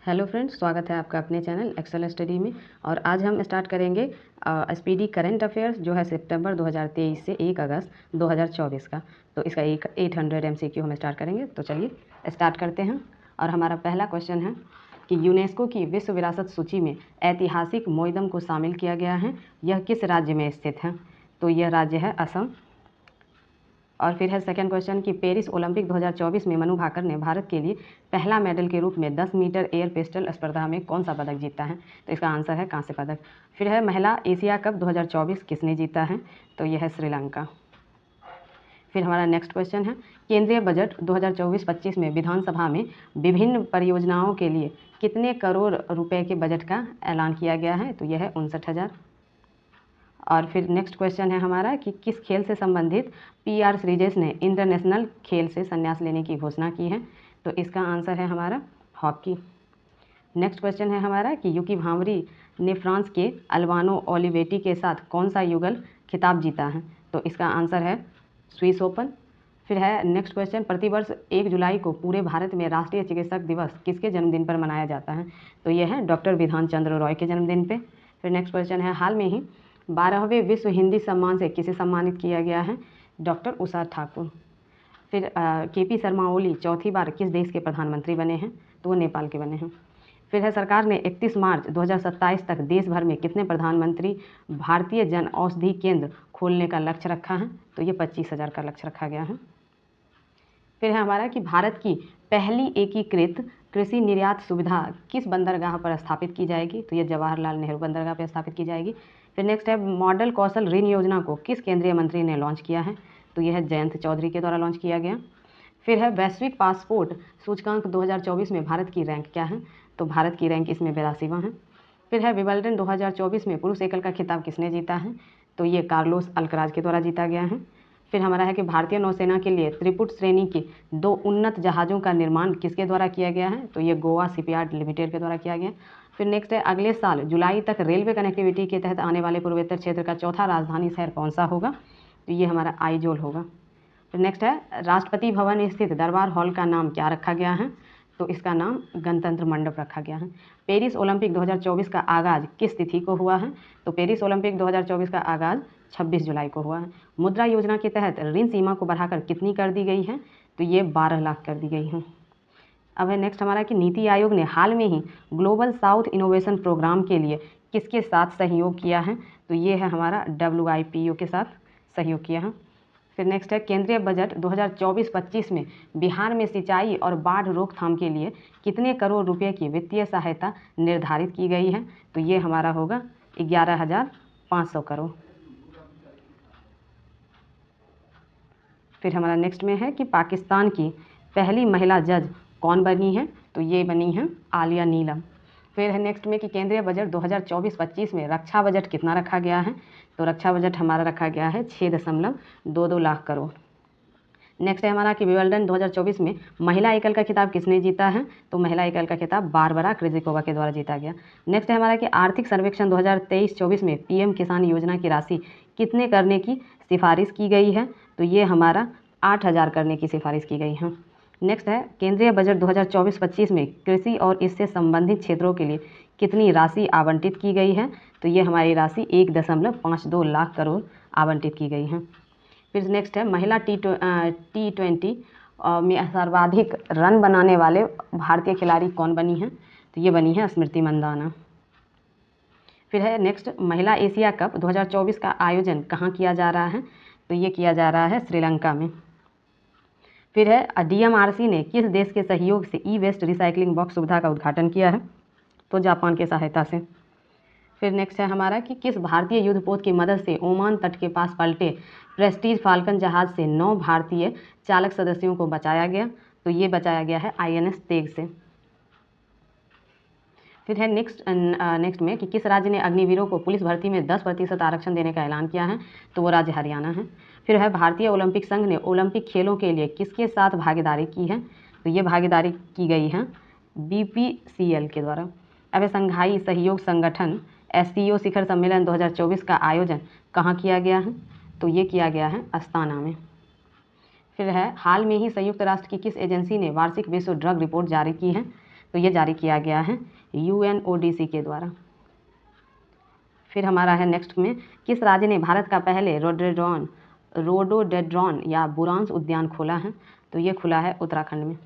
Hello friends, स्वागत है आपका अपने चैनल एक्सेल स्टडी में। और आज हम स्टार्ट करेंगे स्पीडी करंट अफेयर्स जो है सितंबर 2023 से 1 अगस्त 2024 का। तो इसका 800 MCQ हम स्टार्ट करेंगे। तो चलिए स्टार्ट करते हैं। और हमारा पहला क्वेश्चन है कि यूनेस्को की विश्व विरासत सूची में ऐतिहासिक मोइदम को शामिल किया गया है, यह किस राज्य में स्थित है? तो यह राज्य है असम। और फिर है सेकंड क्वेश्चन कि पेरिस ओलंपिक 2024 में मनु भाकर ने भारत के लिए पहला मेडल के रूप में 10 मीटर एयर पिस्टल स्पर्धा में कौन सा पदक जीता है? तो इसका आंसर है कांस्य पदक। फिर है महिला एशिया कप 2024 किसने जीता है? तो यह है श्रीलंका। फिर हमारा नेक्स्ट क्वेश्चन है केंद्रीय बजट 2024-25 में विधानसभा में विभिन्न परियोजनाओं के लिए कितने करोड़ रुपए के बजट का ऐलान किया गया है? तो यह है 59,000। और फिर नेक्स्ट क्वेश्चन है हमारा कि किस खेल से संबंधित PR श्रीजेश ने इंटरनेशनल खेल से संन्यास लेने की घोषणा की है? तो इसका आंसर है हमारा हॉकी। नेक्स्ट क्वेश्चन है हमारा कि यूकी भांवरी ने फ्रांस के अल्वानो ओलिवेटी के साथ कौन सा युगल खिताब जीता है? तो इसका आंसर है स्विस ओपन। फिर है नेक्स्ट क्वेश्चन प्रतिवर्ष 1 जुलाई को पूरे भारत में राष्ट्रीय चिकित्सक दिवस किसके जन्मदिन पर मनाया जाता है? तो यह है डॉक्टर विधान चंद्र रॉय के जन्मदिन पे। फिर नेक्स्ट क्वेश्चन है हाल में ही 12वें विश्व हिंदी सम्मान से किसे सम्मानित किया गया है? डॉक्टर उषा ठाकुर। फिर KP शर्मा ओली चौथी बार किस देश के प्रधानमंत्री बने हैं? तो वो नेपाल के बने हैं। फिर है सरकार ने 31 मार्च 2027 तक देश भर में कितने प्रधानमंत्री भारतीय जन औषधि केंद्र खोलने का लक्ष्य रखा है? तो ये 25,000 का लक्ष्य रखा गया है। फिर है हमारा कि भारत की पहली एकीकृत कृषि निर्यात सुविधा किस बंदरगाह पर स्थापित की जाएगी? तो ये जवाहरलाल नेहरू बंदरगाह पर स्थापित की जाएगी। फिर नेक्स्ट है मॉडल कौशल ऋण योजना को किस केंद्रीय मंत्री ने लॉन्च किया है? तो यह है जयंत चौधरी के द्वारा लॉन्च किया गया। फिर है वैश्विक पासपोर्ट सूचकांक 2024 में भारत की रैंक क्या है? तो भारत की रैंक इसमें 82वां है। फिर है विंबलडन 2024 में पुरुष एकल का खिताब किसने जीता है? तो ये कार्लोस अल्कराज के द्वारा जीता गया है। फिर हमारा है कि भारतीय नौसेना के लिए त्रिपुट श्रेणी के 2 उन्नत जहाज़ों का निर्माण किसके द्वारा किया गया है? तो ये गोवा शिपयार्ड लिमिटेड के द्वारा किया गया। फिर नेक्स्ट है अगले साल जुलाई तक रेलवे कनेक्टिविटी के तहत आने वाले पूर्वोत्तर क्षेत्र का चौथा राजधानी शहर कौन सा होगा? तो ये हमारा आइजोल होगा। फिर नेक्स्ट है राष्ट्रपति भवन स्थित दरबार हॉल का नाम क्या रखा गया है? तो इसका नाम गणतंत्र मंडप रखा गया है। पेरिस ओलंपिक 2024 का आगाज़ किस तिथि को हुआ है? तो पेरिस ओलंपिक 2024 का आगाज़ 26 जुलाई को हुआ है। मुद्रा योजना के तहत ऋण सीमा को बढ़ाकर कितनी कर दी गई है? तो ये 12 लाख कर दी गई है। अब है नेक्स्ट हमारा कि नीति आयोग ने हाल में ही ग्लोबल साउथ इनोवेशन प्रोग्राम के लिए किसके साथ सहयोग किया है? तो ये है हमारा WIPO के साथ सहयोग किया है। फिर नेक्स्ट है केंद्रीय बजट 2024-25 में बिहार में सिंचाई और बाढ़ रोकथाम के लिए कितने करोड़ रुपए की वित्तीय सहायता निर्धारित की गई है? तो ये हमारा होगा 11,500 करोड़। फिर हमारा नेक्स्ट में है कि पाकिस्तान की पहली महिला जज कौन बनी है? तो ये बनी है आलिया नीलम। फिर है नेक्स्ट में कि केंद्रीय बजट 2024-25 में रक्षा बजट कितना रखा गया है? तो रक्षा बजट हमारा रखा गया है 6.22 लाख करोड़। नेक्स्ट है हमारा कि विंबलडन 2024 में महिला एकल का खिताब किसने जीता है? तो महिला एकल का खिताब बारबरा क्रिजिकोवा के द्वारा जीता गया। नेक्स्ट है हमारा कि आर्थिक सर्वेक्षण 2023-24 में PM किसान योजना की राशि कितने करने की सिफारिश की गई है? तो ये हमारा 8,000 करने की सिफारिश की गई है। नेक्स्ट है केंद्रीय बजट 2024-25 में कृषि और इससे संबंधित क्षेत्रों के लिए कितनी राशि आवंटित की गई है? तो ये हमारी राशि 1.52 लाख करोड़ आवंटित की गई है। फिर नेक्स्ट है महिला T20 में सर्वाधिक रन बनाने वाले भारतीय खिलाड़ी कौन बनी है? तो ये बनी है स्मृति मंदाना। फिर है नेक्स्ट महिला एशिया कप 2024 का आयोजन कहाँ किया जा रहा है? तो ये किया जा रहा है श्रीलंका में। फिर है DMRC ने किस देश के सहयोग से ई-वेस्ट रिसाइकलिंग बॉक्स सुविधा का उद्घाटन किया है? तो जापान के सहायता से। फिर नेक्स्ट है हमारा कि किस भारतीय युद्धपोत की मदद से ओमान तट के पास पलटे प्रेस्टीज फाल्कन जहाज से 9 भारतीय चालक सदस्यों को बचाया गया? तो ये बचाया गया है INS तेग से। फिर है नेक्स्ट में कि किस राज्य ने अग्निवीरों को पुलिस भर्ती में 10% आरक्षण देने का ऐलान किया है? तो वो राज्य हरियाणा है। फिर है भारतीय ओलंपिक संघ ने ओलंपिक खेलों के लिए किसके साथ भागीदारी की है? तो ये भागीदारी की गई है BPCL के द्वारा। अब संघाई सहयोग संगठन SCO शिखर सम्मेलन 2024 का आयोजन कहाँ किया गया है? तो ये किया गया है अस्ताना में। फिर है हाल में ही संयुक्त राष्ट्र की किस एजेंसी ने वार्षिक विश्व ड्रग रिपोर्ट जारी की है? तो ये जारी किया गया है UNODC के द्वारा। फिर हमारा है नेक्स्ट में, किस राज्य ने भारत का पहले रोडोडेड्रॉन या बुरांस उद्यान खोला है? तो ये खुला है उत्तराखंड में।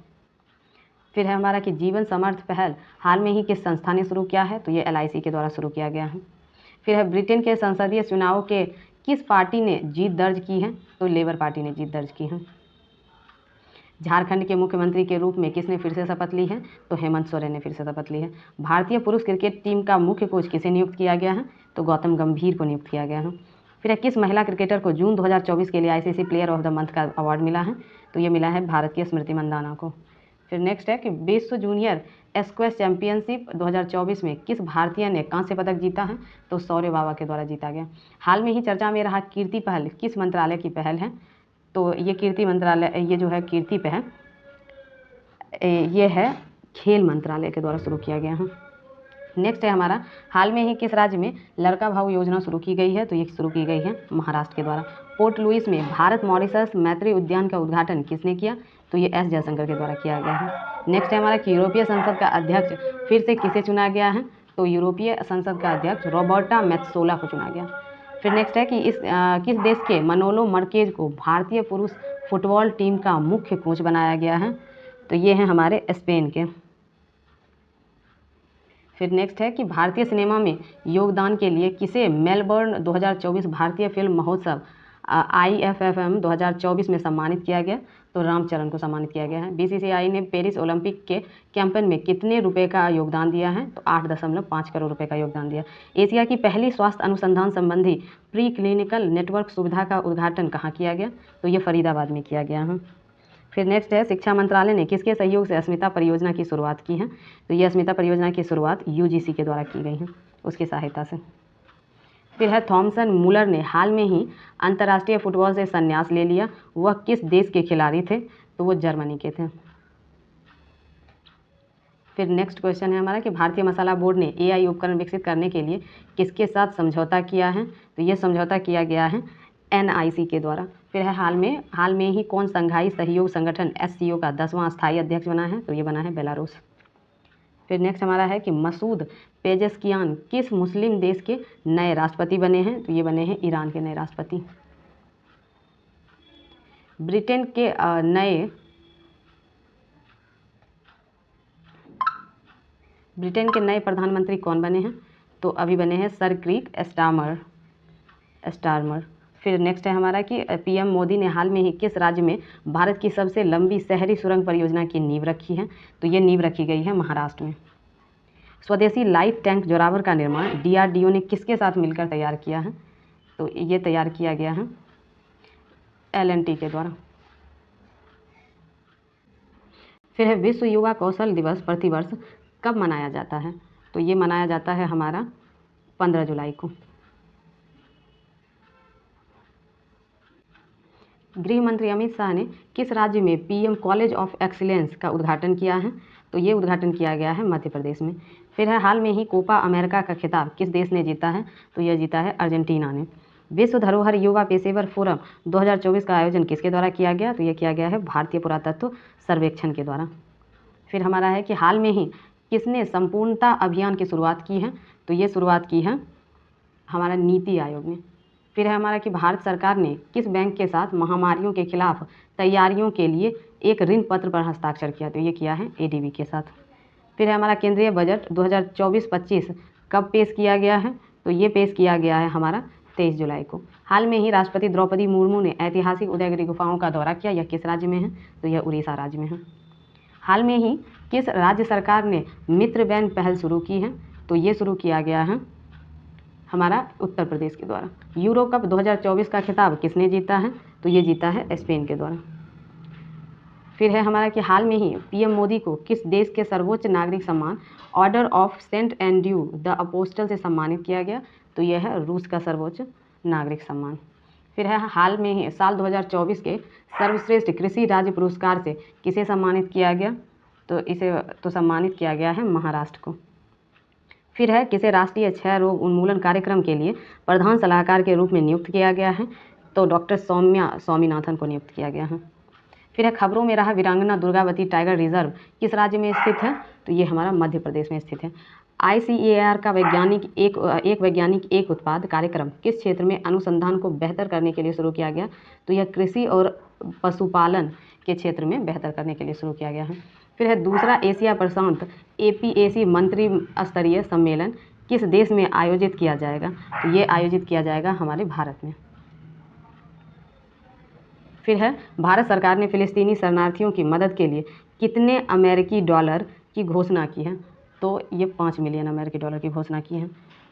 फिर है हमारा कि जीवन समर्थ पहल हाल में ही किस संस्था ने शुरू किया है? तो ये LIC के द्वारा शुरू किया गया है। फिर है ब्रिटेन के संसदीय चुनाव के किस पार्टी ने जीत दर्ज की है? तो लेबर पार्टी ने जीत दर्ज की है। झारखंड के मुख्यमंत्री के रूप में किसने फिर से शपथ ली है? तो हेमंत सोरेन ने फिर से शपथ ली है। भारतीय पुरुष क्रिकेट टीम का मुख्य कोच किसे नियुक्त किया गया है? तो गौतम गंभीर को नियुक्त किया गया है। फिर किस महिला क्रिकेटर को जून 2024 के लिए ICC player of the month का अवार्ड मिला है? तो ये मिला है भारत की स्मृति मंदाना को। फिर नेक्स्ट है कि विश्व जूनियर स्क्वैश चैंपियनशिप 2024 में किस भारतीय ने कांस्य पदक जीता है? तो सौर्य बाबा के द्वारा जीता गया। हाल में ही चर्चा में रहा कीर्ति पहल किस मंत्रालय की पहल है? तो ये कीर्ति मंत्रालय, ये जो है कीर्ति पहल, ये है खेल मंत्रालय के द्वारा शुरू किया गया है। नेक्स्ट है हमारा, हाल में ही किस राज्य में लड़का भाऊ योजना शुरू की गई है? तो ये शुरू की गई है महाराष्ट्र के द्वारा। पोर्ट लुइस में भारत मॉरिशस मैत्री उद्यान का उद्घाटन किसने किया? तो ये S जयशंकर के द्वारा किया गया है। नेक्स्ट है हमारा कि यूरोपीय संसद का अध्यक्ष फिर से किसे चुना गया है? तो यूरोपीय संसद का अध्यक्ष रॉबर्टा मेत्सोला को चुना गया। फिर नेक्स्ट है कि किस देश के मनोलो मर्केज को भारतीय पुरुष फुटबॉल टीम का मुख्य कोच बनाया गया है? तो ये हैं हमारे स्पेन के। फिर नेक्स्ट है कि भारतीय सिनेमा में योगदान के लिए किसे मेलबर्न 2024 भारतीय फिल्म महोत्सव IFFM 2024 में सम्मानित किया गया? तो रामचरण को सम्मानित किया गया है। BCCI ने पेरिस ओलंपिक के कैंपेन में कितने रुपए का योगदान दिया है? तो 8.5 करोड़ रुपए का योगदान दिया। एशिया की पहली स्वास्थ्य अनुसंधान संबंधी प्री क्लिनिकल नेटवर्क सुविधा का उद्घाटन कहाँ किया गया? तो ये फरीदाबाद में किया गया है। फिर नेक्स्ट है, शिक्षा मंत्रालय ने किसके सहयोग से अस्मिता परियोजना की शुरुआत की है? तो ये अस्मिता परियोजना की शुरुआत UGC के द्वारा की गई है, उसकी सहायता से। फिर है, थॉमसन मुलर ने हाल में ही अंतर्राष्ट्रीय फुटबॉल से संन्यास ले लिया, वह किस देश के खिलाड़ी थे? तो वो जर्मनी के थे। फिर नेक्स्ट क्वेश्चन है हमारा कि भारतीय मसाला बोर्ड ने AI उपकरण विकसित करने के लिए किसके साथ समझौता किया है? तो ये समझौता किया गया है NIC के द्वारा। फिर है, हाल में ही कौन संघाई सहयोग संगठन SCO का 10वां स्थायी अध्यक्ष बना है? तो ये बना है बेलारूस। फिर नेक्स्ट हमारा है कि मसूद पेजेस्कियान किस मुस्लिम देश के नए राष्ट्रपति बने हैं? तो ये बने हैं ईरान के नए राष्ट्रपति। ब्रिटेन के नए प्रधानमंत्री कौन बने हैं? तो अभी बने हैं सर क्रीक स्टारमर। फिर नेक्स्ट है हमारा कि PM मोदी ने हाल में ही किस राज्य में भारत की सबसे लंबी शहरी सुरंग परियोजना की नींव रखी है? तो ये नींव रखी गई है महाराष्ट्र में। स्वदेशी लाइट टैंक जोरावर का निर्माण DRDO ने किसके साथ मिलकर तैयार किया है? तो ये तैयार किया गया है L&T के द्वारा। फिर है, विश्व युवा कौशल दिवस प्रतिवर्ष कब मनाया जाता है? तो ये मनाया जाता है हमारा 15 जुलाई को। गृह मंत्री अमित शाह ने किस राज्य में PM कॉलेज ऑफ एक्सीलेंस का उद्घाटन किया है? तो ये उद्घाटन किया गया है मध्य प्रदेश में। फिर है, हाल में ही कोपा अमेरिका का खिताब किस देश ने जीता है? तो यह जीता है अर्जेंटीना ने। विश्व धरोहर युवा पेशेवर फोरम 2024 का आयोजन किसके द्वारा किया गया? तो यह किया गया है भारतीय पुरातत्व सर्वेक्षण के द्वारा। फिर हमारा है कि हाल में ही किसने संपूर्णता अभियान की शुरुआत की है? तो ये शुरुआत की है हमारा नीति आयोग ने। फिर है हमारा कि भारत सरकार ने किस बैंक के साथ महामारियों के खिलाफ तैयारियों के लिए एक ऋण पत्र पर हस्ताक्षर किया? तो ये किया है ADB के साथ। फिर है हमारा केंद्रीय बजट 2024-25 कब पेश किया गया है? तो ये पेश किया गया है हमारा 23 जुलाई को। हाल में ही राष्ट्रपति द्रौपदी मुर्मू ने ऐतिहासिक उदयगिरी गुफाओं का दौरा किया, यह किस राज्य में है? तो यह उड़ीसा राज्य में है। हाल में ही किस राज्य सरकार ने मित्र बैन पहल शुरू की है? तो ये शुरू किया गया है हमारा उत्तर प्रदेश के द्वारा। यूरो कप 2024 का खिताब किसने जीता है? तो ये जीता है स्पेन के द्वारा। फिर है हमारा कि हाल में ही PM मोदी को किस देश के सर्वोच्च नागरिक सम्मान order of Saint Andrew the apostle से सम्मानित किया गया? तो यह है रूस का सर्वोच्च नागरिक सम्मान। फिर है, हाल में ही साल 2024 के सर्वश्रेष्ठ कृषि राज्य पुरस्कार से किसे सम्मानित किया गया? तो इसे सम्मानित किया गया है महाराष्ट्र को। फिर है, किसे राष्ट्रीय क्षय रोग उन्मूलन कार्यक्रम के लिए प्रधान सलाहकार के रूप में नियुक्त किया गया है? तो डॉक्टर सौम्या स्वामीनाथन को नियुक्त किया गया है। फिर है खबरों में रहा वीरांगना दुर्गावती टाइगर रिजर्व किस राज्य में स्थित है, तो ये हमारा मध्य प्रदेश में स्थित है। ICAR का वैज्ञानिक एक उत्पाद कार्यक्रम किस क्षेत्र में अनुसंधान को बेहतर करने के लिए शुरू किया गया, तो यह कृषि और पशुपालन के क्षेत्र में बेहतर करने के लिए शुरू किया गया है। फिर है दूसरा एशिया प्रशांत APAC मंत्री स्तरीय सम्मेलन किस देश में आयोजित किया जाएगा, तो ये आयोजित किया जाएगा हमारे भारत में। फिर है भारत सरकार ने फिलिस्तीनी शरणार्थियों की मदद के लिए कितने अमेरिकी डॉलर की घोषणा की है, तो ये 5 मिलियन अमेरिकी डॉलर की घोषणा की है।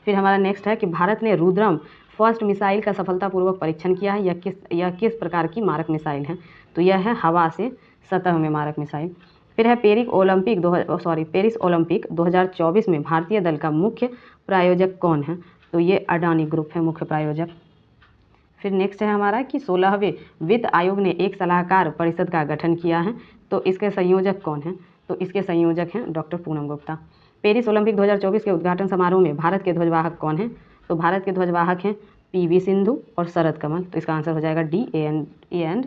फिर हमारा नेक्स्ट है कि भारत ने रुद्रम फर्स्ट मिसाइल का सफलतापूर्वक परीक्षण किया है, यह किस प्रकार की मारक मिसाइल है, तो यह है हवा से सतह में मारक मिसाइल। फिर है पेरिस ओलंपिक 2024 में भारतीय दल का मुख्य प्रायोजक कौन है, तो ये अडानी ग्रुप है मुख्य प्रायोजक। फिर नेक्स्ट है हमारा कि 16वें वित्त आयोग ने एक सलाहकार परिषद का गठन किया है, तो इसके संयोजक कौन हैं, तो इसके संयोजक हैं doctor Poonam Gupta. Paris Olympic 2024 के उद्घाटन समारोह में भारत के ध्वजवाहक कौन हैं, तो भारत के ध्वजवाहक हैं PV सिंधु और शरद कमल, तो इसका आंसर हो जाएगा D, A एंड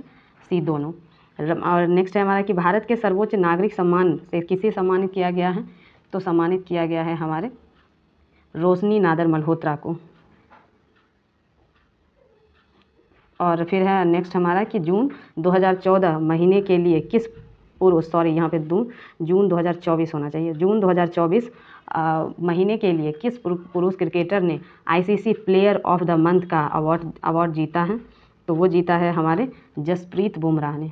C दोनों। और नेक्स्ट है हमारा कि भारत के सर्वोच्च नागरिक सम्मान से किसे सम्मानित किया गया है, तो सम्मानित किया गया है हमारे रोशनी नादर मल्होत्रा को। और फिर है नेक्स्ट हमारा कि जून 2014 महीने के लिए किस यहाँ पे जून 2024 होना चाहिए। जून 2024 महीने के लिए किस पुरुष क्रिकेटर ने ICC player of the month का अवार्ड जीता है, तो वो जीता है हमारे जसप्रीत बुमराह ने।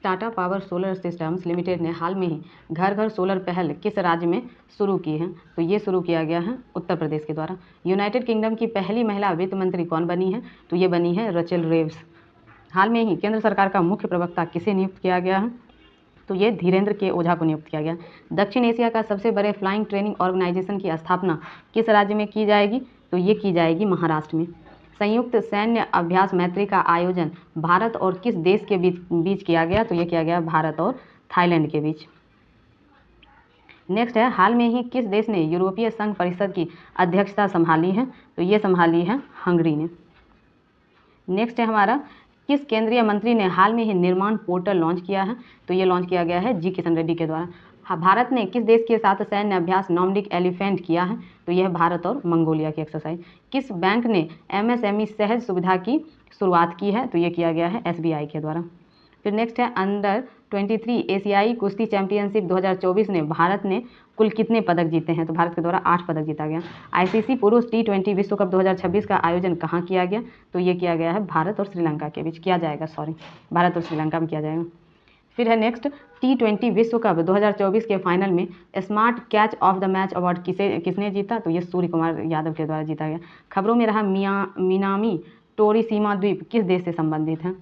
Tata power solar systems limited ने हाल में ही घर घर सोलर पहल किस राज्य में शुरू की है, तो ये शुरू किया गया है उत्तर प्रदेश के द्वारा। यूनाइटेड किंगडम की पहली महिला वित्त मंत्री कौन बनी है, तो ये बनी है रचेल रेव्स। हाल में ही केंद्र सरकार का मुख्य प्रवक्ता किसे नियुक्त किया गया है, तो ये धीरेन्द्र के ओझा को नियुक्त किया गया। दक्षिण एशिया का सबसे बड़े फ्लाइंग ट्रेनिंग ऑर्गेनाइजेशन की स्थापना किस राज्य में की जाएगी, तो ये की जाएगी महाराष्ट्र में। संयुक्त सैन्य अभ्यास मैत्री का आयोजन भारत और किस देश के बीच किया गया, तो ये किया गया भारत और थाईलैंड के बीच। नेक्स्ट है हाल में ही किस देश ने यूरोपीय संघ परिषद की अध्यक्षता संभाली है, तो ये संभाली है हंगरी ने। नेक्स्ट है हमारा किस केंद्रीय मंत्री ने हाल में ही निर्माण पोर्टल लॉन्च किया है, तो ये लॉन्च किया गया है जी किशन रेड्डी के द्वारा। भारत ने किस देश के साथ सैन्य अभ्यास नॉर्डिक एलिफेंट किया है, तो यह भारत और मंगोलिया की एक्सरसाइज। किस बैंक ने MSME सहज सुविधा की शुरुआत की है, तो ये किया गया है SBI के द्वारा। फिर नेक्स्ट है अंडर 23 एशियाई कुश्ती चैंपियनशिप 2024 ने भारत ने कुल कितने पदक जीते हैं, तो भारत के द्वारा 8 पदक जीता गया। ICC पुरुष T20 विश्व कप 2026 का आयोजन कहाँ किया गया, तो ये किया गया है भारत और श्रीलंका के बीच भारत और श्रीलंका में किया जाएगा। फिर है नेक्स्ट T20 विश्व कप 2024 के फाइनल में smart catch of the match award किसने जीता, तो ये सूर्य कुमार यादव के द्वारा जीता गया। खबरों में रहा मिनामी टोरिसीमा द्वीप किस देश से संबंधित है,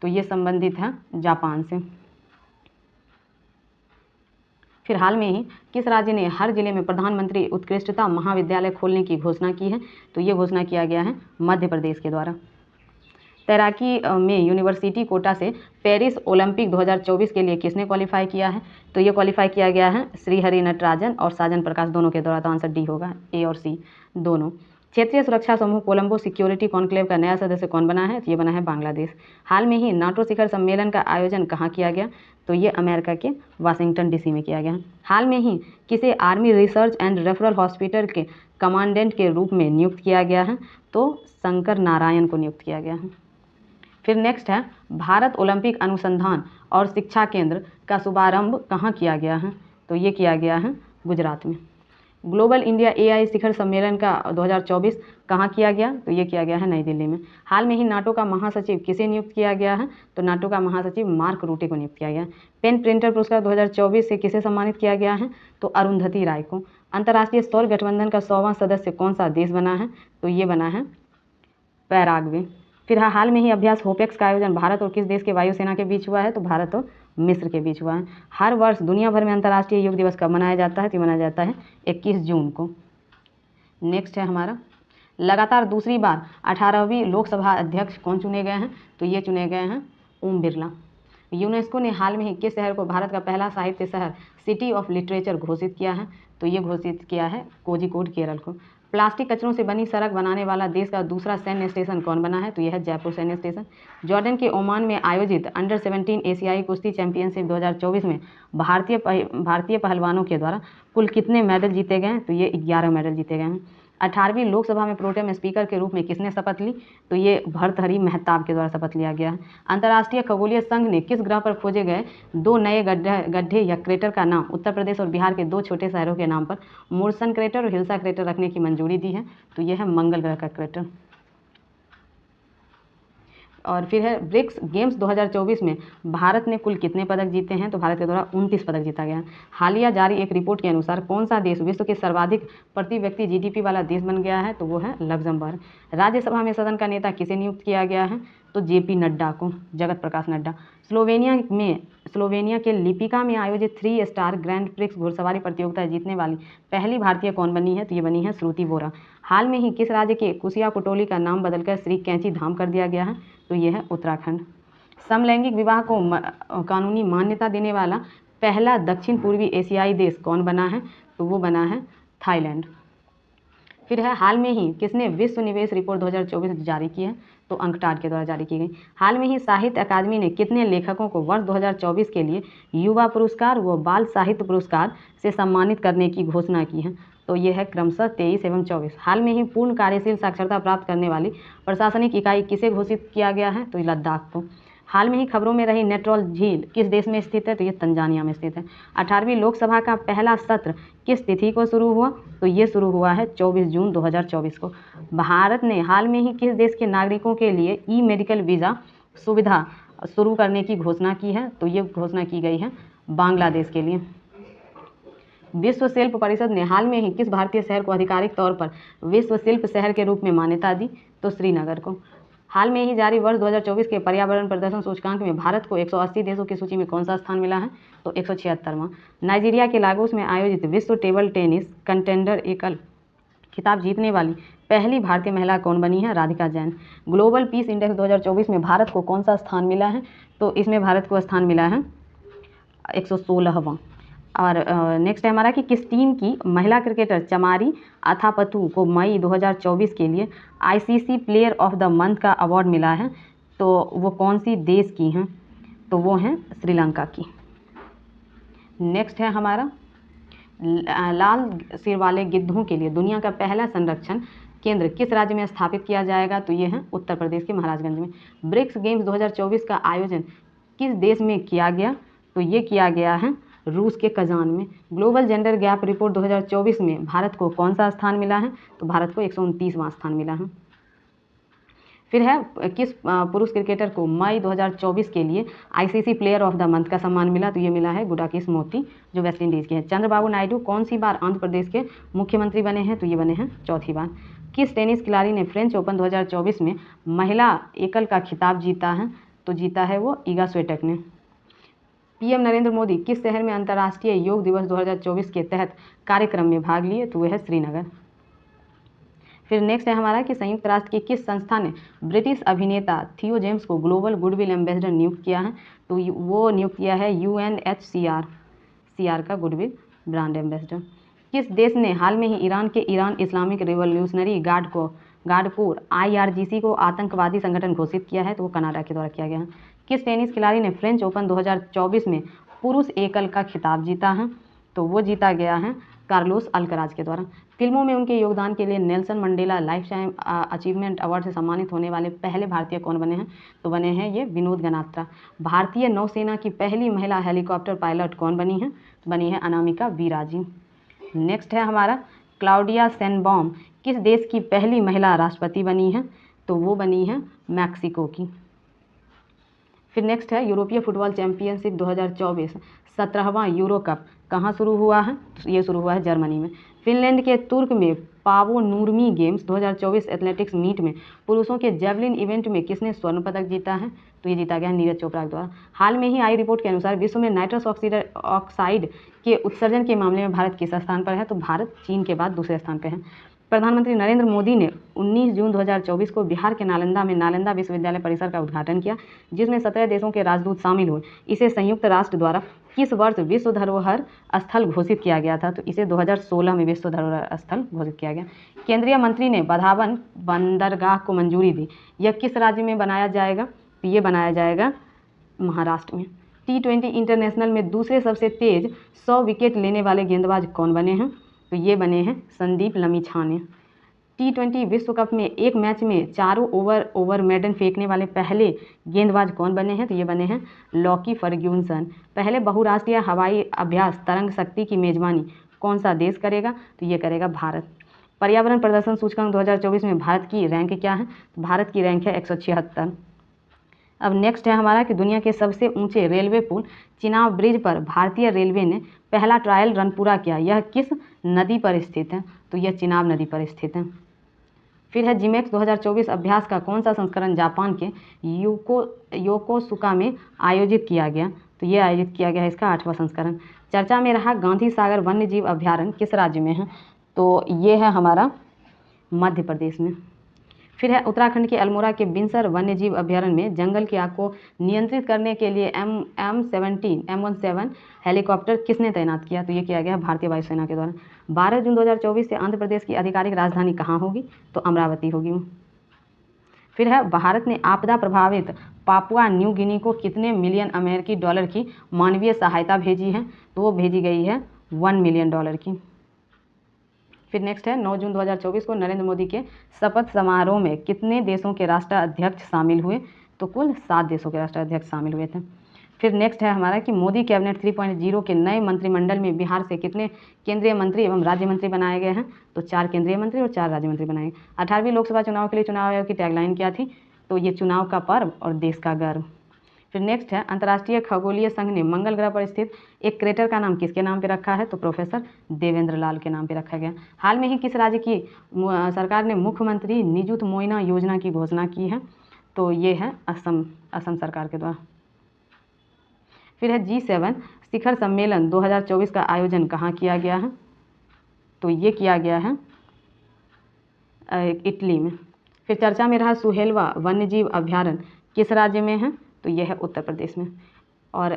तो ये संबंधित है जापान से। फिर हाल में ही किस राज्य ने हर जिले में प्रधानमंत्री उत्कृष्टता महाविद्यालय खोलने की घोषणा की है, तो ये घोषणा किया गया है मध्य प्रदेश के द्वारा। तैराकी में यूनिवर्सिटी कोटा से पेरिस ओलंपिक 2024 के लिए किसने क्वालिफाई किया है, तो ये क्वालिफाई किया गया है श्रीहरि नटराजन और साजन प्रकाश दोनों के द्वारा, तो आंसर डी होगा, A और C दोनों। क्षेत्रीय सुरक्षा समूह कोलंबो सिक्योरिटी कॉन्क्लेव का नया सदस्य कौन बना है, तो ये बना है बांग्लादेश। हाल में ही नाटो शिखर सम्मेलन का आयोजन कहाँ किया गया, तो ये अमेरिका के वाशिंगटन DC में किया गया। हाल में ही किसे army research and referral hospital के कमांडेंट के रूप में नियुक्त किया गया है, तो शंकर नारायण को नियुक्त किया गया है। फिर नेक्स्ट है भारत ओलंपिक अनुसंधान और शिक्षा केंद्र का शुभारंभ कहाँ किया गया है, तो ये किया गया है गुजरात में। ग्लोबल इंडिया AI शिखर सम्मेलन का 2024 कहाँ किया गया, तो ये किया गया है नई दिल्ली में। हाल में ही नाटो का महासचिव किसे नियुक्त किया गया है, तो नाटो का महासचिव मार्क रूटे को नियुक्त किया गया। पेन प्रिंटर पुरस्कार 2024 से किसे सम्मानित किया गया है, तो अरुंधति राय को। अंतर्राष्ट्रीय सौर गठबंधन का 100वां सदस्य कौन सा देश बना है, तो ये बना है पैराग्वे। फिर हाल में ही अभ्यास होपेक्स का आयोजन भारत और किस देश के वायुसेना के बीच हुआ है, तो भारत और मिस्र के बीच हुआ है। हर वर्ष दुनिया भर में अंतर्राष्ट्रीय योग दिवस कब मनाया जाता है, तो मनाया जाता है 21 जून को। नेक्स्ट है हमारा लगातार दूसरी बार 18वीं लोकसभा अध्यक्ष कौन चुने गए हैं, तो ये चुने गए हैं ओम बिरला। यूनेस्को ने हाल में ही किस शहर को भारत का पहला साहित्य शहर सिटी ऑफ लिटरेचर घोषित किया है, तो ये घोषित किया है कोझिकोड केरल को। प्लास्टिक कचरों से बनी सड़क बनाने वाला देश का दूसरा सैन्य स्टेशन कौन बना है? तो यह है जयपुर सैन्य स्टेशन। जॉर्डन के ओमान में आयोजित अंडर 17 एशियाई कुश्ती चैंपियनशिप 2024 में भारतीय पहलवानों के द्वारा कुल कितने मेडल जीते गए हैं? तो ये 11 मेडल जीते गए हैं। 18वीं लोकसभा में प्रोटेम स्पीकर के रूप में किसने शपथ ली? तो ये भर्तृहरि मेहताब के द्वारा शपथ लिया गया है। अंतर्राष्ट्रीय खगोलीय संघ ने किस ग्रह पर खोजे गए 2 नए गड्ढे या क्रेटर का नाम उत्तर प्रदेश और बिहार के 2 छोटे शहरों के नाम पर मूर्सन क्रेटर और हिल्सा क्रेटर रखने की मंजूरी दी है? तो यह है मंगल ग्रह का क्रेटर। और फिर है ब्रिक्स गेम्स 2024 में भारत ने कुल कितने पदक जीते हैं? तो भारत के द्वारा 29 पदक जीता गया है। हालिया जारी एक रिपोर्ट के अनुसार कौन सा देश विश्व के सर्वाधिक प्रति व्यक्ति जीडीपी वाला देश बन गया है? तो वो है लग्जमबर्ग। राज्यसभा में सदन का नेता किसे नियुक्त किया गया है? तो जेपी नड्डा को, जगत प्रकाश नड्डा। स्लोवेनिया के लिपिका में आयोजित 3 स्टार ग्रैंड प्रिक्स घुड़सवारी प्रतियोगिता जीतने वाली पहली भारतीय कौन बनी है? तो ये बनी है श्रुति बोरा। हाल में ही किस राज्य के कुसिया कोटोली का नाम बदलकर श्री कैंची धाम कर दिया गया है? तो यह है उत्तराखंड। समलैंगिक विवाह को कानूनी मान्यता देने वाला पहला दक्षिण पूर्वी एशियाई देश कौन बना है? तो वो बना है थाईलैंड। फिर है हाल में ही किसने विश्व निवेश रिपोर्ट 2024 जारी की है? तो अंकटाड के द्वारा जारी की गई। हाल में ही साहित्य अकादमी ने कितने लेखकों को वर्ष 2024 के लिए युवा पुरस्कार व बाल साहित्य पुरस्कार से सम्मानित करने की घोषणा की है? तो ये है क्रमशः 23 एवं 24। हाल में ही पूर्ण कार्यशील साक्षरता प्राप्त करने वाली प्रशासनिक इकाई किसे घोषित किया गया है? तो लद्दाख को। हाल में ही खबरों में रही नेट्रॉल झील किस देश में स्थित है? तो ये तंजानिया में स्थित है। 18वीं लोकसभा का पहला सत्र किस तिथि को शुरू हुआ? तो ये शुरू हुआ है 24 जून 2024 को। भारत ने हाल में ही किस देश के नागरिकों के लिए ई मेडिकल वीज़ा सुविधा शुरू करने की घोषणा की है? तो ये घोषणा की गई है बांग्लादेश के लिए। विश्व शिल्प परिषद ने हाल में ही किस भारतीय शहर को आधिकारिक तौर पर विश्व शिल्प शहर के रूप में मान्यता दी? तो श्रीनगर को। हाल में ही जारी वर्ष 2024 के पर्यावरण प्रदर्शन सूचकांक में भारत को 180 देशों की सूची में कौन सा स्थान मिला है? तो 176वां। नाइजीरिया के लागोस में आयोजित विश्व टेबल टेनिस कंटेंडर एकल खिताब जीतने वाली पहली भारतीय महिला कौन बनी है? Radhika Jain. Global peace index 2024 में भारत को कौन सा स्थान मिला है? तो इसमें भारत को स्थान मिला है 116वां। और नेक्स्ट है हमारा कि किस टीम की महिला क्रिकेटर चमारी अथापथु को मई 2024 के लिए ICC player of the month का अवार्ड मिला है? तो वो कौन सी देश की हैं? तो वो हैं श्रीलंका की। नेक्स्ट है हमारा लाल सिर वाले गिद्धों के लिए दुनिया का पहला संरक्षण केंद्र किस राज्य में स्थापित किया जाएगा? तो ये है उत्तर प्रदेश के महाराजगंज में। ब्रिक्स गेम्स 2024 का आयोजन किस देश में किया गया? तो ये किया गया है रूस के कजान में। ग्लोबल जेंडर गैप रिपोर्ट 2024 में भारत को कौन सा स्थान मिला है? तो भारत को 129वां स्थान मिला है। फिर है किस पुरुष क्रिकेटर को मई 2024 के लिए ICC player of the month का सम्मान मिला? तो ये मिला है गुडाकिस मोती जो वेस्ट इंडीज़ के हैं। चंद्रबाबू नायडू कौन सी बार आंध्र प्रदेश के मुख्यमंत्री बने हैं? तो ये बने हैं 4थी बार। किस टेनिस खिलाड़ी ने फ्रेंच ओपन 2024 में महिला एकल का खिताब जीता है? तो जीता है वो ईगा स्विएटेक ने। पीएम नरेंद्र मोदी किस शहर में अंतर्राष्ट्रीय योग दिवस 2024 के तहत कार्यक्रम में भाग लिए? तो वह है श्रीनगर। फिर नेक्स्ट है हमारा कि संयुक्त राष्ट्र की किस संस्था ने ब्रिटिश अभिनेता थियो जेम्स को ग्लोबल गुडविल एम्बेसडर नियुक्त किया है? तो वो नियुक्त किया है UNHCR का गुडविल ब्रांड एम्बेसडर। किस देश ने हाल में ही ईरान इस्लामिक रिवोल्यूशनरी गार्ड को IRGC को आतंकवादी संगठन घोषित किया है? तो वो कनाडा के द्वारा किया गया है। किस टेनिस खिलाड़ी ने फ्रेंच ओपन 2024 में पुरुष एकल का खिताब जीता है? तो वो जीता गया है कार्लोस अल्कराज के द्वारा। फिल्मों में उनके योगदान के लिए Nelson Mandela life time achievement award से सम्मानित होने वाले पहले भारतीय कौन बने हैं? तो बने हैं ये विनोद गनात्रा। भारतीय नौसेना की पहली महिला हेलीकॉप्टर पायलट कौन बनी है? तो बनी है अनामिका बीराजी। नेक्स्ट है हमारा क्लाउडिया शेनबॉम किस देश की पहली महिला राष्ट्रपति बनी है? तो वो बनी है मैक्सिको की। फिर नेक्स्ट है यूरोपीय फुटबॉल चैंपियनशिप 2024 17वां यूरो कप कहाँ शुरू हुआ है? तो ये शुरू हुआ है जर्मनी में। फिनलैंड के तुर्क में पावो नूर्मी गेम्स 2024 एथलेटिक्स मीट में पुरुषों के जेवलिन इवेंट में किसने स्वर्ण पदक जीता है? तो ये जीता गया नीरज चोपड़ा द्वारा। हाल में ही आई रिपोर्ट के अनुसार विश्व में नाइट्रस ऑक्साइड के उत्सर्जन के मामले में भारत किस स्थान पर है? तो भारत चीन के बाद दूसरे स्थान पर है। प्रधानमंत्री नरेंद्र मोदी ने 19 जून 2024 को बिहार के नालंदा में नालंदा विश्वविद्यालय परिसर का उद्घाटन किया, जिसमें 17 देशों के राजदूत शामिल हुए। इसे संयुक्त राष्ट्र द्वारा किस वर्ष विश्व धरोहर स्थल घोषित किया गया था? तो इसे 2016 में विश्व धरोहर स्थल घोषित किया गया। केंद्रीय मंत्री ने बधावन बंदरगाह को मंजूरी दी। यह किस राज्य में बनाया जाएगा? तो ये बनाया जाएगा महाराष्ट्र में। T20 इंटरनेशनल में दूसरे सबसे तेज 100 विकेट लेने वाले गेंदबाज कौन बने हैं? तो ये बने हैं संदीप लमिछाने। T20 विश्व कप में एक मैच में चारों ओवर मेडन फेंकने वाले पहले गेंदबाज कौन बने हैं? तो ये बने हैं लॉकी फर्ग्यूसन। पहले बहुराष्ट्रीय हवाई अभ्यास तरंग शक्ति की मेजबानी कौन सा देश करेगा? तो ये करेगा भारत। पर्यावरण प्रदर्शन सूचकांक 2024 में भारत की रैंक क्या है? तो भारत की रैंक है 176। अब नेक्स्ट है हमारा कि दुनिया के सबसे ऊंचे रेलवे पुल चिनाब ब्रिज पर भारतीय रेलवे ने पहला ट्रायल रन पूरा किया। यह किस नदी पर स्थित है? तो यह चिनाब नदी पर स्थित है। फिर है जिमेक्स 2024 अभ्यास का कौन सा संस्करण जापान के योकोसुका में आयोजित किया गया? तो ये आयोजित किया गया है इसका 8वां संस्करण। चर्चा में रहा गांधी सागर वन्य जीव अभ्यारण्य किस राज्य में है? तो ये है हमारा मध्य प्रदेश में। फिर है उत्तराखंड के अल्मोड़ा के बिनसर वन्य जीव अभ्यारण्य में जंगल की आग को नियंत्रित करने के लिए M17 हेलीकॉप्टर किसने तैनात किया? तो ये किया गया भारतीय वायुसेना के द्वारा। 12 जून 2024 से आंध्र प्रदेश की आधिकारिक राजधानी कहाँ होगी? तो अमरावती होगी। फिर है भारत ने आपदा प्रभावित पापुआ न्यू गिनी को कितने मिलियन अमेरिकी डॉलर की मानवीय सहायता भेजी है? तो वो भेजी गई है $1 मिलियन की। फिर नेक्स्ट है 9 जून 2024 को नरेंद्र मोदी के शपथ समारोह में कितने देशों के राष्ट्राध्यक्ष शामिल हुए? तो कुल 7 देशों के राष्ट्राध्यक्ष शामिल हुए थे। फिर नेक्स्ट है हमारा कि मोदी कैबिनेट 3.0 के नए मंत्रिमंडल में बिहार से कितने केंद्रीय मंत्री एवं राज्य मंत्री बनाए गए हैं? तो 4 केंद्रीय मंत्री और 4 राज्य मंत्री बनाए। 18वीं लोकसभा चुनाव के लिए चुनाव आयोग की टैगलाइन क्या थी? तो ये चुनाव का पर्व और देश का गर्व। फिर नेक्स्ट है अंतर्राष्ट्रीय खगोलीय संघ ने मंगल ग्रह पर स्थित एक क्रेटर का नाम किसके नाम पे रखा है? तो प्रोफेसर देवेंद्र लाल के नाम पे रखा गया। हाल में ही किस राज्य की सरकार ने मुख्यमंत्री निजुत मोइना योजना की घोषणा की है? तो ये है असम सरकार के द्वारा। फिर है G7 शिखर सम्मेलन 2024 का आयोजन कहाँ किया गया है? तो ये किया गया है इटली में। फिर चर्चा में रहा सुहेलवा वन्यजीव अभ्यारण्य किस राज्य में है? तो यह है उत्तर प्रदेश में। और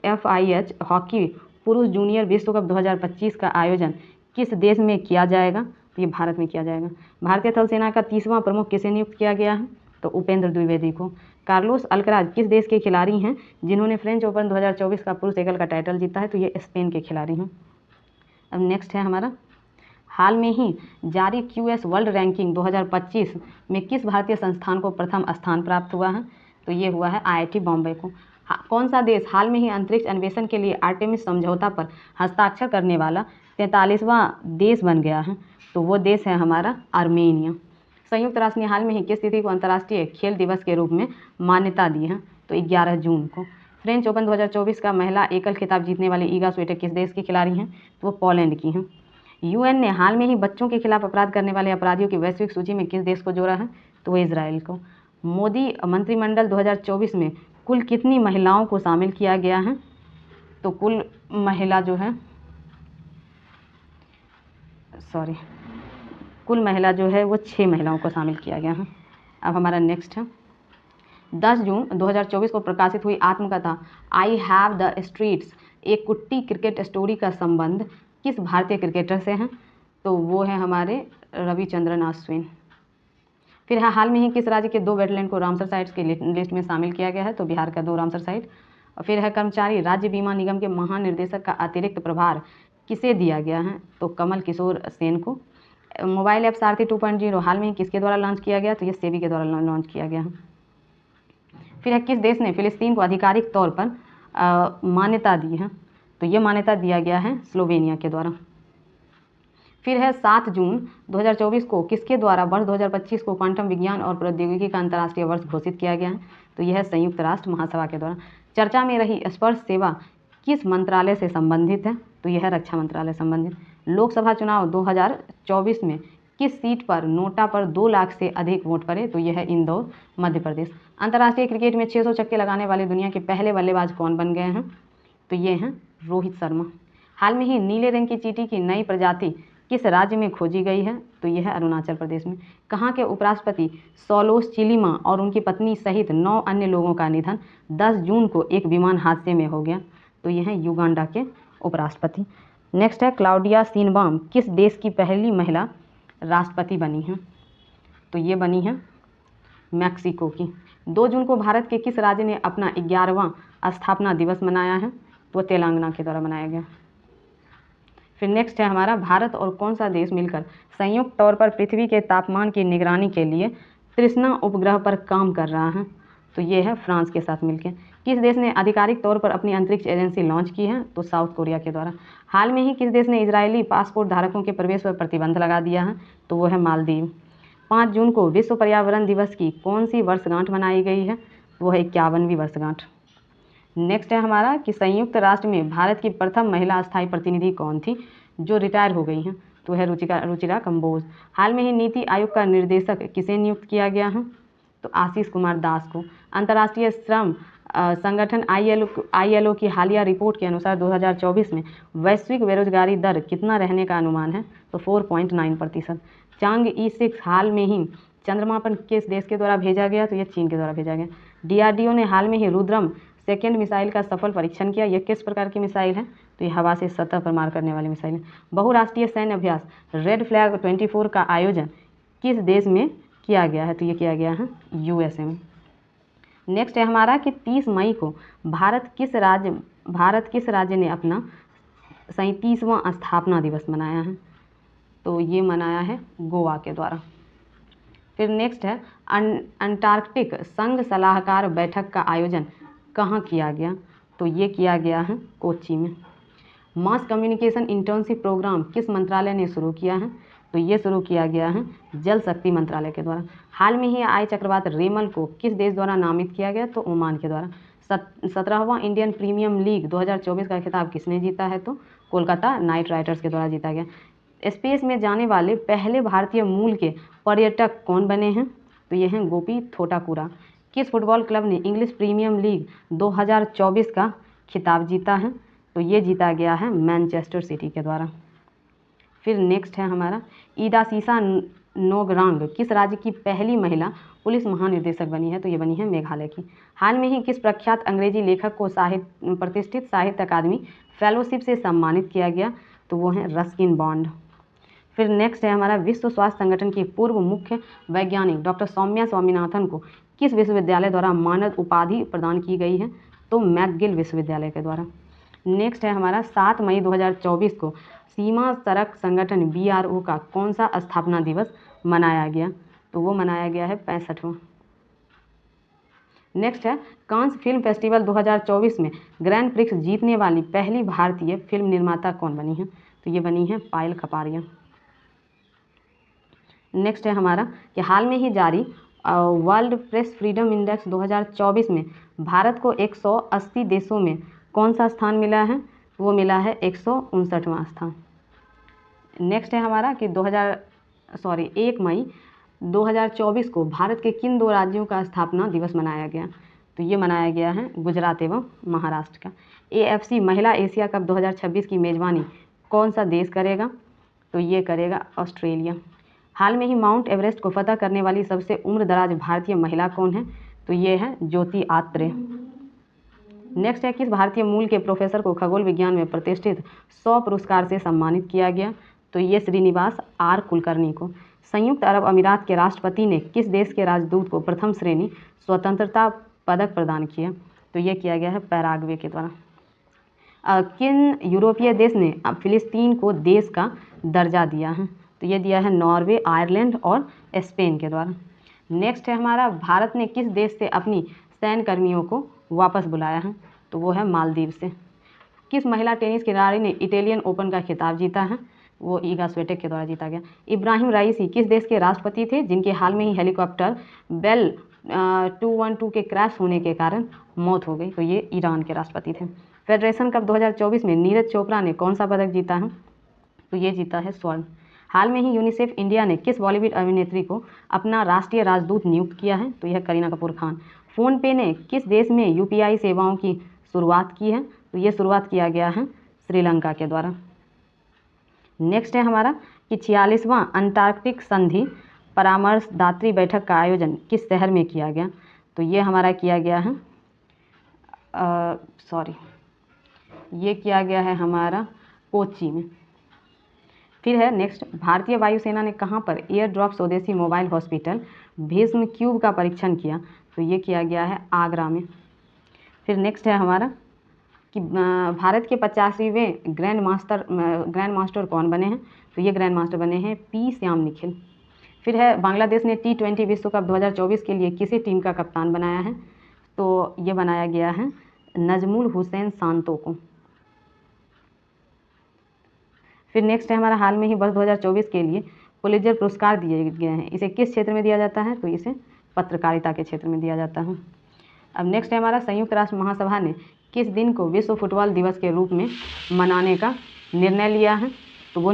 FIH हॉकी पुरुष जूनियर विश्व कप 2025 का आयोजन किस देश में किया जाएगा? तो ये भारत में किया जाएगा। भारतीय थल सेना का 30वां प्रमुख किसे नियुक्त किया गया है? तो उपेंद्र द्विवेदी को। कार्लोस अल्कराज किस देश के खिलाड़ी हैं जिन्होंने फ्रेंच ओपन 2024 का पुरुष एकल का टाइटल जीता है? तो ये स्पेन के खिलाड़ी हैं। अब नेक्स्ट है हमारा हाल में ही जारी QS वर्ल्ड रैंकिंग 2025 में किस भारतीय संस्थान को प्रथम स्थान प्राप्त हुआ है? तो ये हुआ है IIT बॉम्बे को। कौन सा देश हाल में ही अंतरिक्ष अन्वेषण के लिए आर्टेमिस समझौता पर हस्ताक्षर करने वाला 43वां देश बन गया है? तो वो देश है हमारा आर्मेनिया। संयुक्त राष्ट्र ने हाल में ही किस तिथि को अंतर्राष्ट्रीय खेल दिवस के रूप में मान्यता दी है? तो 11 जून को। फ्रेंच ओपन 2024 का महिला एकल खिताब जीतने वाली ईगा स्वीटेक किस देश की खिलाड़ी हैं? तो वो पोलैंड की हैं। UN ने हाल में ही बच्चों के खिलाफ अपराध करने वाले अपराधियों की वैश्विक सूची में किस देश को जोड़ा है? तो वो इजराइल को। मोदी मंत्रिमंडल 2024 में कुल कितनी महिलाओं को शामिल किया गया है? तो कुल महिला जो है वो 6 महिलाओं को शामिल किया गया है। अब हमारा नेक्स्ट है 10 जून 2024 को प्रकाशित हुई आत्मकथा आई हैव द स्ट्रीट्स एक कुट्टी क्रिकेट स्टोरी का संबंध किस भारतीय क्रिकेटर से हैं? तो वो है हमारे रविचंद्रन अश्विन। फिर है हाल में ही किस राज्य के 2 वेटलैंड को रामसर साइट्स की लिस्ट में शामिल किया गया है? तो बिहार का 2 रामसर साइट। और फिर है कर्मचारी राज्य बीमा निगम के महानिर्देशक का अतिरिक्त प्रभार किसे दिया गया है? तो कमल किशोर सेन को। मोबाइल ऐप सारथी 2.0 हाल में ही किसके द्वारा लॉन्च किया गया? तो ये सेबी के द्वारा लॉन्च किया गया है। फिर है किस देश ने फिलिस्तीन को आधिकारिक तौर पर मान्यता दी है? तो ये मान्यता दिया गया है स्लोवेनिया के द्वारा। फिर है 7 जून 2024 को किसके द्वारा वर्ष 2025 को क्वांटम विज्ञान और प्रौद्योगिकी का अंतर्राष्ट्रीय वर्ष घोषित किया गया है? तो यह है संयुक्त राष्ट्र महासभा के द्वारा। चर्चा में रही स्पर्श सेवा किस मंत्रालय से संबंधित है? तो यह है रक्षा मंत्रालय संबंधित। लोकसभा चुनाव 2024 में किस सीट पर नोटा पर 2 लाख से अधिक वोट पड़े? तो यह है इंदौर मध्य प्रदेश। अंतर्राष्ट्रीय क्रिकेट में 600 छक्के लगाने वाले दुनिया के पहले बल्लेबाज कौन बन गए हैं? तो ये हैं रोहित शर्मा। हाल में ही नीले रंग की चींटी की नई प्रजाति किस राज्य में खोजी गई है? तो यह है अरुणाचल प्रदेश में। कहाँ के उपराष्ट्रपति सॉलोस चिलिमा और उनकी पत्नी सहित 9 अन्य लोगों का निधन 10 जून को एक विमान हादसे में हो गया? तो यह है युगांडा के उपराष्ट्रपति। नेक्स्ट है क्लाउडिया शिनबाम किस देश की पहली महिला राष्ट्रपति बनी है? तो ये बनी है मैक्सिको की। 2 जून को भारत के किस राज्य ने अपना 11वां स्थापना दिवस मनाया है? तो तेलंगाना के द्वारा मनाया गया। फिर नेक्स्ट है हमारा, भारत और कौन सा देश मिलकर संयुक्त तौर पर पृथ्वी के तापमान की निगरानी के लिए तृष्णा उपग्रह पर काम कर रहा है? तो ये है फ्रांस के साथ मिलकर। किस देश ने आधिकारिक तौर पर अपनी अंतरिक्ष एजेंसी लॉन्च की है? तो साउथ कोरिया के द्वारा। हाल में ही किस देश ने इजरायली पासपोर्ट धारकों के प्रवेश पर प्रतिबंध लगा दिया है? तो वो है मालदीव। 5 जून को विश्व पर्यावरण दिवस की कौन सी वर्षगांठ मनाई गई है? वो है 51वीं वर्षगांठ। नेक्स्ट है हमारा कि संयुक्त राष्ट्र में भारत की प्रथम महिला स्थायी प्रतिनिधि कौन थी जो रिटायर हो गई हैं? तो है रुचिरा कंबोज। हाल में ही नीति आयोग का निर्देशक किसे नियुक्त किया गया है? तो आशीष कुमार दास को। अंतर्राष्ट्रीय श्रम संगठन ILO की हालिया रिपोर्ट के अनुसार 2024 में वैश्विक बेरोजगारी दर कितना रहने का अनुमान है? तो 4.9%। चांगई 6 हाल में ही चंद्रमा पर किस देश के द्वारा भेजा गया? तो यह चीन के द्वारा भेजा गया। DRDO ने हाल में ही रुद्रम सेकेंड मिसाइल का सफल परीक्षण किया। यह किस प्रकार की मिसाइल है? तो यह हवा से सतह पर मार करने वाली मिसाइल है। बहुराष्ट्रीय सैन्य अभ्यास रेड फ्लैग 24 का आयोजन किस देश में किया गया है? तो ये किया गया है USA में। नेक्स्ट है हमारा कि 30 मई को भारत किस राज्य ने अपना 37वां स्थापना दिवस मनाया है? तो ये मनाया है गोवा के द्वारा। फिर नेक्स्ट है अंटार्कटिक संघ सलाहकार बैठक का आयोजन कहाँ किया गया? तो ये किया गया है कोच्चि में। मास कम्युनिकेशन इंटर्नशिप प्रोग्राम किस मंत्रालय ने शुरू किया है? तो ये शुरू किया गया है जल शक्ति मंत्रालय के द्वारा। हाल में ही आई चक्रवात रेमल को किस देश द्वारा नामित किया गया? तो ओमान के द्वारा। 17वां इंडियन प्रीमियम लीग 2024 का खिताब किसने जीता है? तो कोलकाता नाइट राइडर्स के द्वारा जीता गया। स्पेस में जाने वाले पहले भारतीय मूल के पर्यटक कौन बने हैं? तो ये हैं गोपी थोटाकुरा। किस फुटबॉल क्लब ने इंग्लिश प्रीमियम लीग 2024 का खिताब जीता है? तो ये जीता गया है मैनचेस्टर सिटी के द्वारा। फिर नेक्स्ट है हमारा ईदासीसा नोगरांग किस राज्य की पहली महिला पुलिस महानिदेशक बनी है? तो ये बनी है मेघालय की। हाल में ही किस प्रख्यात अंग्रेजी लेखक को प्रतिष्ठित साहित्य अकादमी फेलोशिप से सम्मानित किया गया? तो वो है रस्किन बॉन्ड। फिर नेक्स्ट है हमारा विश्व स्वास्थ्य संगठन की पूर्व मुख्य वैज्ञानिक डॉक्टर सौम्या स्वामीनाथन को किस विश्वविद्यालय द्वारा मानद उपाधि प्रदान की गई है? तो मैकगिल विश्वविद्यालय के द्वारा। नेक्स्ट है हमारा 7 मई 2024 को सीमा सड़क संगठन BRO का कौन सा स्थापना दिवस मनाया गया? तो वो मनाया गया है 65वां। नेक्स्ट है कांस फिल्म फेस्टिवल 2024 में ग्रैंड प्रिक्स जीतने वाली पहली भारतीय फिल्म निर्माता कौन बनी है? तो ये बनी है पायल कपाड़िया। नेक्स्ट है हमारा कि हाल में ही जारी वर्ल्ड प्रेस फ्रीडम इंडेक्स 2024 में भारत को 180 देशों में कौन सा स्थान मिला है? वो मिला है 159वां स्थान। नेक्स्ट है हमारा कि 1 मई 2024 को भारत के किन 2 राज्यों का स्थापना दिवस मनाया गया? तो ये मनाया गया है गुजरात एवं महाराष्ट्र का। AFC महिला एशिया कप 2026 की मेज़बानी कौन सा देश करेगा? तो ये करेगा ऑस्ट्रेलिया। हाल में ही माउंट एवरेस्ट को फतह करने वाली सबसे उम्रदराज भारतीय महिला कौन है? तो ये है ज्योति आत्रे। नेक्स्ट है किस भारतीय मूल के प्रोफेसर को खगोल विज्ञान में प्रतिष्ठित 100 पुरस्कार से सम्मानित किया गया? तो ये श्रीनिवास R कुलकर्णी को। संयुक्त अरब अमीरात के राष्ट्रपति ने किस देश के राजदूत को प्रथम श्रेणी स्वतंत्रता पदक प्रदान किया? तो ये किया गया है पैराग्वे के द्वारा। किन यूरोपीय देश ने फिलिस्तीन को देश का दर्जा दिया है? तो ये दिया है नॉर्वे, आयरलैंड और स्पेन के द्वारा। नेक्स्ट है हमारा भारत ने किस देश से अपनी सैन्य कर्मियों को वापस बुलाया है? तो वो है मालदीव से। किस महिला टेनिस खिलाड़ी ने इटालियन ओपन का खिताब जीता है? वो ईगा स्विटेक के द्वारा जीता गया। इब्राहिम राइसी किस देश के राष्ट्रपति थे जिनके हाल में ही हेलीकॉप्टर बेल 212 के क्रैश होने के कारण मौत हो गई? तो ये ईरान के राष्ट्रपति थे। फेडरेशन कप 2024 में नीरज चोपड़ा ने कौन सा पदक जीता है? तो ये जीता है स्वर्ण। हाल में ही यूनिसेफ इंडिया ने किस बॉलीवुड अभिनेत्री को अपना राष्ट्रीय राजदूत नियुक्त किया है? तो यह करीना कपूर खान। फ़ोनपे ने किस देश में UPI सेवाओं की शुरुआत की है? तो ये शुरुआत किया गया है श्रीलंका के द्वारा। नेक्स्ट है हमारा कि 46वां अंटार्कटिक संधि परामर्शदात्री बैठक का आयोजन किस शहर में किया गया? तो ये हमारा किया गया है ये किया गया है हमारा कोच्चि में। फिर है नेक्स्ट, भारतीय वायुसेना ने कहाँ पर एयर ड्रॉप स्वदेशी मोबाइल हॉस्पिटल भीष्म क्यूब का परीक्षण किया? तो ये किया गया है आगरा में। फिर नेक्स्ट है हमारा कि भारत के 85वें ग्रैंड मास्टर कौन बने हैं? तो ये ग्रैंड मास्टर बने हैं पी श्याम निखिल। फिर है, बांग्लादेश ने T20 विश्व कप 2024 के लिए किसी टीम का कप्तान बनाया है? तो ये बनाया गया है नजमुल हुसैन शांतो को। फिर नेक्स्ट है हमारा, हाल में ही वर्ष 2024 के लिए पुलित्जर पुरस्कार दिए गए हैं। इसे किस क्षेत्र में दिया जाता है? तो इसे पत्रकारिता के क्षेत्र में दिया जाता है। अब नेक्स्ट है हमारा, संयुक्त राष्ट्र महासभा ने किस दिन को विश्व फुटबॉल दिवस के रूप में मनाने का निर्णय लिया है? तो वो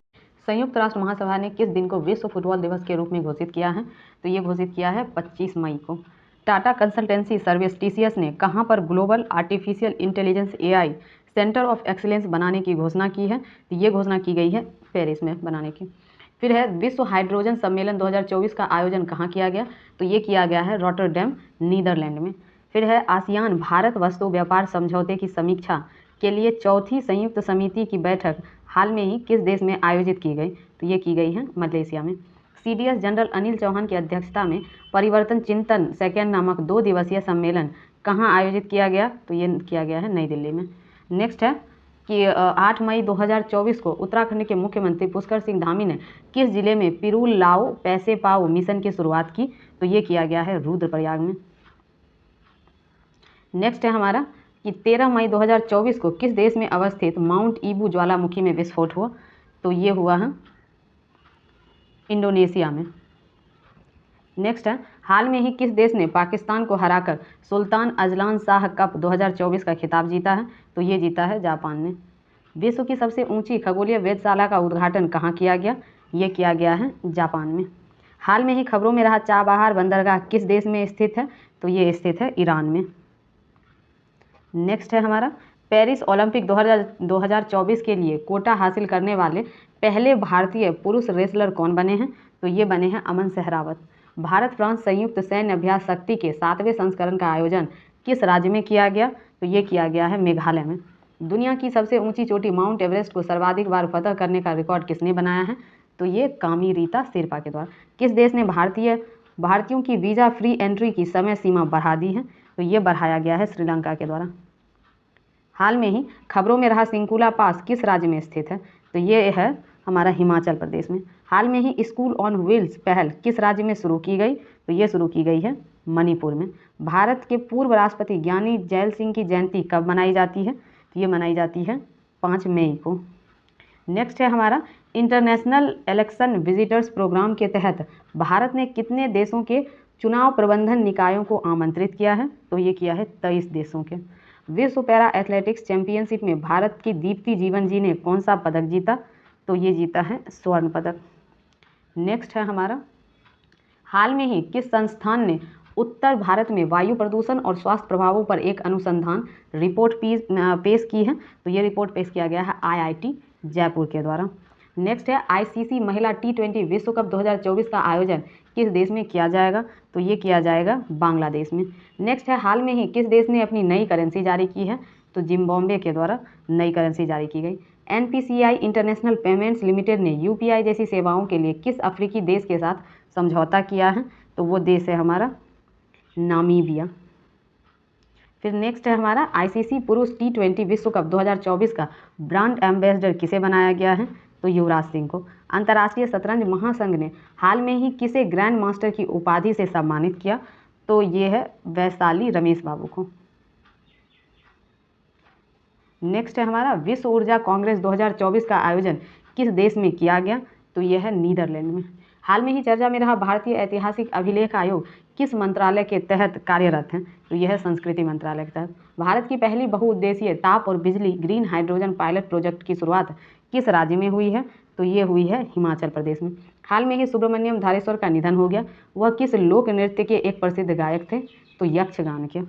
संयुक्त राष्ट्र महासभा ने किस दिन को विश्व फुटबॉल दिवस के रूप में घोषित किया है? तो ये घोषित किया है 25 मई को। टाटा कंसल्टेंसी सर्विस TCS ने कहाँ पर global artificial intelligence AI centre of excellence बनाने की घोषणा की है? तो ये घोषणा की गई है पेरिस में बनाने की। फिर है, विश्व हाइड्रोजन सम्मेलन 2024 का आयोजन कहाँ किया गया? तो ये किया गया है रॉटरडैम, नीदरलैंड में। फिर है, आसियान भारत वस्तु व्यापार समझौते की समीक्षा के लिए चौथी संयुक्त समिति की बैठक हाल में ही किस देश में आयोजित की गई? तो ये की गई है मलेशिया में। CDS जनरल अनिल चौहान की अध्यक्षता में परिवर्तन चिंतन सेकेंड नामक 2 दिवसीय सम्मेलन कहाँ आयोजित किया गया? तो ये किया गया है नई दिल्ली में। नेक्स्ट है कि 8 मई 2024 को उत्तराखंड के मुख्यमंत्री पुष्कर सिंह धामी ने किस जिले में पिरूल लाओ पैसे पाओ मिशन की शुरुआत की? तो ये किया गया है रुद्रप्रयाग में। नेक्स्ट है हमारा कि 13 मई 2024 को किस देश में अवस्थित माउंट ईबू ज्वालामुखी में विस्फोट हुआ? तो ये हुआ है इंडोनेशिया में। नेक्स्ट है, हाल में ही किस देश ने पाकिस्तान को हराकर सुल्तान अजलान शाह कप 2024 का खिताब जीता है? तो ये जीता है जापान ने। विश्व की सबसे ऊंची खगोलीय वेधशाला का उद्घाटन कहाँ किया गया? ये किया गया है जापान में। हाल में ही खबरों में रहा चाबहार बंदरगाह किस देश में स्थित है? तो ये स्थित है ईरान में। नेक्स्ट है हमारा, पेरिस ओलंपिक 2024 के लिए कोटा हासिल करने वाले पहले भारतीय पुरुष रेसलर कौन बने हैं? तो ये बने हैं अमन सहरावत। भारत फ्रांस संयुक्त सैन्य अभ्यास शक्ति के 7वें संस्करण का आयोजन किस राज्य में किया गया? तो ये किया गया है मेघालय में। दुनिया की सबसे ऊंची चोटी माउंट एवरेस्ट को सर्वाधिक बार फतह करने का रिकॉर्ड किसने बनाया है? तो ये कामी रीता शेरपा के द्वारा। किस देश ने भारतीयों की वीज़ा फ्री एंट्री की समय सीमा बढ़ा दी है? तो ये बढ़ाया गया है श्रीलंका के द्वारा। हाल में ही खबरों में रहा सिंकुला पास किस राज्य में स्थित है? तो ये है हमारा हिमाचल प्रदेश में। हाल में ही स्कूल ऑन व्हील्स पहल किस राज्य में शुरू की गई? तो ये शुरू की गई है मणिपुर में। भारत के पूर्व राष्ट्रपति ज्ञानी जैल सिंह की जयंती कब मनाई जाती है? तो ये मनाई जाती है 5 मई को। नेक्स्ट है हमारा, इंटरनेशनल इलेक्शन विजिटर्स प्रोग्राम के तहत भारत ने कितने देशों के चुनाव प्रबंधन निकायों को आमंत्रित किया है? तो ये किया है 23 देशों के। विश्व पैरा एथलेटिक्स चैंपियनशिप में भारत की दीप्ति जीवन जी ने कौन सा पदक जीता? तो ये जीता है स्वर्ण पदक। नेक्स्ट है हमारा, हाल में ही किस संस्थान ने उत्तर भारत में वायु प्रदूषण और स्वास्थ्य प्रभावों पर एक अनुसंधान रिपोर्ट पेश की है? तो ये रिपोर्ट पेश किया गया है IIT जयपुर के द्वारा। नेक्स्ट है, ICC महिला T20 विश्व कप 2024 का आयोजन किस देश में किया जाएगा? तो ये किया जाएगा बांग्लादेश में। नेक्स्ट है, हाल में ही किस देश ने अपनी नई करेंसी जारी की है? तो जिम्बाब्वे के द्वारा नई करेंसी जारी की गई। NPCI इंटरनेशनल पेमेंट्स लिमिटेड ने UPI जैसी सेवाओं के लिए किस अफ्रीकी देश के साथ समझौता किया है? तो वो देश है हमारा नामीबिया। फिर नेक्स्ट है हमारा, ICC पुरुष T20 विश्व कप 2024 का ब्रांड एम्बेसडर किसे बनाया गया है? तो युवराज सिंह को। अंतर्राष्ट्रीय शतरंज महासंघ ने हाल में ही किसे ग्रैंड मास्टर की उपाधि से सम्मानित किया? तो ये है वैशाली रमेश बाबू को। नेक्स्ट है हमारा, विश्व ऊर्जा कांग्रेस 2024 का आयोजन किस देश में किया गया? तो यह है नीदरलैंड में। हाल में ही चर्चा में रहा भारतीय ऐतिहासिक अभिलेख आयोग किस मंत्रालय के तहत कार्यरत है? तो यह है संस्कृति मंत्रालय के तहत। भारत की पहली बहुउद्देशीय ताप और बिजली ग्रीन हाइड्रोजन पायलट प्रोजेक्ट की शुरुआत किस राज्य में हुई है? तो ये हुई है हिमाचल प्रदेश में। हाल में ही सुब्रमण्यम धारेश्वर का निधन हो गया। वह किस लोक नृत्य के एक प्रसिद्ध गायक थे? तो यक्षगान के।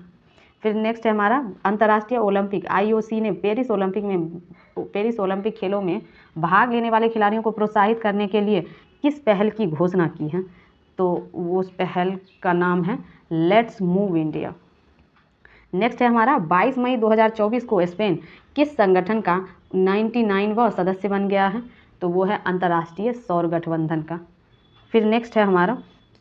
फिर नेक्स्ट है हमारा अंतर्राष्ट्रीय ओलंपिक IOC ने पेरिस ओलंपिक खेलों में भाग लेने वाले खिलाड़ियों को प्रोत्साहित करने के लिए किस पहल की घोषणा की है? तो उस पहल का नाम है लेट्स मूव इंडिया। नेक्स्ट है हमारा 22 मई 2024 को स्पेन किस संगठन का 99वां सदस्य बन गया है? तो वो है अंतर्राष्ट्रीय सौर गठबंधन का। फिर नेक्स्ट है हमारा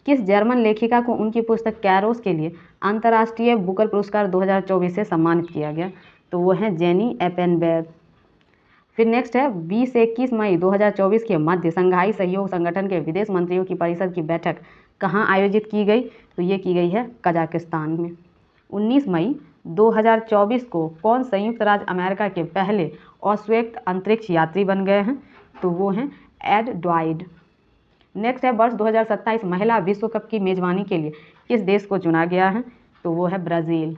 किस जर्मन लेखिका को उनकी पुस्तक कैरोस के लिए अंतर्राष्ट्रीय बुकर पुरस्कार 2024 से सम्मानित किया गया? तो वो है जेनी एपेनबेग। फिर नेक्स्ट है 20 से 21 मई 2024 के मध्य संघाई सहयोग संगठन के विदेश मंत्रियों की परिषद की बैठक कहाँ आयोजित की गई? तो ये की गई है कजाकिस्तान में। 19 मई 2024 को कौन संयुक्त राज्य अमेरिका के पहले ऑस्वेट अंतरिक्ष यात्री बन गए हैं? तो वो हैं एड ड्वाइड। नेक्स्ट है वर्ष 2027 महिला विश्व कप की मेजबानी के लिए किस देश को चुना गया है? तो वो है ब्राज़ील।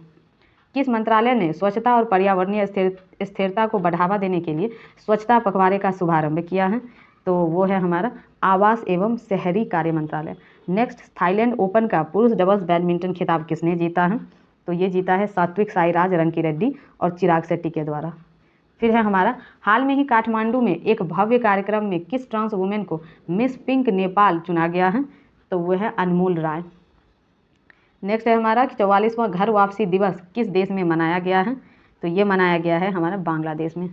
किस मंत्रालय ने स्वच्छता और पर्यावरणीय स्थिरता को बढ़ावा देने के लिए स्वच्छता पखवाड़े का शुभारंभ किया है? तो वो है हमारा आवास एवं शहरी कार्य मंत्रालय। नेक्स्ट थाईलैंड ओपन का पुरुष डबल्स बैडमिंटन खिताब किसने जीता है? तो ये जीता है सात्विक साईराज रंकीरेड्डी और चिराग शेट्टी के द्वारा। फिर है हमारा हाल में ही काठमांडू में एक भव्य कार्यक्रम में किस ट्रांस वुमेन को मिस पिंक नेपाल चुना गया है? तो वो है अनमोल राय। नेक्स्ट है हमारा 44वां घर वापसी दिवस किस देश में मनाया गया है? तो ये मनाया गया है हमारा बांग्लादेश में।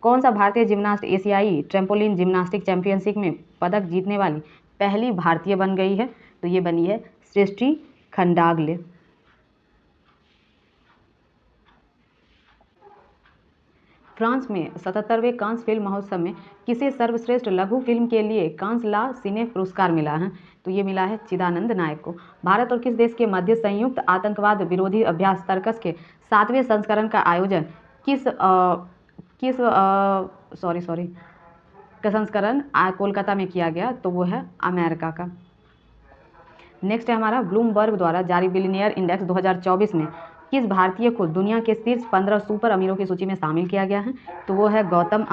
कौन सा भारतीय जिम्नास्ट एशियाई ट्रेम्पोलिन जिम्नास्टिक चैंपियनशिप में पदक जीतने वाली पहली भारतीय बन गई है? तो ये बनी है सृष्टि खंडागले। फ्रांस में 77वें कांस फिल्म महोत्सव में किसे सर्वश्रेष्ठ लघु फिल्म के लिए कांस ला सिने पुरस्कार मिला है? तो ये मिला है चिदानंद नायक को। भारत और किस देश के मध्य संयुक्त आतंकवाद विरोधी अभ्यास तर्कस के 7वें संस्करण का आयोजन कोलकाता में किया गया? तो वो है अमेरिका का। नेक्स्ट है हमारा ब्लूमबर्ग द्वारा जारी बिलियनियर इंडेक्स 2024 में किस भारतीय को दुनिया के शीर्ष 15 सुपर अमीरों की सूची में शामिल किया गया है? तो वो है गौतम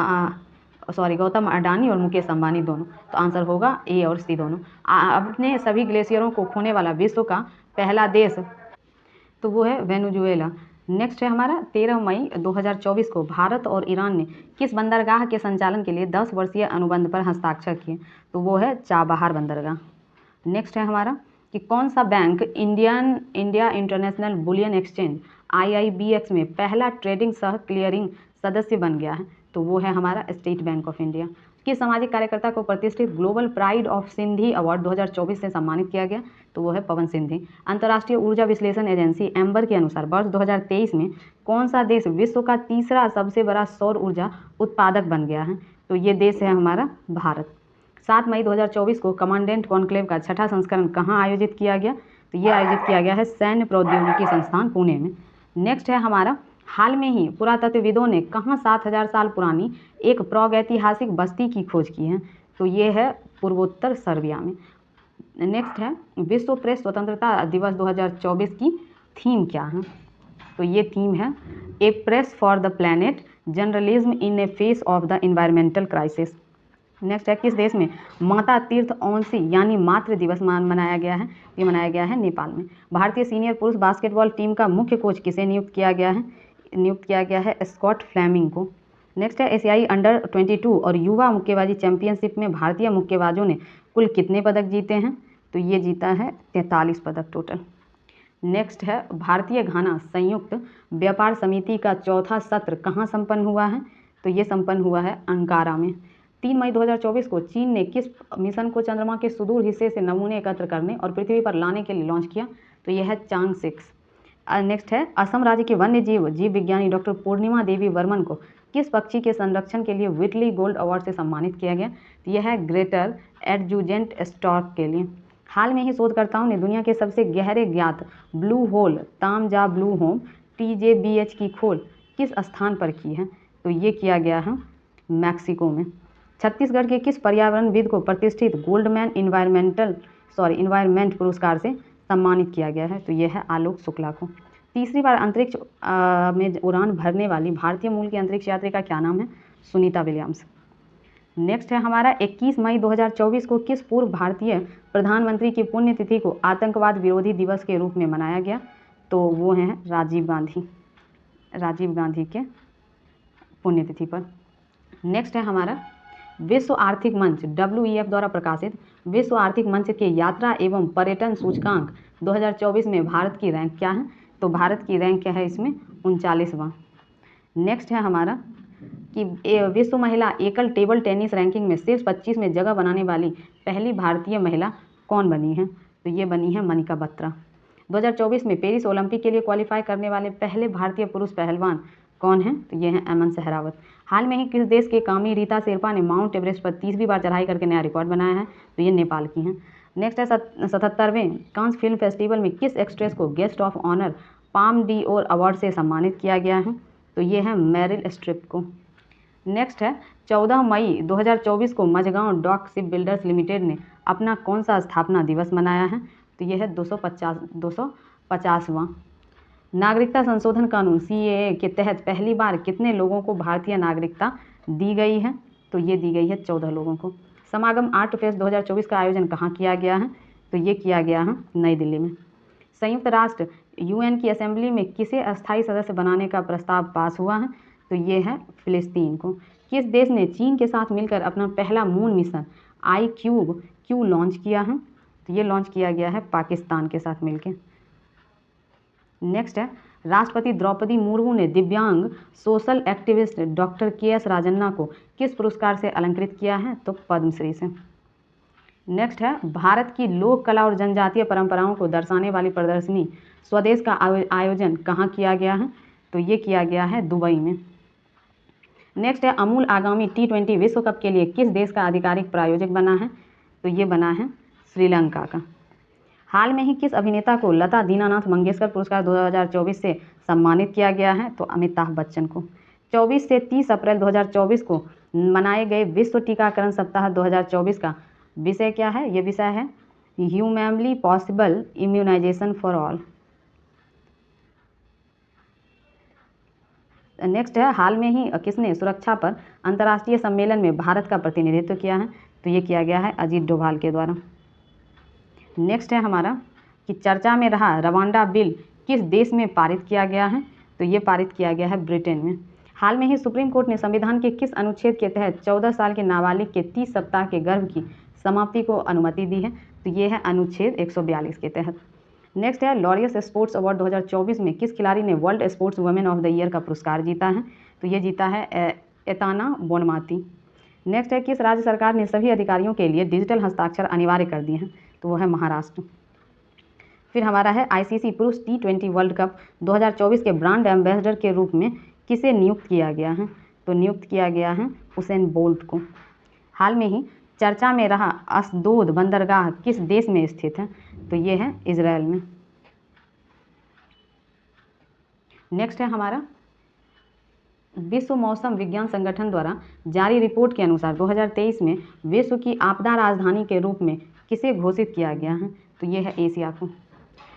अडानी और मुकेश अंबानी दोनों। तो आंसर होगा ए और सी दोनों। अपने सभी ग्लेशियरों को खोने वाला विश्व का पहला देश तो वो है वेनेजुएला। नेक्स्ट है हमारा 13 मई 2024 को भारत और ईरान ने किस बंदरगाह के संचालन के लिए 10 वर्षीय अनुबंध पर हस्ताक्षर किए? तो वो है चाबहार बंदरगाह। नेक्स्ट है हमारा कि कौन सा bank India international bullion exchange IIBX में पहला ट्रेडिंग सह क्लियरिंग सदस्य बन गया है? तो वो है हमारा स्टेट बैंक ऑफ इंडिया। किस सामाजिक कार्यकर्ता को प्रतिष्ठित global pride of Sindhi award 2024 से सम्मानित किया गया? तो वो है पवन सिंधी। अंतर्राष्ट्रीय ऊर्जा विश्लेषण एजेंसी एम्बर के अनुसार वर्ष 2023 में कौन सा देश विश्व का तीसरा सबसे बड़ा सौर ऊर्जा उत्पादक बन गया है? तो ये देश है हमारा भारत। 7 मई 2024 को कमांडेंट कॉन्क्लेव का 6ठा संस्करण कहाँ आयोजित किया गया? तो ये आयोजित किया गया है सैन्य प्रौद्योगिकी संस्थान पुणे में। नेक्स्ट है हमारा हाल में ही पुरातत्वविदों ने कहाँ 7000 साल पुरानी एक प्रागैतिहासिक बस्ती की खोज की है? तो ये है पूर्वोत्तर सर्बिया में। नेक्स्ट है विश्व प्रेस स्वतंत्रता दिवस 2024 की थीम क्या है? तो ये थीम है a press for the planet journalism in a face of the environmental crisis. Next है किस देश में माता तीर्थ औंसी यानी मातृ दिवस मनाया गया है? ये मनाया गया है नेपाल में। भारतीय सीनियर पुरुष बास्केटबॉल टीम का मुख्य कोच किसे नियुक्त किया गया है? नियुक्त किया गया है स्कॉट फ्लेमिंग को। नेक्स्ट है एशियाई अंडर 22 और युवा मुक्केबाजी चैंपियनशिप में भारतीय मुक्केबाजों ने कुल कितने पदक जीते हैं? तो ये जीता है 43 पदक टोटल। नेक्स्ट है भारतीय घाना संयुक्त व्यापार समिति का चौथा सत्र कहाँ संपन्न हुआ है? तो ये संपन्न हुआ है अंकारा में। 3 मई 2024 को चीन ने किस मिशन को चंद्रमा के सुदूर हिस्से से नमूने एकत्र करने और पृथ्वी पर लाने के लिए लॉन्च किया? तो यह है चांग 6। नेक्स्ट है असम राज्य के वन्य जीव विज्ञानी डॉक्टर पूर्णिमा देवी वर्मन को किस पक्षी के संरक्षण के लिए व्हिटली गोल्ड अवार्ड से सम्मानित किया गया? तो यह है ग्रेटर एडजुजेंट स्टॉर्क के लिए। हाल में ही शोधकर्ताओं ने दुनिया के सबसे गहरे ज्ञात blue hole Taam Ja blue hole TJBH की खोज किस स्थान पर की है? तो ये किया गया है मैक्सिको में। छत्तीसगढ़ के किस पर्यावरणविद को प्रतिष्ठित गोल्डमैन इन्वायरमेंट पुरस्कार से सम्मानित किया गया है? तो यह है आलोक शुक्ला को। तीसरी बार अंतरिक्ष में उड़ान भरने वाली भारतीय मूल की अंतरिक्ष यात्री का क्या नाम है? सुनीता विलियम्स। नेक्स्ट है हमारा 21 मई 2024 को किस पूर्व भारतीय प्रधानमंत्री की पुण्यतिथि को आतंकवाद विरोधी दिवस के रूप में मनाया गया? तो वो हैं राजीव गांधी के पुण्यतिथि पर। नेक्स्ट है हमारा विश्व आर्थिक मंच WEF द्वारा प्रकाशित विश्व आर्थिक मंच के यात्रा एवं पर्यटन सूचकांक 2024 में भारत की रैंक क्या है? तो भारत की रैंक क्या है इसमें? 39वां। नेक्स्ट है हमारा कि विश्व महिला एकल टेबल टेनिस रैंकिंग में शीर्ष 25 में जगह बनाने वाली पहली भारतीय महिला कौन बनी है? तो ये बनी है मनिका बत्रा। 2024 में पेरिस ओलंपिक के लिए क्वालिफाई करने वाले पहले भारतीय पुरुष पहलवान कौन हैं? तो ये हैं अमन सहरावत। हाल में ही किस देश के कामी रीता शेरपा ने माउंट एवरेस्ट पर 30वीं बार चढ़ाई करके नया रिकॉर्ड बनाया है? तो ये नेपाल की हैं। नेक्स्ट है 77वें कांस फिल्म फेस्टिवल में किस एक्ट्रेस को guest of honour Palme d'Or से सम्मानित किया गया है? तो ये है मेरिल स्ट्रिप को। नेक्स्ट है 14 मई 2024 को Mazagon dock shipbuilders limited ने अपना कौन सा स्थापना दिवस मनाया है? तो यह है 250वां। नागरिकता संशोधन कानून CAA के तहत पहली बार कितने लोगों को भारतीय नागरिकता दी गई है? तो ये दी गई है 14 लोगों को। समागम आर्ट फेस्ट 2024 का आयोजन कहाँ किया गया है? तो ये किया गया है नई दिल्ली में। संयुक्त राष्ट्र UN की असेंबली में किसे अस्थायी सदस्य बनाने का प्रस्ताव पास हुआ है? तो ये है फिलिस्तीन को। किस देश ने चीन के साथ मिलकर अपना पहला मून मिशन IQ लॉन्च किया है? तो ये लॉन्च किया गया है पाकिस्तान के साथ मिलकर। नेक्स्ट है राष्ट्रपति द्रौपदी मुर्मू ने दिव्यांग social activist doctor KS Rajanna को किस पुरस्कार से अलंकृत किया है? तो पद्मश्री से। नेक्स्ट है भारत की लोक कला और जनजातीय परंपराओं को दर्शाने वाली प्रदर्शनी स्वदेश का आयोजन कहाँ किया गया है? तो ये किया गया है दुबई में। नेक्स्ट है अमूल आगामी T20 विश्व कप के लिए किस देश का आधिकारिक प्रायोजक बना है? तो ये बना है श्रीलंका का। हाल में ही किस अभिनेता को लता दीनानाथ मंगेशकर पुरस्कार 2024 से सम्मानित किया गया है? तो अमिताभ बच्चन को। 24 से 30 अप्रैल 2024 को मनाए गए विश्व टीकाकरण सप्ताह 2024 का विषय क्या है? ये विषय है humanly possible immunisation for all. Next है हाल में ही किसने सुरक्षा पर अंतर्राष्ट्रीय सम्मेलन में भारत का प्रतिनिधित्व किया है? तो ये किया गया है अजीत डोभाल के द्वारा। नेक्स्ट है हमारा कि चर्चा में रहा रवांडा बिल किस देश में पारित किया गया है? तो ये पारित किया गया है ब्रिटेन में। हाल में ही सुप्रीम कोर्ट ने संविधान के किस अनुच्छेद के तहत 14 साल के नाबालिग के 30 सप्ताह के गर्भ की समाप्ति को अनुमति दी है? तो ये है अनुच्छेद 142 के तहत। नेक्स्ट है लॉरियस स्पोर्ट्स अवार्ड 2024 में किस खिलाड़ी ने world sports women of the year का पुरस्कार जीता है? तो ये जीता है एताना बोनमाती। नेक्स्ट है किस राज्य सरकार ने सभी अधिकारियों के लिए डिजिटल हस्ताक्षर अनिवार्य कर दिए हैं? तो वो है महाराष्ट्र। फिर हमारा है ICC पुरुष T20 वर्ल्ड कप 2024 के ब्रांड एम्बेसडर के रूप में किसे नियुक्त किया गया है? तो नियुक्त किया गया है उसेन बोल्ट को। हाल में ही चर्चा में रहा अस्दोद बंदरगाह किस देश में स्थित है? तो ये है इजराइल में। नेक्स्ट है हमारा विश्व मौसम विज्ञान संगठन द्वारा जारी रिपोर्ट के अनुसार 2023 में विश्व की आपदा राजधानी के रूप में किसे घोषित किया गया है? तो ये है एशिया को।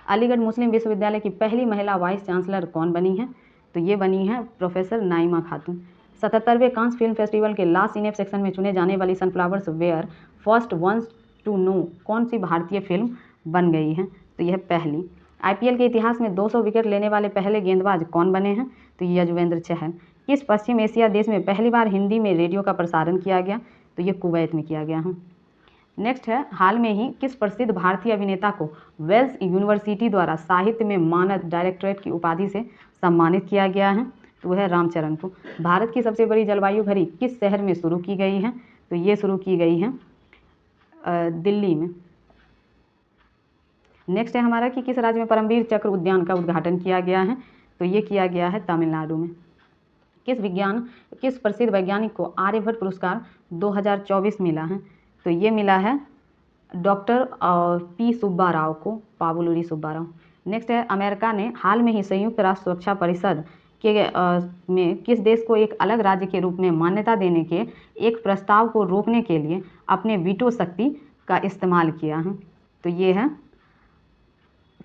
अलीगढ़ मुस्लिम विश्वविद्यालय की पहली महिला वाइस चांसलर कौन बनी है? तो ये बनी है प्रोफेसर नाइमा खातून। 77वें कांस फिल्म फेस्टिवल के लास्ट सिनेप सेक्शन में चुने जाने वाली sunflowers were first ones to know कौन सी भारतीय फिल्म बन गई है? तो यह पहली। IPL के इतिहास में 200 विकेट लेने वाले पहले गेंदबाज कौन बने हैं? तो यजुवेंद्र चहल। किस पश्चिम एशिया देश में पहली बार हिंदी में रेडियो का प्रसारण किया गया? तो ये कुवैत में किया गया है। नेक्स्ट है हाल में ही किस प्रसिद्ध भारतीय अभिनेता को वेल्स यूनिवर्सिटी द्वारा साहित्य में मानद डायरेक्टरेट की उपाधि से सम्मानित किया गया है? तो वह है रामचरण को। भारत की सबसे बड़ी जलवायु घड़ी किस शहर में शुरू की गई है? तो ये शुरू की गई है दिल्ली में। नेक्स्ट है हमारा कि किस राज्य में परमवीर चक्र उद्यान का उद्घाटन किया गया है? तो ये किया गया है तमिलनाडु में। किस प्रसिद्ध वैज्ञानिक को आर्यभट्ट पुरस्कार 2024 मिला है? तो ये मिला है डॉक्टर P सुब्बा राव को, पावुलुरी सुब्बा राव। नेक्स्ट है अमेरिका ने हाल में ही संयुक्त राष्ट्र सुरक्षा परिषद के में किस देश को एक अलग राज्य के रूप में मान्यता देने के एक प्रस्ताव को रोकने के लिए अपने वीटो शक्ति का इस्तेमाल किया है? तो ये है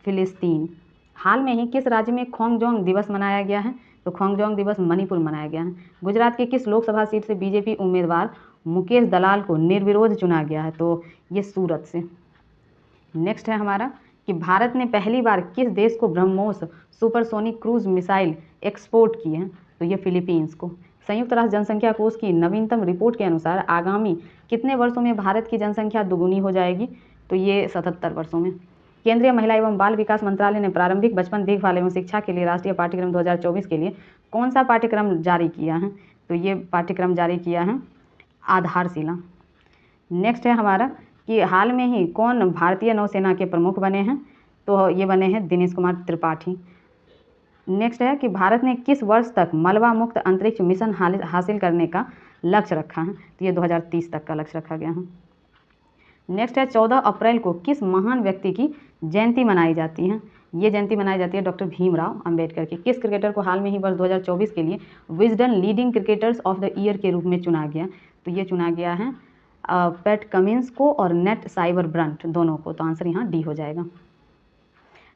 फिलिस्तीन। हाल में ही किस राज्य में खोंगजोंग दिवस मनाया गया है? तो खोंगजोंग दिवस मणिपुर मनाया गया है। गुजरात के किस लोकसभा सीट से बीजेपी उम्मीदवार मुकेश दलाल को निर्विरोध चुना गया है? तो ये सूरत से। नेक्स्ट है हमारा कि भारत ने पहली बार किस देश को BrahMos supersonic cruise missile export की है, तो ये फिलीपींस को। संयुक्त राष्ट्र जनसंख्या कोष की नवीनतम रिपोर्ट के अनुसार आगामी कितने वर्षों में भारत की जनसंख्या दुगुनी हो जाएगी, तो ये 77 वर्षों में। केंद्रीय महिला एवं बाल विकास मंत्रालय ने प्रारंभिक बचपन देखभाल एवं शिक्षा के लिए राष्ट्रीय पाठ्यक्रम 2024 के लिए कौन सा पाठ्यक्रम जारी किया है, तो ये पाठ्यक्रम जारी किया है आधारशिला। नेक्स्ट है हमारा कि हाल में ही कौन भारतीय नौसेना के प्रमुख बने हैं, तो ये बने हैं दिनेश कुमार त्रिपाठी। नेक्स्ट है कि भारत ने किस वर्ष तक मलबा मुक्त अंतरिक्ष मिशन हासिल करने का लक्ष्य रखा है, तो ये 2030 तक का लक्ष्य रखा गया है। नेक्स्ट है 14 अप्रैल को किस महान व्यक्ति की जयंती मनाई जाती है, ये जयंती मनाई जाती है डॉक्टर भीमराव अंबेडकर की। किस क्रिकेटर को हाल में ही वर्ष 2024 के लिए Wisden leading cricketers of the year के रूप में चुना गया, तो ये चुना गया है पैट कमिंस को और नेट साइबर ब्रंट दोनों को, तो आंसर यहाँ डी हो जाएगा।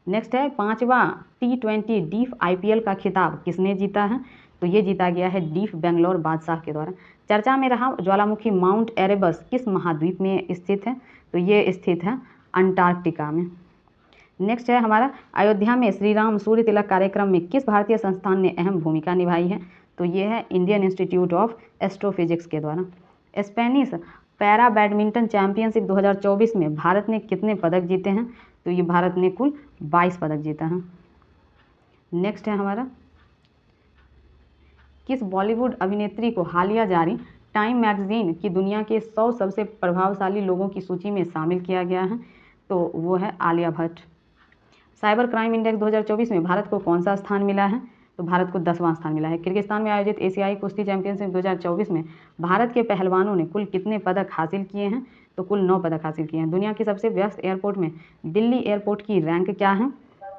नेक्स्ट है 5वां T20 डीफ IPL का खिताब किसने जीता है, तो ये जीता गया है डीफ बेंगलोर बादशाह के द्वारा। चर्चा में रहा ज्वालामुखी माउंट एरेबस किस महाद्वीप में स्थित है, तो ये स्थित है अंटार्कटिका में। नेक्स्ट है हमारा अयोध्या में श्री राम सूर्य तिलक कार्यक्रम में किस भारतीय संस्थान ने अहम भूमिका निभाई है, तो ये है इंडियन इंस्टीट्यूट ऑफ एस्ट्रोफिजिक्स के द्वारा। स्पेनिश पैरा बैडमिंटन चैंपियनशिप 2024 में भारत ने कितने पदक जीते हैं, तो ये भारत ने कुल 22 पदक जीता है। नेक्स्ट है हमारा किस बॉलीवुड अभिनेत्री को हालिया जारी टाइम मैगजीन की दुनिया के 100 सबसे प्रभावशाली लोगों की सूची में शामिल किया गया है, तो वो है Alia Bhatt. Cyber crime index 2024 में भारत को कौन सा स्थान मिला है, तो भारत को 10वां स्थान मिला है। किर्गिस्तान में आयोजित एशियाई कुश्ती चैंपियनशिप 2024 में भारत के पहलवानों ने कुल कितने पदक हासिल किए हैं, तो कुल 9 पदक हासिल किए हैं। दुनिया के सबसे व्यस्त एयरपोर्ट में दिल्ली एयरपोर्ट की रैंक क्या है,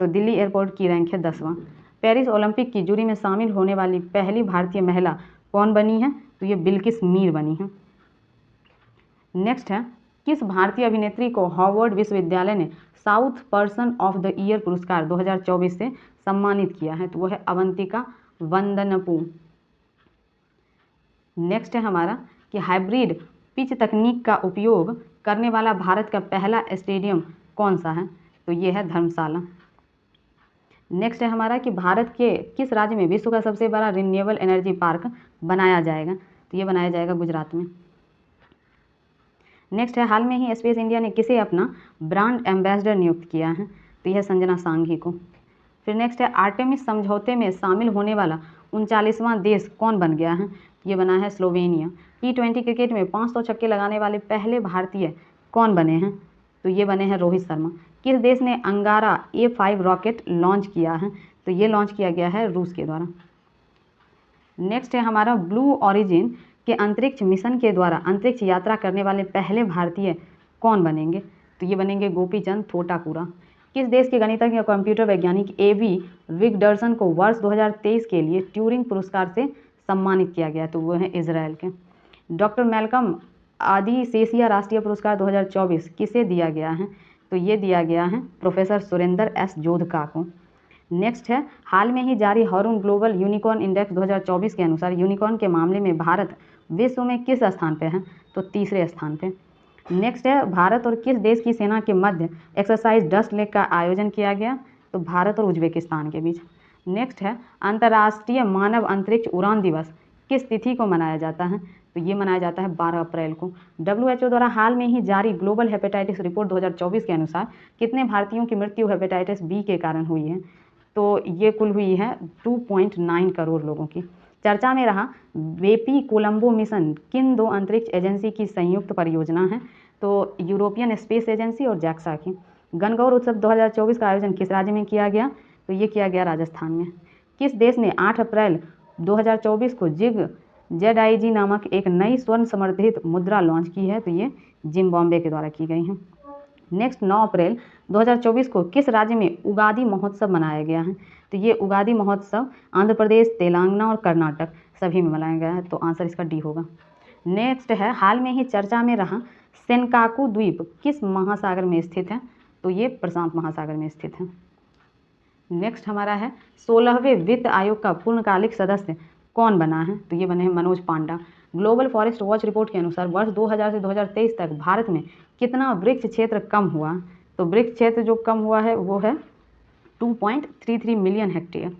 तो दिल्ली एयरपोर्ट की रैंक है 10वां। पेरिस ओलंपिक की जूरी में शामिल होने वाली पहली भारतीय महिला कौन बनी है, तो ये बिल्किस मीर बनी है। नेक्स्ट है किस भारतीय अभिनेत्री को हार्वर्ड विश्वविद्यालय ने south person of the year पुरस्कार 2024 से सम्मानित किया है, तो वो है अवंतिका वंदनपू। नेक्स्ट है हमारा कि हाइब्रिड पिच तकनीक का उपयोग करने वाला भारत का पहला स्टेडियम कौन सा है, तो ये है धर्मशाला। नेक्स्ट है हमारा कि भारत के किस राज्य में विश्व का सबसे बड़ा रिन्यूएबल एनर्जी पार्क बनाया जाएगा, तो ये बनाया जाएगा गुजरात में। नेक्स्ट है हाल में ही स्पेस इंडिया ने किसे अपना ब्रांड एम्बेसडर नियुक्त किया है, तो यह संजना सांघी को। फिर नेक्स्ट है आर्टेमिस समझौते में शामिल होने वाला 39वां देश कौन बन गया है, ये बना है स्लोवेनिया। T20 क्रिकेट में 500 छक्के लगाने वाले पहले भारतीय कौन बने हैं, तो ये बने हैं रोहित शर्मा। किस देश ने अंगारा A5 रॉकेट लॉन्च किया है, तो ये लॉन्च किया गया है रूस के द्वारा। नेक्स्ट है हमारा ब्लू ओरिजिन के अंतरिक्ष मिशन के द्वारा अंतरिक्ष यात्रा करने वाले पहले भारतीय कौन बनेंगे, तो ये बनेंगे गोपीचंद थोटाकुरा। किस देश के गणितज्ञ और कंप्यूटर वैज्ञानिक A.V. विगडर्सन को वर्ष 2023 के लिए ट्यूरिंग पुरस्कार से सम्मानित किया गया, तो वो है इजराइल के। डॉक्टर मैल्कम आदिसेसिया राष्ट्रीय पुरस्कार 2024 किसे दिया गया है, तो ये दिया गया है प्रोफेसर सुरेंद्र S. जोधका को। नेक्स्ट है हाल में ही जारी हरून ग्लोबल यूनिकॉर्न इंडेक्स 2024 के अनुसार यूनिकॉर्न के मामले में भारत विश्व में किस स्थान पे है, तो तीसरे स्थान पे। नेक्स्ट है भारत और किस देश की सेना के मध्य एक्सरसाइज डस्ट लेक का आयोजन किया गया, तो भारत और उज्बेकिस्तान के बीच। नेक्स्ट है अंतर्राष्ट्रीय मानव अंतरिक्ष उड़ान दिवस किस तिथि को मनाया जाता है, तो ये मनाया जाता है 12 अप्रैल को। WHO द्वारा हाल में ही जारी ग्लोबल हेपेटाइटिस रिपोर्ट 2024 के अनुसार कितने भारतीयों की मृत्यु हेपेटाइटिस बी के कारण हुई है, तो ये कुल हुई है 2.9 करोड़ लोगों की। चर्चा में रहा बेपी कोलंबो मिशन किन 2 अंतरिक्ष एजेंसी की संयुक्त परियोजना है, तो यूरोपियन स्पेस एजेंसी और जैक्सा की। गणगौर उत्सव 2024 का आयोजन किस राज्य में किया गया, तो ये किया गया राजस्थान में। किस देश ने 8 अप्रैल 2024 को ZIG नामक एक नई स्वर्ण समर्थित मुद्रा लॉन्च की है, तो ये जिम्बाब्वे के द्वारा की गई है। नेक्स्ट 9 अप्रैल 2024 को किस राज्य में उगादी महोत्सव मनाया गया है, तो ये उगादी महोत्सव आंध्र प्रदेश, तेलंगाना और कर्नाटक सभी में मनाया गया है, तो आंसर इसका डी होगा। नेक्स्ट है हाल में ही चर्चा में रहा सेनकाकू द्वीप किस महासागर में स्थित है, तो ये प्रशांत महासागर में स्थित है। नेक्स्ट हमारा है 16वें वित्त आयोग का पूर्णकालिक सदस्य कौन बना है, तो ये बने हैं मनोज पांडा। ग्लोबल फॉरेस्ट वॉच रिपोर्ट के अनुसार वर्ष 2000 से 2023 तक भारत में कितना वृक्ष क्षेत्र कम हुआ, तो वृक्ष क्षेत्र जो कम हुआ है वो है 2.33 मिलियन हेक्टेयर।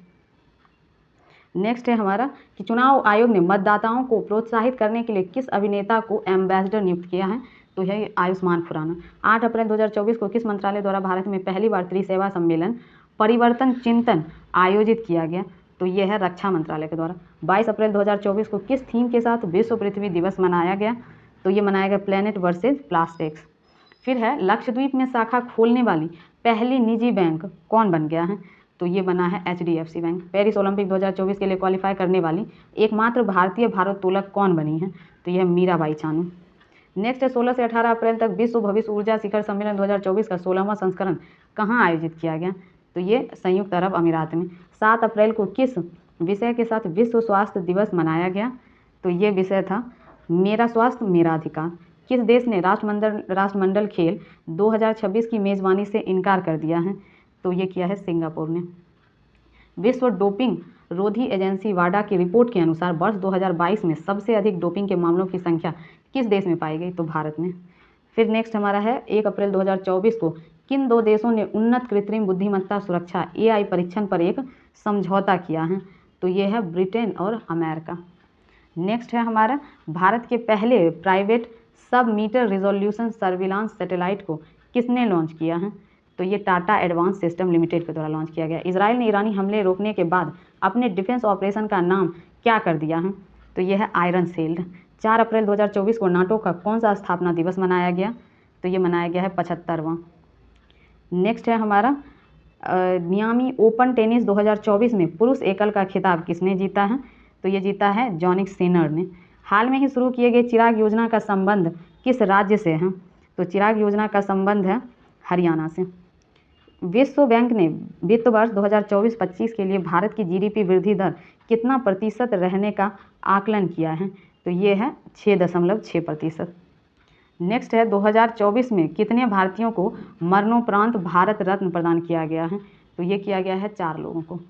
नेक्स्ट है हमारा कि चुनाव आयोग ने मतदाताओं को प्रोत्साहित करने के लिए किस अभिनेता को एम्बेसडर नियुक्त किया है, तो यह आयुष्मान खुराना। 8 अप्रैल 2024 को किस मंत्रालय द्वारा भारत में पहली बार त्रिसेवा सम्मेलन परिवर्तन चिंतन आयोजित किया गया, तो यह है रक्षा मंत्रालय के द्वारा। 22 अप्रैल 2024 को किस थीम के साथ विश्व पृथ्वी दिवस मनाया गया, तो ये मनाया गया प्लेनेट वर्सेज प्लास्टिक्स। फिर है लक्षद्वीप में शाखा खोलने वाली पहली निजी बैंक कौन बन गया है, तो ये बना है HDFC बैंक। पेरिस ओलंपिक 2024 के लिए क्वालिफाई करने वाली एकमात्र भारतीय भारोत्तोलक कौन बनी है, तो यह मीराबाई चानू। नेक्स्ट है 16 से 18 अप्रैल तक विश्व भविष्य ऊर्जा शिखर सम्मेलन 2024 का 16वां संस्करण कहाँ आयोजित किया गया, तो ये संयुक्त अरब अमीरात में। 7 अप्रैल को किस विषय के साथ विश्व स्वास्थ्य दिवस मनाया गया, तो ये विषय था मेरा स्वास्थ्य मेरा अधिकार। किस देश ने राष्ट्रमंडल खेल 2026 की मेज़बानी से इनकार कर दिया है, तो ये किया है सिंगापुर ने। विश्व डोपिंग रोधी एजेंसी वाडा की रिपोर्ट के अनुसार वर्ष 2022 में सबसे अधिक डोपिंग के मामलों की संख्या किस देश में पाई गई, तो भारत में। फिर नेक्स्ट हमारा है 1 अप्रैल 2024 को किन 2 देशों ने उन्नत कृत्रिम बुद्धिमत्ता सुरक्षा AI परीक्षण पर एक समझौता किया है, तो ये है ब्रिटेन और अमेरिका। नेक्स्ट है हमारा भारत के पहले प्राइवेट सब मीटर रिजोल्यूशन सर्विलांस सैटेलाइट को किसने लॉन्च किया है, तो ये टाटा एडवांस सिस्टम लिमिटेड के द्वारा लॉन्च किया गया। इजराइल ने ईरानी हमले रोकने के बाद अपने डिफेंस ऑपरेशन का नाम क्या कर दिया है, तो यह है आयरन शील्ड। 4 अप्रैल 2024 को नाटो का कौन सा स्थापना दिवस मनाया गया, तो ये मनाया गया है 75वां। नेक्स्ट है हमारा मियामी ओपन टेनिस 2024 में पुरुष एकल का खिताब किसने जीता है, तो ये जीता है जॉनिक सिनर ने। हाल में ही शुरू किए गए चिराग योजना का संबंध किस राज्य से है, तो चिराग योजना का संबंध है हरियाणा से। विश्व बैंक ने वित्त वर्ष 2024-25 के लिए भारत की GDP वृद्धि दर कितना प्रतिशत रहने का आकलन किया है, तो ये है 6.6%। नेक्स्ट है 2024 में कितने भारतीयों को मरणोपरांत भारत रत्न प्रदान किया गया है, तो ये किया गया है 4 लोगों को।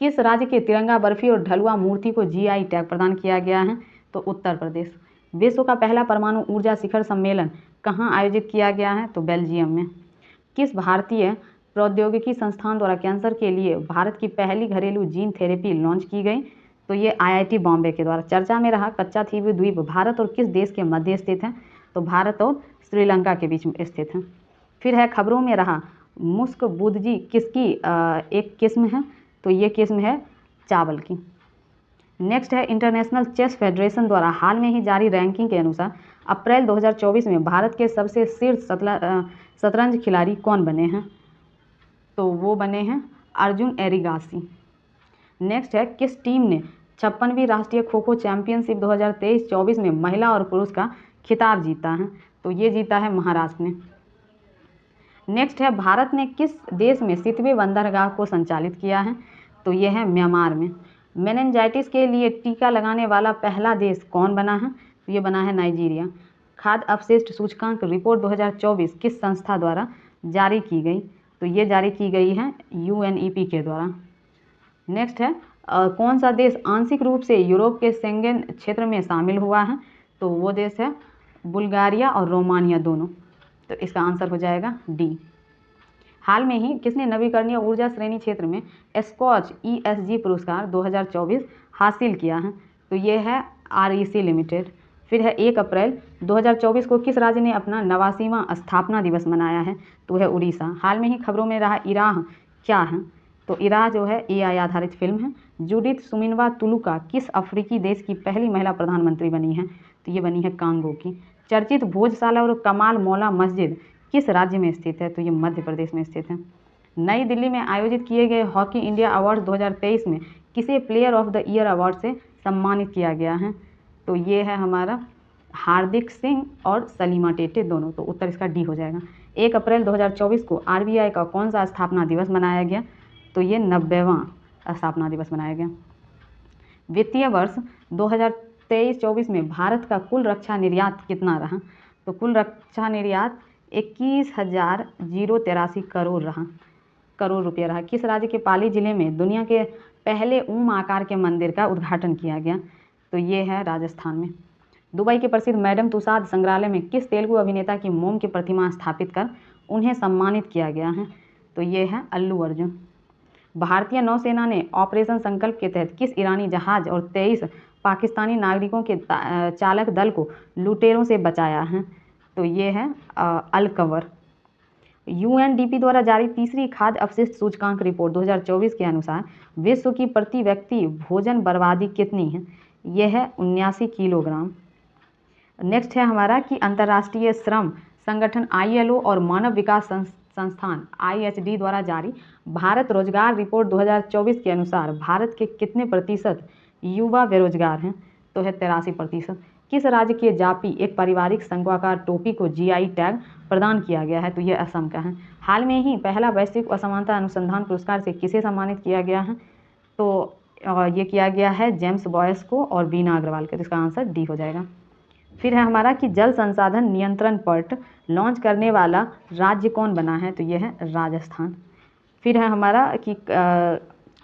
किस राज्य के तिरंगा बर्फी और ढलुआ मूर्ति को GI टैग प्रदान किया गया है, तो उत्तर प्रदेश। विश्व का पहला परमाणु ऊर्जा शिखर सम्मेलन कहाँ आयोजित किया गया है, तो बेल्जियम में। किस भारतीय प्रौद्योगिकी संस्थान द्वारा कैंसर के लिए भारत की पहली घरेलू जीन थेरेपी लॉन्च की गई, तो ये IIT बॉम्बे के द्वारा। चर्चा में रहा कच्चा थीव द्वीप भारत और किस देश के मध्य स्थित है, तो भारत और श्रीलंका के बीच में स्थित है। फिर है खबरों में रहा मुस्क बुदजी किसकी एक किस्म है, तो ये किस्म है चावल की। नेक्स्ट है इंटरनेशनल चेस फेडरेशन द्वारा हाल में ही जारी रैंकिंग के अनुसार अप्रैल 2024 में भारत के सबसे शीर्ष शतरंज खिलाड़ी कौन बने हैं, तो वो बने हैं अर्जुन एरिगासी। नेक्स्ट है किस टीम ने 56वीं राष्ट्रीय खो खो चैंपियनशिप 2023-24 में महिला और पुरुष का खिताब जीता है, तो ये जीता है महाराष्ट्र ने। नेक्स्ट है भारत ने किस देश में शीतवे बंदरगाह को संचालित किया है, तो ये है म्यांमार में। मेनिनजाइटिस के लिए टीका लगाने वाला पहला देश कौन बना है, तो ये बना है नाइजीरिया। खाद्य अपशिष्ट सूचकांक रिपोर्ट 2024 किस संस्था द्वारा जारी की गई, तो ये जारी की गई है UNEP के द्वारा। नेक्स्ट है कौन सा देश आंशिक रूप से यूरोप के शेंगेन क्षेत्र में शामिल हुआ है, तो वो देश है बुल्गारिया और रोमानिया दोनों, तो इसका आंसर हो जाएगा D। हाल में ही किसने नवीकरणीय ऊर्जा श्रेणी क्षेत्र में स्कॉच ESG पुरस्कार 2024 हासिल किया है, तो ये है REC लिमिटेड। फिर है 1 अप्रैल 2024 को किस राज्य ने अपना 89वां स्थापना दिवस मनाया है, तो है उड़ीसा। हाल में ही खबरों में रहा इराह क्या है, तो इराह जो है AI आधारित फिल्म है। जूडिथ सुमिनवा तुलुका किस अफ्रीकी देश की पहली महिला प्रधानमंत्री बनी है, तो ये बनी है कांगो की। चर्चित भोजशाला और कमाल मौला मस्जिद किस राज्य में स्थित है, तो ये मध्य प्रदेश में स्थित है। नई दिल्ली में आयोजित किए गए हॉकी इंडिया अवार्ड 2023 में किसे player of the year award से सम्मानित किया गया है, तो ये है हमारा हार्दिक सिंह और सलीमा टेटे दोनों, तो उत्तर इसका D हो जाएगा। 1 अप्रैल 2024 को RBI का कौन सा स्थापना दिवस मनाया गया, तो ये 90वां स्थापना दिवस मनाया गया। वित्तीय वर्ष 2023-24 में भारत का कुल रक्षा निर्यात कितना रहा, तो कुल रक्षा निर्यात 21,083 करोड़ रुपये रहा। किस राज्य के पाली जिले में दुनिया के पहले ऊम आकार के मंदिर का उद्घाटन किया गया, तो ये है राजस्थान में। दुबई के प्रसिद्ध मैडम तुसाद संग्रहालय में किस तेलुगु अभिनेता की मोम की प्रतिमा स्थापित कर उन्हें सम्मानित किया गया है? तो ये है अल्लू अर्जुन। भारतीय नौसेना ने ऑपरेशन संकल्प के तहत किस ईरानी जहाज और 23 पाकिस्तानी नागरिकों के चालक दल को लुटेरों से बचाया है? तो ये है अल कवर। यूएनडीपी द्वारा जारी तीसरी खाद्य अपशिष्ट सूचकांक रिपोर्ट 2024 के अनुसार विश्व की प्रति व्यक्ति भोजन बर्बादी कितनी है? यह है 79 किलोग्राम। नेक्स्ट है हमारा कि अंतर्राष्ट्रीय श्रम संगठन ILO और मानव विकास संस्थान IHD द्वारा जारी भारत रोजगार रिपोर्ट 2024 के अनुसार भारत के कितने प्रतिशत युवा बेरोजगार हैं? तो है 83%। किस राज्य के जापी एक पारिवारिक शंक्वाकार टोपी को GI टैग प्रदान किया गया है? तो ये असम का है। हाल में ही पहला वैश्विक असमानता अनुसंधान पुरस्कार से किसे सम्मानित किया गया है? तो ये किया गया है जेम्स बॉयस को और बीना अग्रवाल को। इसका आंसर डी हो जाएगा। फिर है हमारा कि जल संसाधन नियंत्रण पर्ट लॉन्च करने वाला राज्य कौन बना है? तो ये है राजस्थान। फिर है हमारा कि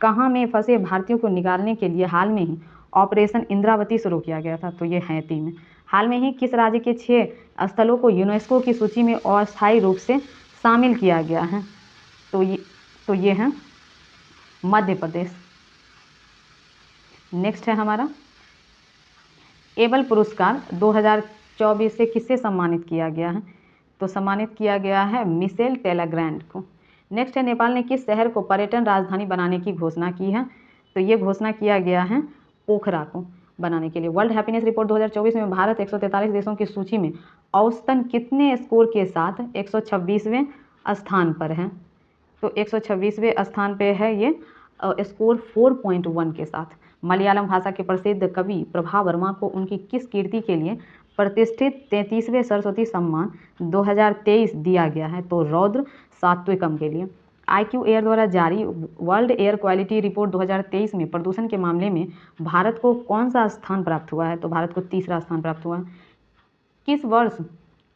कहाँ में फंसे भारतीयों को निकालने के लिए हाल में ही ऑपरेशन इंद्रावती शुरू किया गया था? तो ये हैती में। हाल में ही किस राज्य के 6 स्थलों को यूनेस्को की सूची में अस्थायी रूप से शामिल किया गया है? तो ये है मध्य प्रदेश। नेक्स्ट है हमारा एबल पुरस्कार 2024 से किससे सम्मानित किया गया है? तो सम्मानित किया गया है मिशेल टेलेग्रैंड को। नेक्स्ट है नेपाल ने किस शहर को पर्यटन राजधानी बनाने की घोषणा की है? तो ये घोषणा किया गया है पोखरा को बनाने के लिए। वर्ल्ड हैप्पीनेस रिपोर्ट 2024 में भारत 143 देशों की सूची में औसतन कितने स्कोर के साथ 126वें स्थान पर है? तो 126वें स्थान पे है ये स्कोर 4.1 के साथ। मलयालम भाषा के प्रसिद्ध कवि प्रभा वर्मा को उनकी किस कीर्ति के लिए प्रतिष्ठित 33वें सरस्वती सम्मान 2023 दिया गया है? तो रौद्र सात्विकम के लिए। IQ एयर द्वारा जारी वर्ल्ड एयर क्वालिटी रिपोर्ट 2023 में प्रदूषण के मामले में भारत को कौन सा स्थान प्राप्त हुआ है? तो भारत को तीसरा स्थान प्राप्त हुआ है। किस वर्ष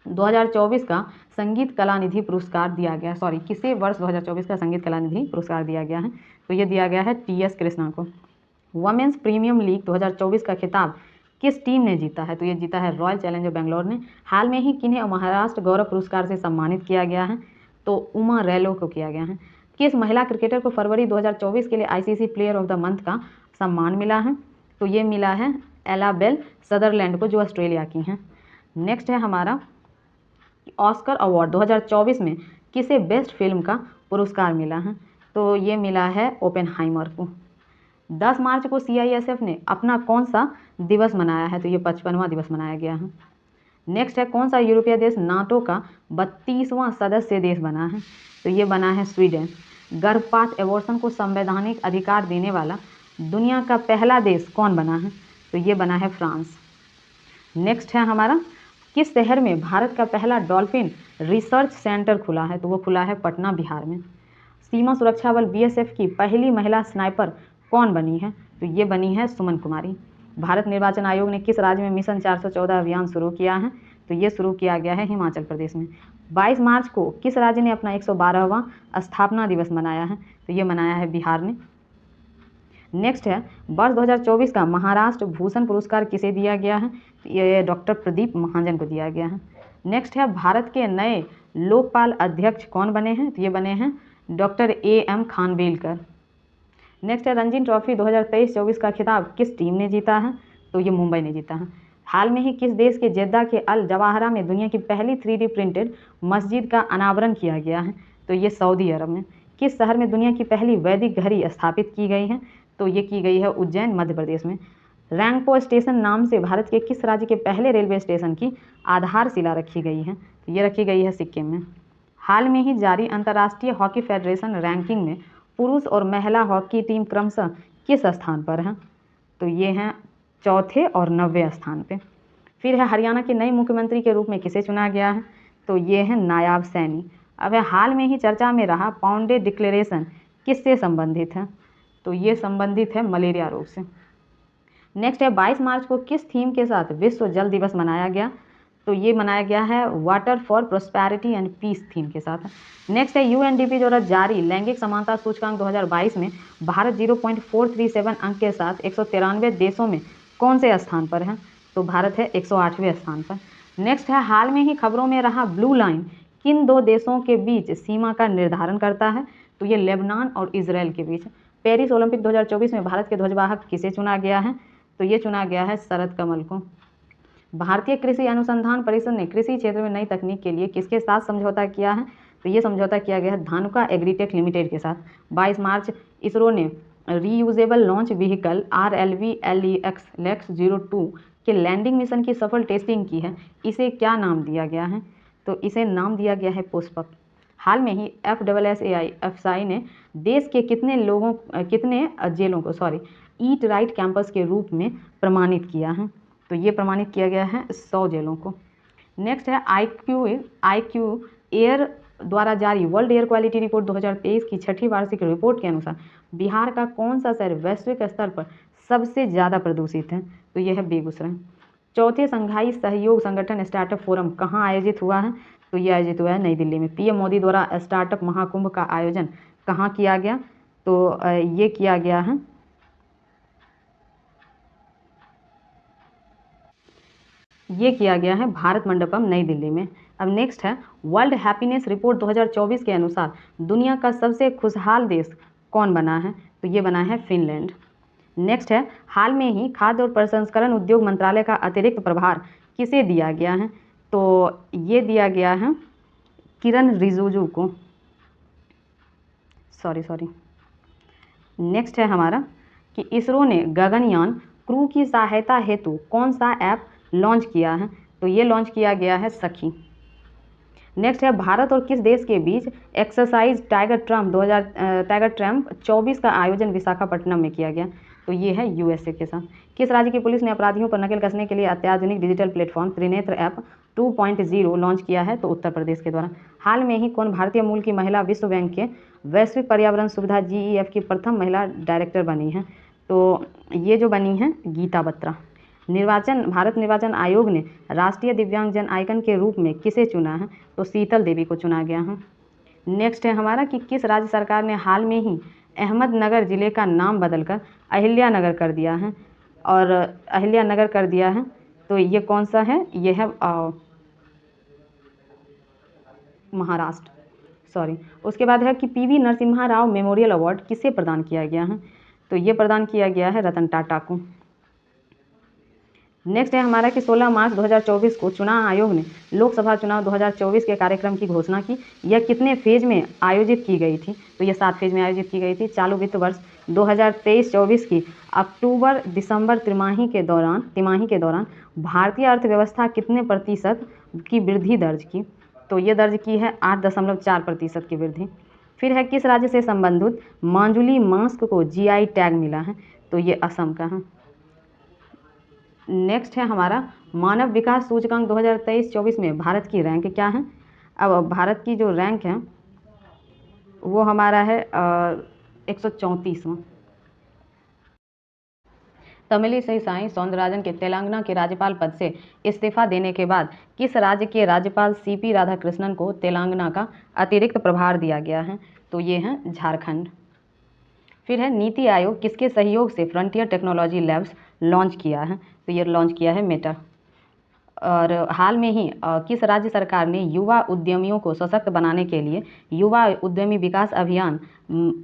2024 का संगीत कला निधि पुरस्कार दिया गया? किसे वर्ष 2024 का संगीत कला निधि पुरस्कार दिया गया है? तो ये दिया गया है TS कृष्णा को। वुमेन्स प्रीमियम लीग 2024 का खिताब किस टीम ने जीता है? तो ये जीता है रॉयल चैलेंजर बेंगलोर ने। हाल में ही किन्हें महाराष्ट्र गौरव पुरस्कार से सम्मानित किया गया है? तो उमा रैलो को किया गया है। किस महिला क्रिकेटर को फरवरी 2024 के लिए ICC player of the month का सम्मान मिला है? तो ये मिला है एला बेल सदरलैंड को, जो ऑस्ट्रेलिया की हैं। नेक्स्ट है हमारा ऑस्कर अवार्ड 2024 में किसे बेस्ट फिल्म का पुरस्कार मिला है? तो ये मिला है ओपेनहाइमर को। 10 मार्च को CISF ने अपना कौन सा दिवस मनाया है? तो ये 55वां दिवस मनाया गया है। नेक्स्ट है कौन सा यूरोपीय देश नाटो का 32वां सदस्य देश बना है? तो ये बना है स्वीडन। गर्भपात एबॉर्शन को संवैधानिक अधिकार देने वाला दुनिया का पहला देश कौन बना है? तो ये बना है फ्रांस। नेक्स्ट है हमारा किस शहर में भारत का पहला डॉल्फिन रिसर्च सेंटर खुला है? तो वो खुला है पटना, बिहार में। सीमा सुरक्षा बल BSF की पहली महिला स्नाइपर कौन बनी है? तो ये बनी है सुमन कुमारी। भारत निर्वाचन आयोग ने किस राज्य में मिशन 414 अभियान शुरू किया है? तो ये शुरू किया गया है हिमाचल प्रदेश में। 22 मार्च को किस राज्य ने अपना 112वां स्थापना दिवस मनाया है? तो ये मनाया है बिहार ने। नेक्स्ट है वर्ष 2024 का महाराष्ट्र भूषण पुरस्कार किसे दिया गया है? तो ये डॉक्टर प्रदीप महाजन को दिया गया है। नेक्स्ट है भारत के नए लोकपाल अध्यक्ष कौन बने हैं? तो ये बने हैं डॉक्टर AM खानवेलकर। नेक्स्ट है रणजी ट्रॉफी 2023-24 का खिताब किस टीम ने जीता है? तो ये मुंबई ने जीता है। हाल में ही किस देश के जेद्दा के अल जवाहरा में दुनिया की पहली 3D प्रिंटेड मस्जिद का अनावरण किया गया है? तो ये सऊदी अरब में। किस शहर में दुनिया की पहली वैदिक घड़ी स्थापित की गई है? तो ये की गई है उज्जैन, मध्य प्रदेश में। रैंगपो स्टेशन नाम से भारत के किस राज्य के पहले रेलवे स्टेशन की आधारशिला रखी गई है? तो ये रखी गई है सिक्किम में। हाल में ही जारी अंतर्राष्ट्रीय हॉकी फेडरेशन रैंकिंग में पुरुष और महिला हॉकी टीम क्रमशः किस स्थान पर हैं? तो ये हैं चौथे और 90वें स्थान पे। फिर है हरियाणा के नए मुख्यमंत्री के रूप में किसे चुना गया है? तो ये है नायाब सैनी। अब है हाल में ही चर्चा में रहा पाउंडे डिक्लेरेशन किससे संबंधित है? तो ये संबंधित है मलेरिया रोग से। नेक्स्ट है 22 मार्च को किस थीम के साथ विश्व जल दिवस मनाया गया? तो ये मनाया गया है water for prosperity and peace theme के साथ। नेक्स्ट है UNDP द्वारा जारी लैंगिक समानता सूचकांक 2022 में भारत 0.437 अंक के साथ 193 देशों में कौन से स्थान पर है? तो भारत है 108वें स्थान पर। नेक्स्ट है हाल में ही खबरों में रहा ब्लू लाइन किन दो देशों के बीच सीमा का निर्धारण करता है? तो ये लेबनान और इजराइल के बीच। पेरिस ओलंपिक 2024 में भारत के ध्वजवाहक किसे चुना गया है? तो ये चुना गया है शरद कमल को। भारतीय कृषि अनुसंधान परिषद ने कृषि क्षेत्र में नई तकनीक के लिए किसके साथ समझौता किया है? तो ये समझौता किया गया है धानुका एग्रीटेक लिमिटेड के साथ। 22 मार्च इसरो ने रीयूजेबल लॉन्च व्हीकल RLV-LEX-02 के लैंडिंग मिशन की सफल टेस्टिंग की है। इसे क्या नाम दिया गया है? तो इसे नाम दिया गया है पुष्पक। हाल में ही FSSAI ने देश के कितने जेलों को ईट राइट कैंपस के रूप में प्रमाणित किया है? तो ये प्रमाणित किया गया है 100 जेलों को। नेक्स्ट है IQ एयर द्वारा जारी वर्ल्ड एयर क्वालिटी रिपोर्ट 2023 की छठी वार्षिक रिपोर्ट के अनुसार बिहार का कौन सा शहर वैश्विक स्तर पर सबसे ज़्यादा प्रदूषित है? तो यह है बेगूसराय। चौथे संघाई सहयोग संगठन स्टार्टअप फोरम कहाँ आयोजित हुआ है? तो ये आयोजित हुआ है नई दिल्ली में। PM मोदी द्वारा स्टार्टअप महाकुंभ का आयोजन कहाँ किया गया? तो ये किया गया है भारत मंडपम नई दिल्ली में। अब नेक्स्ट है वर्ल्ड हैप्पीनेस रिपोर्ट 2024 के अनुसार दुनिया का सबसे खुशहाल देश कौन बना है? तो ये बना है फिनलैंड। नेक्स्ट है हाल में ही खाद्य और प्रसंस्करण उद्योग मंत्रालय का अतिरिक्त प्रभार किसे दिया गया है? तो ये दिया गया है किरण रिजिजू को। सॉरी। नेक्स्ट है हमारा कि इसरो ने गगनयान क्रू की सहायता हेतु कौन सा ऐप लॉन्च किया है? तो ये लॉन्च किया गया है सखी। नेक्स्ट है भारत और किस देश के बीच एक्सरसाइज टाइगर ट्रम्प 24 का आयोजन विशाखापट्टनम में किया गया? तो ये है USA के साथ। किस राज्य की पुलिस ने अपराधियों पर नकेल कसने के लिए अत्याधुनिक digital platform Trinetra app 2.0 launch किया है? तो उत्तर प्रदेश के द्वारा। हाल में ही कौन भारतीय मूल की महिला विश्व बैंक के वैश्विक पर्यावरण सुविधा GEF की प्रथम महिला डायरेक्टर बनी है? तो ये जो बनी है गीता बत्रा। भारत निर्वाचन आयोग ने राष्ट्रीय दिव्यांगजन आइकन के रूप में किसे चुना है? तो शीतल देवी को चुना गया है। नेक्स्ट है हमारा कि किस राज्य सरकार ने हाल में ही अहमदनगर जिले का नाम बदलकर अहिल्यानगर कर दिया है? और अहिल्यानगर कर दिया है तो ये कौन सा है? ये है महाराष्ट्र। उसके बाद है कि PV Narasimha Rao memorial award किसे प्रदान किया गया है? तो ये प्रदान किया गया है रतन टाटा को। नेक्स्ट है हमारा कि 16 मार्च 2024 को चुनाव आयोग ने लोकसभा चुनाव 2024 के कार्यक्रम की घोषणा की। यह कितने फेज में आयोजित की गई थी? तो यह 7 फेज में आयोजित की गई थी। चालू वित्त वर्ष 2023-24 की अक्टूबर-दिसंबर तिमाही के दौरान भारतीय अर्थव्यवस्था कितने प्रतिशत की वृद्धि दर्ज की? तो ये दर्ज की है 8.4% की वृद्धि। फिर है किस राज्य से संबंधित मांजुली मास्क को GI टैग मिला है? तो ये असम का है। नेक्स्ट है हमारा मानव विकास सूचकांक 2023-24 में भारत की रैंक क्या है? अब भारत की जो रैंक है वो हमारा है 134वां। तमिलिसई सौंदरराजन के तेलंगाना के राज्यपाल पद से इस्तीफा देने के बाद किस राज्य के राज्यपाल CP राधाकृष्णन को तेलंगाना का अतिरिक्त प्रभार दिया गया है? तो ये है झारखंड। फिर है नीति आयोग किसके सहयोग से फ्रंटियर टेक्नोलॉजी लैब्स लॉन्च किया है? तो ये लॉन्च किया है मेटा। और हाल में ही किस राज्य सरकार ने युवा उद्यमियों को सशक्त बनाने के लिए युवा उद्यमी विकास अभियान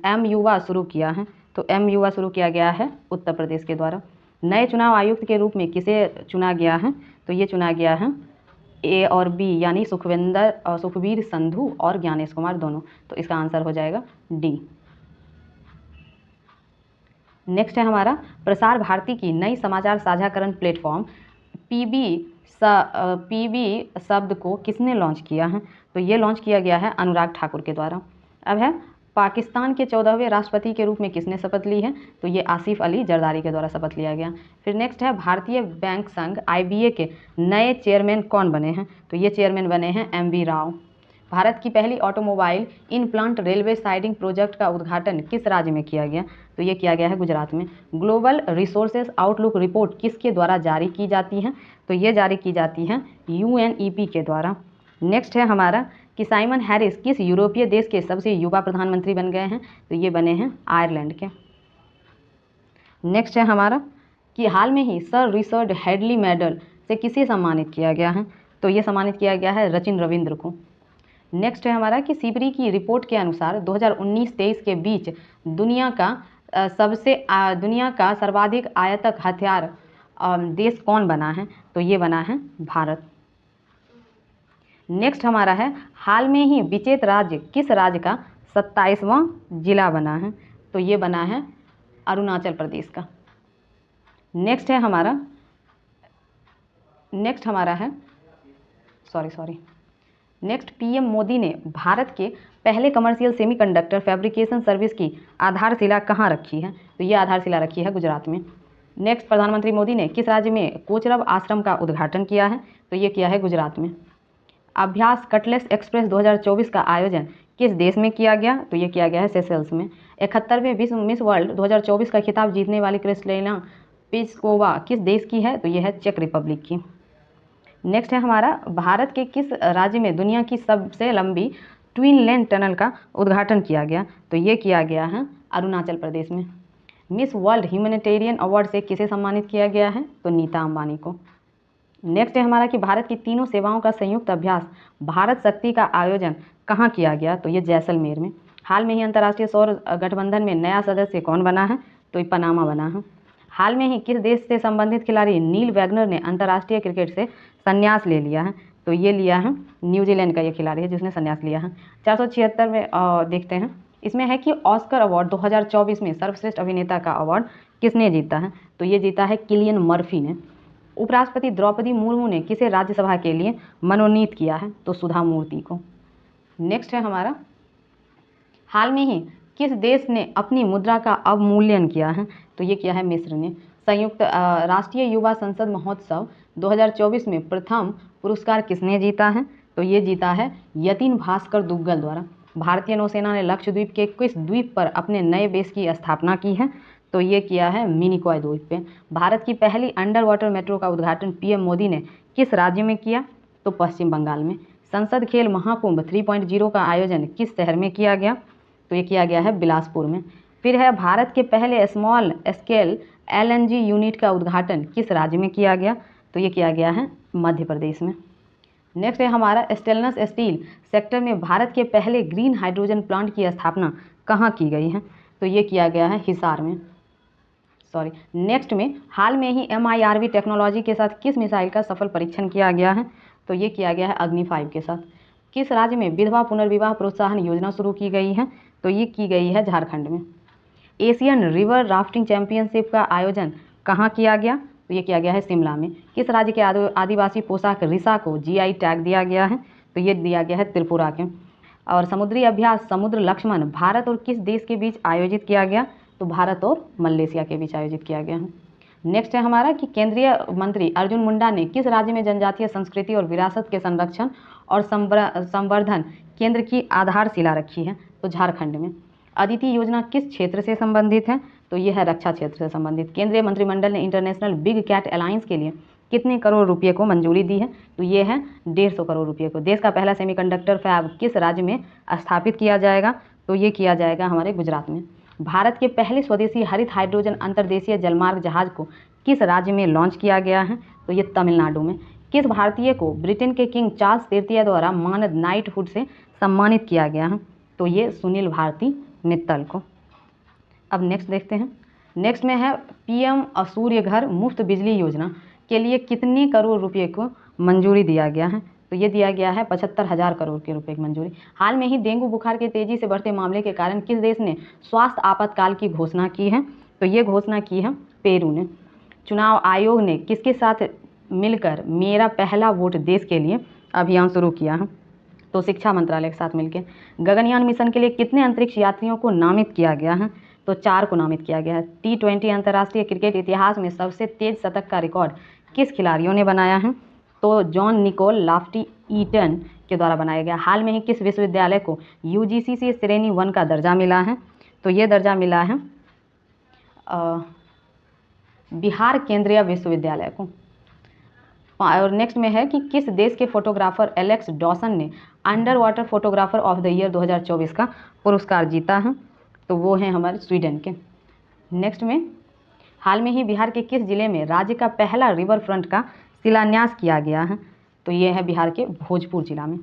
M-युवा शुरू किया है? तो M-युवा शुरू किया गया है उत्तर प्रदेश के द्वारा। नए चुनाव आयुक्त के रूप में किसे चुना गया है? तो ये चुना गया है A और B यानी सुखबीर संधू और ज्ञानेश कुमार दोनों। तो इसका आंसर हो जाएगा D। नेक्स्ट है हमारा प्रसार भारती की नई समाचार साझाकरण प्लेटफॉर्म PB शब्द को किसने लॉन्च किया है? तो ये लॉन्च किया गया है अनुराग ठाकुर के द्वारा। अब है पाकिस्तान के 14वें राष्ट्रपति के रूप में किसने शपथ ली है? तो ये आसिफ अली जरदारी के द्वारा शपथ लिया गया। फिर नेक्स्ट है भारतीय बैंक संघ IBA के नए चेयरमैन कौन बने हैं? तो ये चेयरमैन बने हैं MV राव। भारत की पहली automobile in plant railway siding project का उद्घाटन किस राज्य में किया गया? तो ये किया गया है गुजरात में। ग्लोबल रिसोर्सेज आउटलुक रिपोर्ट किसके द्वारा जारी की जाती है? तो ये जारी की जाती है UNEP के द्वारा। नेक्स्ट है हमारा कि साइमन हैरिस किस यूरोपीय देश के सबसे युवा प्रधानमंत्री बन गए हैं? तो ये बने हैं आयरलैंड के। नेक्स्ट है हमारा कि हाल में ही सर रिचर्ड हेडली मेडल से किसे सम्मानित किया गया है? तो ये सम्मानित किया गया है रचिन रविंद्र को। नेक्स्ट है हमारा कि सीपरी की रिपोर्ट के अनुसार 2019-23 के बीच दुनिया का सर्वाधिक आयातक हथियार देश कौन बना है? तो ये बना है भारत। नेक्स्ट हमारा है हाल में ही विजेत राज्य किस राज्य का 27वां जिला बना है? तो ये बना है अरुणाचल प्रदेश का। नेक्स्ट पीएम मोदी ने भारत के पहले कमर्शियल सेमीकंडक्टर फैब्रिकेशन सर्विस की आधारशिला कहाँ रखी है? तो ये आधारशिला रखी है गुजरात में। नेक्स्ट प्रधानमंत्री मोदी ने किस राज्य में कोचरब आश्रम का उद्घाटन किया है? तो ये किया है गुजरात में। अभ्यास कटलेस एक्सप्रेस 2024 का आयोजन किस देश में किया गया? तो ये किया गया है सेशेल्स में। 71वें विश्व मिस वर्ल्ड 2024 का खिताब जीतने वाली क्रिस्टलिना पिस्कोवा किस देश की है? तो ये है चेक रिपब्लिक की। नेक्स्ट है हमारा भारत के किस राज्य में दुनिया की सबसे लंबी ट्विन लेन टनल का उद्घाटन किया गया? तो ये किया गया है अरुणाचल प्रदेश में। मिस वर्ल्ड ह्यूमैनिटेरियन अवार्ड से किसे सम्मानित किया गया है? तो नीता अंबानी को। नेक्स्ट है हमारा कि भारत की तीनों सेवाओं का संयुक्त अभ्यास भारत शक्ति का आयोजन कहाँ किया गया? तो ये जैसलमेर में। हाल में ही अंतर्राष्ट्रीय सौर गठबंधन में नया सदस्य कौन बना है? तो ये पनामा बना है। हाल में ही किस देश से संबंधित खिलाड़ी नील वैगनर ने अंतर्राष्ट्रीय क्रिकेट से संन्यास ले लिया है? तो ये लिया है न्यूजीलैंड का ये खिलाड़ी है जिसने संन्यास लिया है। 476 में देखते हैं, इसमें है कि ऑस्कर अवार्ड 2024 में सर्वश्रेष्ठ अभिनेता का अवार्ड किसने जीता है? तो ये जीता है किलियन मर्फी ने। उपराष्ट्रपति द्रौपदी मुर्मू ने किसे राज्यसभा के लिए मनोनीत किया है? तो सुधा मूर्ति को। नेक्स्ट है हमारा हाल में ही किस देश ने अपनी मुद्रा का अवमूल्यन किया है? तो ये किया है मिस्र ने। संयुक्त राष्ट्रीय युवा संसद महोत्सव 2024 में प्रथम पुरस्कार किसने जीता है? तो ये जीता है यतीन भास्कर दुग्गल द्वारा। भारतीय नौसेना ने लक्षद्वीप के किस द्वीप पर अपने नए बेस की स्थापना की है? तो ये किया है मिनिकॉय द्वीप पे। भारत की पहली अंडर वाटर मेट्रो का उद्घाटन पीएम मोदी ने किस राज्य में किया? तो पश्चिम बंगाल में। संसद खेल महाकुंभ 3.0 का आयोजन किस शहर में किया गया? तो ये किया गया है बिलासपुर में। फिर है भारत के पहले स्मॉल स्केल एलएनजी यूनिट का उद्घाटन किस राज्य में किया गया? तो ये किया गया है मध्य प्रदेश में। नेक्स्ट है हमारा स्टेनलेस स्टील सेक्टर में भारत के पहले ग्रीन हाइड्रोजन प्लांट की स्थापना कहाँ की गई है? तो ये किया गया है हिसार में। नेक्स्ट में हाल में ही MIRV टेक्नोलॉजी के साथ किस मिसाइल का सफल परीक्षण किया गया है? तो ये किया गया है अग्नि 5 के साथ। किस राज्य में विधवा पुनर्विवाह प्रोत्साहन योजना शुरू की गई है? तो ये की गई है झारखंड में। एशियन रिवर राफ्टिंग चैंपियनशिप का आयोजन कहाँ किया गया? तो ये किया गया है शिमला में। किस राज्य के आदिवासी पोशाक रिसा को GI टैग दिया गया है? तो ये दिया गया है त्रिपुरा के। और समुद्री अभ्यास समुद्र लक्ष्मण भारत और किस देश के बीच आयोजित किया गया? तो भारत और मलेशिया के बीच आयोजित किया गया है। नेक्स्ट है हमारा कि केंद्रीय मंत्री अर्जुन मुंडा ने किस राज्य में जनजातीय संस्कृति और विरासत के संरक्षण और संवर्धन केंद्र की आधारशिला रखी है? तो झारखंड में। अदिति योजना किस क्षेत्र से संबंधित है? तो यह है रक्षा क्षेत्र से संबंधित। केंद्रीय मंत्रिमंडल ने इंटरनेशनल बिग कैट अलायंस के लिए कितने करोड़ रुपये को मंजूरी दी है? तो ये है 150 करोड़ रुपये को। देश का पहला सेमीकंडक्टर फैब किस राज्य में स्थापित किया जाएगा? तो ये किया जाएगा हमारे गुजरात में। भारत के पहले स्वदेशी हरित हाइड्रोजन अंतर्देशीय जलमार्ग जहाज को किस राज्य में लॉन्च किया गया है? तो ये तमिलनाडु में। किस भारतीय को ब्रिटेन के किंग चार्ल्स तृतीय द्वारा मानद नाइटहुड से सम्मानित किया गया है? तो ये सुनील भारती मित्तल को। अब नेक्स्ट देखते हैं। नेक्स्ट में है PM सूर्य घर मुफ्त बिजली योजना के लिए कितने करोड़ रुपये को मंजूरी दिया गया है? तो ये दिया गया है 75,000 करोड़ के रुपए की मंजूरी। हाल में ही डेंगू बुखार के तेजी से बढ़ते मामले के कारण किस देश ने स्वास्थ्य आपातकाल की घोषणा की है? तो ये घोषणा की है पेरू ने। चुनाव आयोग ने किसके साथ मिलकर मेरा पहला वोट देश के लिए अभियान शुरू किया है? तो शिक्षा मंत्रालय के साथ मिलकर। गगनयान मिशन के लिए कितने अंतरिक्ष यात्रियों को नामित किया गया है? तो 4 को नामित किया गया है। T20 अंतर्राष्ट्रीय क्रिकेट इतिहास में सबसे तेज शतक का रिकॉर्ड किस खिलाड़ियों ने बनाया है? तो जॉन निकोल लाफ्टी ईटन के द्वारा बनाया गया। हाल में ही किस विश्वविद्यालय को UGC से श्रेणी 1 का दर्जा मिला है? तो ये दर्जा मिला है बिहार केंद्रीय विश्वविद्यालय को। और नेक्स्ट में है कि किस देश के फोटोग्राफर एलेक्स डॉसन ने under water photographer of the year 2024 का पुरस्कार जीता है? तो वो हैं हमारे स्वीडन के। नेक्स्ट में हाल में ही बिहार के किस जिले में राज्य का पहला रिवर फ्रंट का शिलान्यास किया गया है? तो ये है बिहार के भोजपुर जिला में।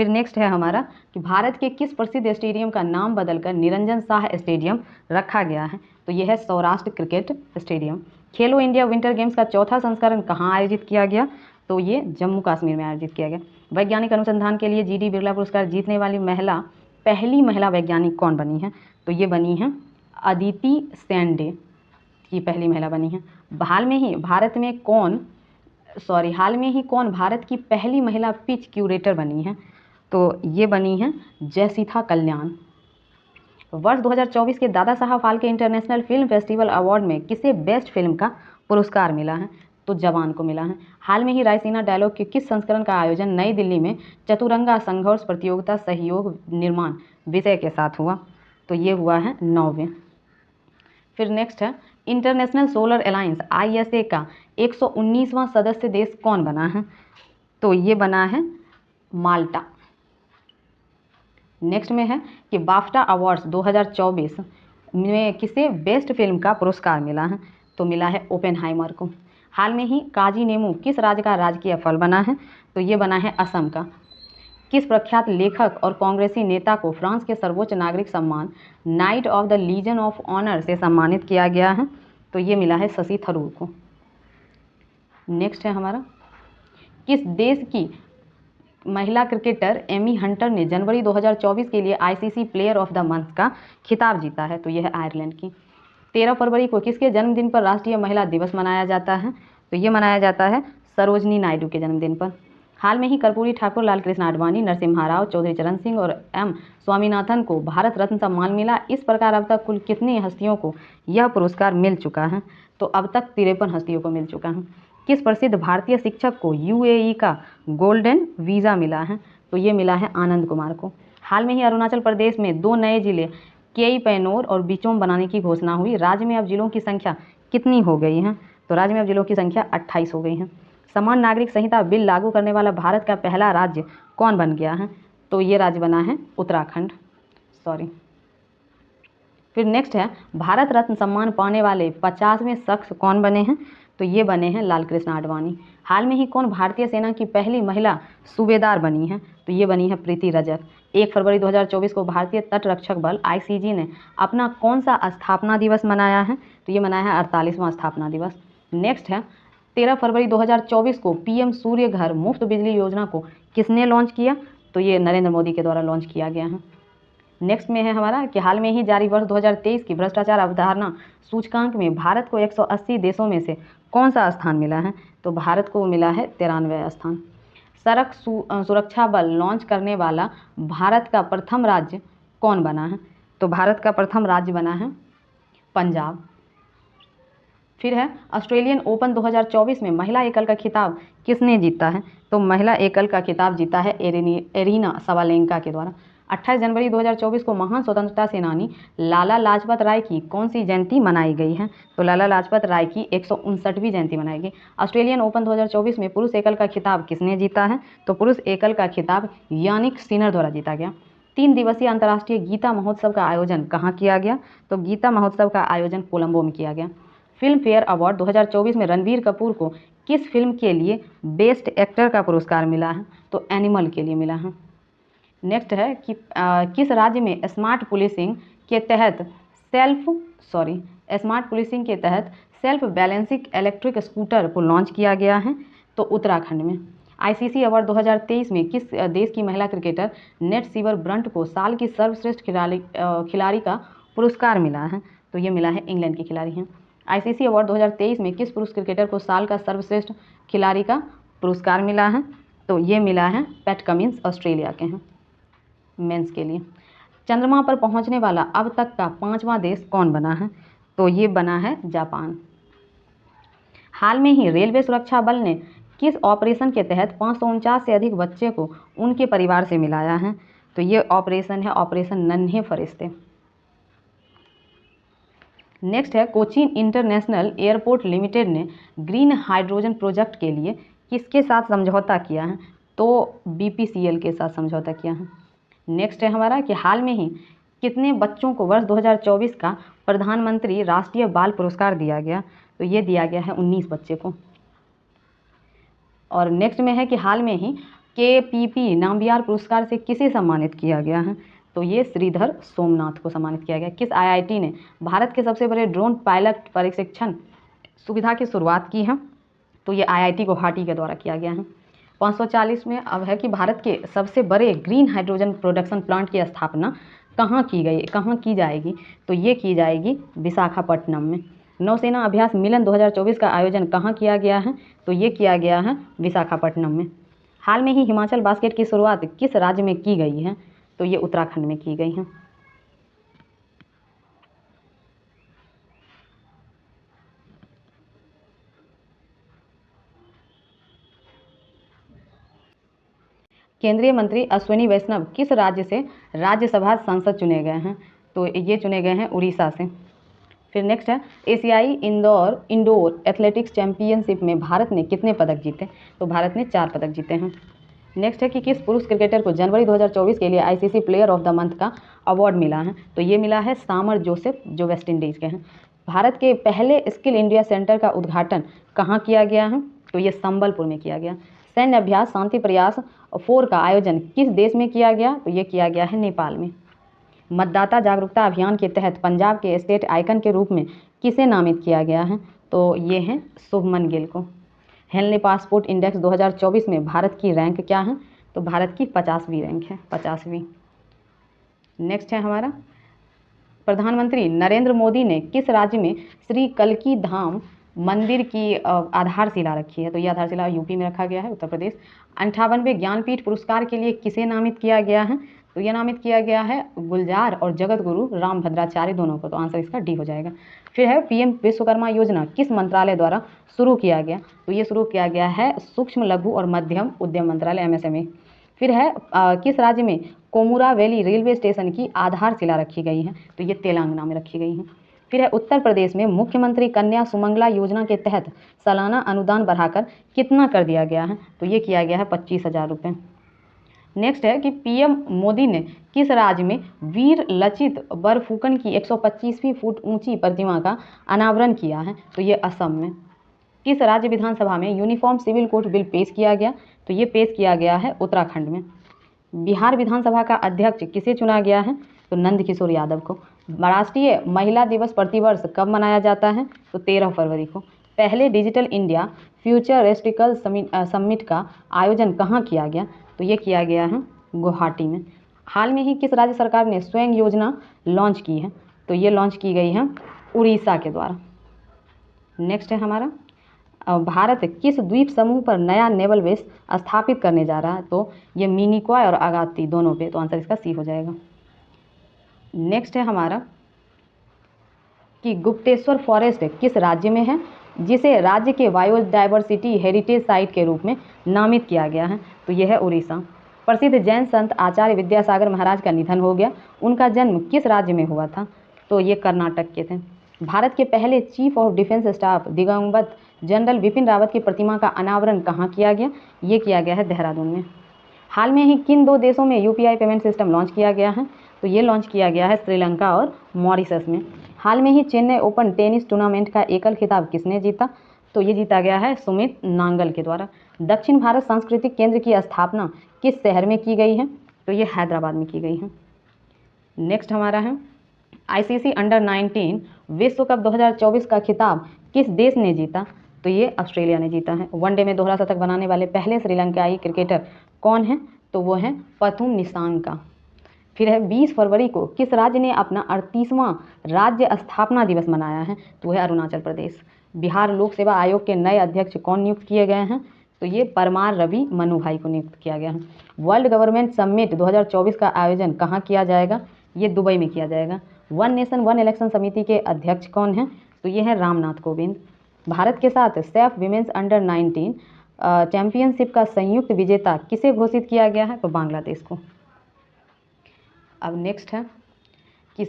फिर नेक्स्ट है हमारा कि भारत के किस प्रसिद्ध स्टेडियम का नाम बदलकर निरंजन शाह स्टेडियम रखा गया है? तो यह है सौराष्ट्र क्रिकेट स्टेडियम। खेलो इंडिया विंटर गेम्स का चौथा संस्करण कहाँ आयोजित किया गया? तो ये जम्मू कश्मीर में आयोजित किया गया। वैज्ञानिक अनुसंधान के लिए जीडी बिरला पुरस्कार जीतने वाली पहली महिला वैज्ञानिक कौन बनी है? तो ये बनी है अदिति सेंडे, की पहली महिला बनी है। हाल में ही कौन भारत की पहली महिला पिच क्यूरेटर बनी है? तो ये बनी है जयसीथा कल्याण। वर्ष 2024 के Dada Saheb Phalke international film festival award में किसे बेस्ट फिल्म का पुरस्कार मिला है? तो जवान को मिला है। हाल में ही रायसीना डायलॉग के किस संस्करण का आयोजन नई दिल्ली में चतुरंगा संघर्ष प्रतियोगिता सहयोग निर्माण विषय के साथ हुआ? तो ये हुआ है 9वें। फिर नेक्स्ट है इंटरनेशनल सोलर अलायंस ISA का 119वां सदस्य देश कौन बना है? तो ये बना है माल्टा। नेक्स्ट में है कि बाफ्टा अवार्ड्स 2024 में किसे बेस्ट फिल्म का पुरस्कार मिला है? तो मिला है ओपेनहाइमर को। हाल में ही काजी नेमू किस राज्य का राजकीय फल बना है? तो ये बना है असम का। किस प्रख्यात लेखक और कांग्रेसी नेता को फ्रांस के सर्वोच्च नागरिक सम्मान knight of the legion of honour से सम्मानित किया गया है? तो ये मिला है शशि थरूर को। नेक्स्ट है हमारा किस देश की महिला क्रिकेटर एमी हंटर ने जनवरी 2024 के लिए ICC player of the month का खिताब जीता है? तो यह है आयरलैंड की। 13 फरवरी को किसके जन्मदिन पर राष्ट्रीय महिला दिवस मनाया जाता है? तो ये मनाया जाता है सरोजनी नायडू के जन्मदिन पर। हाल में ही कर्पूरी ठाकुर, लालकृष्ण आडवाणी, नरसिम्हा राव, चौधरी चरण सिंह और M स्वामीनाथन को भारत रत्न सम्मान मिला। इस प्रकार अब तक कुल कितनी हस्तियों को यह पुरस्कार मिल चुका है? तो अब तक 53 हस्तियों को मिल चुका है। किस प्रसिद्ध भारतीय शिक्षक को UAE का गोल्डन वीज़ा मिला है? तो ये मिला है आनंद कुमार को। हाल में ही अरुणाचल प्रदेश में 2 नए जिले केई पैनोर और बिचोम बनाने की घोषणा हुई। राज्य में अब जिलों की संख्या कितनी हो गई है? तो राज्य में अब जिलों की संख्या 28 हो गई है। समान नागरिक संहिता बिल लागू करने वाला भारत का पहला राज्य कौन बन गया है? तो ये राज्य बना है उत्तराखंड। फिर नेक्स्ट है भारत रत्न सम्मान पाने वाले 50वें शख्स कौन बने हैं? तो ये बने हैं लालकृष्ण आडवाणी। हाल में ही कौन भारतीय सेना की पहली महिला सूबेदार बनी है? तो ये बनी है प्रीति रजक। 1 फरवरी 2024 को भारतीय तट रक्षक बल ICG ने अपना कौन सा स्थापना दिवस मनाया है? तो ये मनाया है 48वां स्थापना दिवस। नेक्स्ट है 13 फरवरी 2024 को PM सूर्य घर मुफ्त बिजली योजना को किसने लॉन्च किया? तो ये नरेंद्र मोदी के द्वारा लॉन्च किया गया है। नेक्स्ट में है हमारा कि हाल में ही जारी वर्ष 2023 की भ्रष्टाचार अवधारणा सूचकांक में भारत को 180 देशों में से कौन सा स्थान मिला है? तो भारत को मिला है 93वां स्थान। सड़क सुरक्षा बल लॉन्च करने वाला भारत का प्रथम राज्य कौन बना है? तो भारत का प्रथम राज्य बना है पंजाब। फिर है ऑस्ट्रेलियन ओपन 2024 में महिला एकल का खिताब किसने जीता है? तो महिला एकल का खिताब जीता है एरिना सवालेंका के द्वारा। 28 जनवरी 2024 को महान स्वतंत्रता सेनानी लाला लाजपत राय की कौन सी जयंती मनाई गई है? तो लाला लाजपत राय की 159वीं जयंती मनाई गई। ऑस्ट्रेलियन ओपन 2024 में पुरुष एकल का खिताब किसने जीता है? तो पुरुष एकल का खिताब यानिक सिनर द्वारा जीता गया। 3 दिवसीय अंतर्राष्ट्रीय गीता महोत्सव का आयोजन कहाँ किया गया? तो गीता महोत्सव का आयोजन कोलंबो में किया गया। फिल्म फेयर अवार्ड 2024 में रणबीर कपूर को किस फिल्म के लिए बेस्ट एक्टर का पुरस्कार मिला है? तो एनिमल के लिए मिला है। नेक्स्ट है कि किस राज्य में स्मार्ट पुलिसिंग के तहत सेल्फ बैलेंसिंग इलेक्ट्रिक स्कूटर को लॉन्च किया गया है? तो उत्तराखंड में। ICC अवार्ड 2023 में किस देश की महिला क्रिकेटर नेट सीवर ब्रंट को साल की सर्वश्रेष्ठ खिलाड़ी का पुरस्कार मिला है? तो ये मिला है इंग्लैंड की खिलाड़ी हैं। ICC अवार्ड 2023 में किस पुरुष क्रिकेटर को साल का सर्वश्रेष्ठ खिलाड़ी का पुरस्कार मिला है? तो ये मिला है पैट कमिंस, ऑस्ट्रेलिया के हैं मेंस के लिए। चंद्रमा पर पहुंचने वाला अब तक का 5वां देश कौन बना है? तो ये बना है जापान। हाल में ही रेलवे सुरक्षा बल ने किस ऑपरेशन के तहत 549 से अधिक बच्चे को उनके परिवार से मिलाया है? तो ये ऑपरेशन है ऑपरेशन नन्हे फरिश्ते। नेक्स्ट है कोचीन इंटरनेशनल एयरपोर्ट लिमिटेड ने ग्रीन हाइड्रोजन प्रोजेक्ट के लिए किसके साथ समझौता किया है? तो BPCL के साथ समझौता किया है। नेक्स्ट है हमारा कि हाल में ही कितने बच्चों को वर्ष 2024 का प्रधानमंत्री राष्ट्रीय बाल पुरस्कार दिया गया? तो ये दिया गया है 19 बच्चे को। और नेक्स्ट में है कि हाल में ही KPP नामबिहार पुरस्कार से किसे सम्मानित किया गया है? तो ये श्रीधर सोमनाथ को सम्मानित किया गया। किस IIT ने भारत के सबसे बड़े ड्रोन पायलट प्रशिक्षण सुविधा की शुरुआत की है? तो ये IIT गुवाहाटी के द्वारा किया गया है। 540 में अब है कि भारत के सबसे बड़े ग्रीन हाइड्रोजन प्रोडक्शन प्लांट की स्थापना कहाँ की जाएगी? तो ये की जाएगी विशाखापट्टनम में। नौसेना अभ्यास मिलन 2024 का आयोजन कहाँ किया गया है? तो ये किया गया है विशाखापट्टनम में। हाल में ही हिमाचल बास्केट की शुरुआत किस राज्य में की गई है? तो ये उत्तराखंड में की गई है। केंद्रीय मंत्री अश्विनी वैष्णव किस राज्य से राज्यसभा सांसद चुने गए हैं? तो ये चुने गए हैं उड़ीसा से। फिर नेक्स्ट है एशियाई इंडोर एथलेटिक्स चैंपियनशिप में भारत ने कितने पदक जीते? तो भारत ने 4 पदक जीते हैं। नेक्स्ट है कि किस पुरुष क्रिकेटर को जनवरी 2024 के लिए ICC player of the month का अवार्ड मिला है? तो ये मिला है सामर जोसेफ, जो वेस्ट इंडीज़ के हैं। भारत के पहले स्किल इंडिया सेंटर का उद्घाटन कहाँ किया गया है? तो ये संबलपुर में किया गया। सैन्य अभ्यास शांति प्रयास 4 का आयोजन किस देश में किया गया? तो ये किया गया है नेपाल में। मतदाता जागरूकता अभियान के तहत पंजाब के स्टेट आइकन के रूप में किसे नामित किया गया है? तो ये हैं शुभमन गिल को। हेनली पासपोर्ट इंडेक्स 2024 में भारत की रैंक क्या है? तो भारत की 50वीं रैंक है, 50वीं। नेक्स्ट है हमारा प्रधानमंत्री नरेंद्र मोदी ने किस राज्य में श्री कल्की धाम मंदिर की आधारशिला रखी है? तो ये आधारशिला यूपी में रखा गया है, उत्तर प्रदेश। 58वें ज्ञानपीठ पुरस्कार के लिए किसे नामित किया गया है? तो ये नामित किया गया है गुलजार और जगत गुरु रामभद्राचार्य दोनों को। तो आंसर इसका डी हो जाएगा। फिर है PM विश्वकर्मा योजना किस मंत्रालय द्वारा शुरू किया गया? तो ये शुरू किया गया है सूक्ष्म लघु और मध्यम उद्यम मंत्रालय, MSME। फिर है किस राज्य में कोमुरा वैली रेलवे स्टेशन की आधारशिला रखी गई है? तो ये तेलंगाना में रखी गई है। फिर है उत्तर प्रदेश में मुख्यमंत्री कन्या सुमंगला योजना के तहत सालाना अनुदान बढ़ाकर कितना कर दिया गया है? तो ये किया गया है 25,000 रुपये। नेक्स्ट है कि PM मोदी ने किस राज्य में वीर लचित बरफुकन की 125 फुट ऊंची प्रतिमा का अनावरण किया है? तो ये असम में। किस राज्य विधानसभा में यूनिफॉर्म सिविल कोड बिल पेश किया गया? तो ये पेश किया गया है उत्तराखंड में। बिहार विधानसभा का अध्यक्ष किसे चुना गया है? तो नंद किशोर यादव को। राष्ट्रीय महिला दिवस प्रतिवर्ष कब मनाया जाता है? तो 13 फरवरी को। पहले डिजिटल इंडिया फ्यूचरिस्टिकल समिट का आयोजन कहाँ किया गया? तो ये किया गया है गुवाहाटी में। हाल में ही किस राज्य सरकार ने स्वयं योजना लॉन्च की है? तो ये लॉन्च की गई है उड़ीसा के द्वारा। नेक्स्ट है हमारा भारत किस द्वीप समूह पर नया नेवल बेस स्थापित करने जा रहा है? तो ये मिनिकॉय और आगाती दोनों पे। तो आंसर इसका सी हो जाएगा। नेक्स्ट है हमारा कि गुप्तेश्वर फॉरेस्ट किस राज्य में है, जिसे राज्य के बायोडाइवर्सिटी हेरिटेज साइट के रूप में नामित किया गया है? तो यह है उड़ीसा। प्रसिद्ध जैन संत आचार्य विद्यासागर महाराज का निधन हो गया, उनका जन्म किस राज्य में हुआ था? तो ये कर्नाटक के थे। भारत के पहले चीफ ऑफ डिफेंस स्टाफ दिवंगत जनरल विपिन रावत की प्रतिमा का अनावरण कहाँ किया गया? ये किया गया है देहरादून में। हाल में ही किन 2 देशों में UPI पेमेंट सिस्टम लॉन्च किया गया है? तो ये लॉन्च किया गया है श्रीलंका और मॉरिशस में। हाल में ही चेन्नई ओपन टेनिस टूर्नामेंट का एकल खिताब किसने जीता? तो ये जीता गया है सुमित नांगल के द्वारा। दक्षिण भारत सांस्कृतिक केंद्र की स्थापना किस शहर में की गई है? तो ये हैदराबाद में की गई है। नेक्स्ट हमारा है ICC अंडर 19 विश्व कप 2024 का खिताब किस देश ने जीता? तो ये ऑस्ट्रेलिया ने जीता है। वनडे में दोहरा शतक बनाने वाले पहले श्रीलंकाई क्रिकेटर कौन है? तो वो है पथुम निसांका। फिर है 20 फरवरी को किस राज्य ने अपना 38वां राज्य स्थापना दिवस मनाया है? तो वह है अरुणाचल प्रदेश। बिहार लोक सेवा आयोग के नए अध्यक्ष कौन नियुक्त किए गए हैं? तो ये परमार रवि मनु भाई को नियुक्त किया गया है। वर्ल्ड गवर्नमेंट समिट 2024 का आयोजन कहाँ किया जाएगा? ये दुबई में किया जाएगा। वन नेशन वन इलेक्शन समिति के अध्यक्ष कौन हैं? तो ये है रामनाथ कोविंद। भारत के साथ सैफ विमेंस अंडर 19 चैंपियनशिप का संयुक्त विजेता किसे घोषित किया गया है? तो बांग्लादेश को। अब नेक्स्ट है कि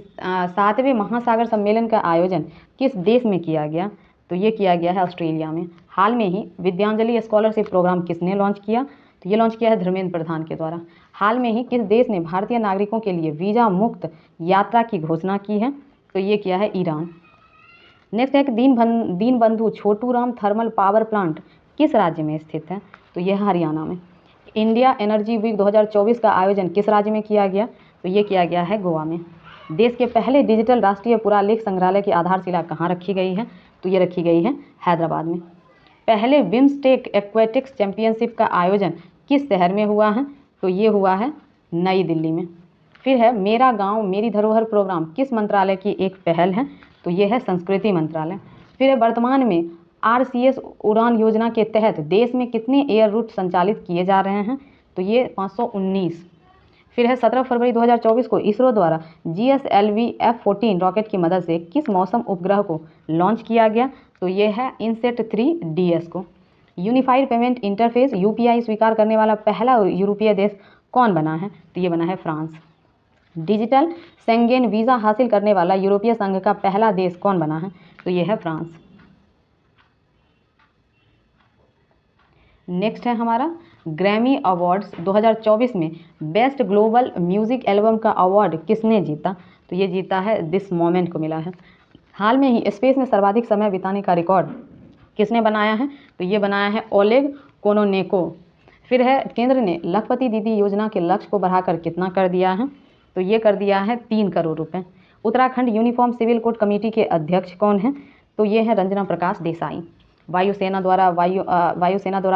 7वें महासागर सम्मेलन का आयोजन किस देश में किया गया? तो ये किया गया है ऑस्ट्रेलिया में। हाल में ही विद्यांजलि स्कॉलरशिप प्रोग्राम किसने लॉन्च किया? तो ये लॉन्च किया है धर्मेंद्र प्रधान के द्वारा। हाल में ही किस देश ने भारतीय नागरिकों के लिए वीज़ा मुक्त यात्रा की घोषणा की है? तो ये किया है ईरान। नेक्स्ट है कि Deenbandhu Chhoturam thermal power plant किस राज्य में स्थित है? तो यह हरियाणा में। इंडिया एनर्जी वीक 2024 का आयोजन किस राज्य में किया गया? तो ये किया गया है गोवा में। देश के पहले डिजिटल राष्ट्रीय पुरालेख संग्रहालय की आधारशिला कहाँ रखी गई है? तो ये रखी गई है हैदराबाद में। पहले बिम्स्टेक एक्वेटिक्स चैंपियनशिप का आयोजन किस शहर में हुआ है? तो ये हुआ है नई दिल्ली में। फिर है मेरा गांव मेरी धरोहर प्रोग्राम किस मंत्रालय की एक पहल है? तो ये है संस्कृति मंत्रालय। फिर है वर्तमान में RCS उड़ान योजना के तहत देश में कितने एयर रूट संचालित किए जा रहे हैं? तो ये 519। फिर है 17 फरवरी 2024 को इसरो द्वारा GSLV F-14 रॉकेट की मदद से किस मौसम उपग्रह को लॉन्च किया गया? तो ये है इनसेट 3 DS को। यूनिफाइड पेमेंट इंटरफेस UPI स्वीकार करने वाला पहला यूरोपीय देश कौन बना है? तो ये बना है फ्रांस। डिजिटल शेंगेन वीज़ा हासिल करने वाला यूरोपीय संघ का पहला देश कौन बना है? तो ये है फ्रांस। नेक्स्ट है हमारा ग्रैमी अवार्ड्स 2024 में बेस्ट ग्लोबल म्यूजिक एल्बम का अवार्ड किसने जीता? तो ये जीता है दिस मोमेंट को मिला है। हाल में ही स्पेस में सर्वाधिक समय बिताने का रिकॉर्ड किसने बनाया है? तो ये बनाया है ओलेग कोनोनेको। फिर है केंद्र ने लखपति दीदी योजना के लक्ष्य को बढ़ाकर कितना कर दिया है? तो ये कर दिया है 3 करोड़ रुपए। Uttarakhand uniform civil code committee के अध्यक्ष कौन हैं? तो ये है रंजना प्रकाश देसाई। वायुसेना द्वारा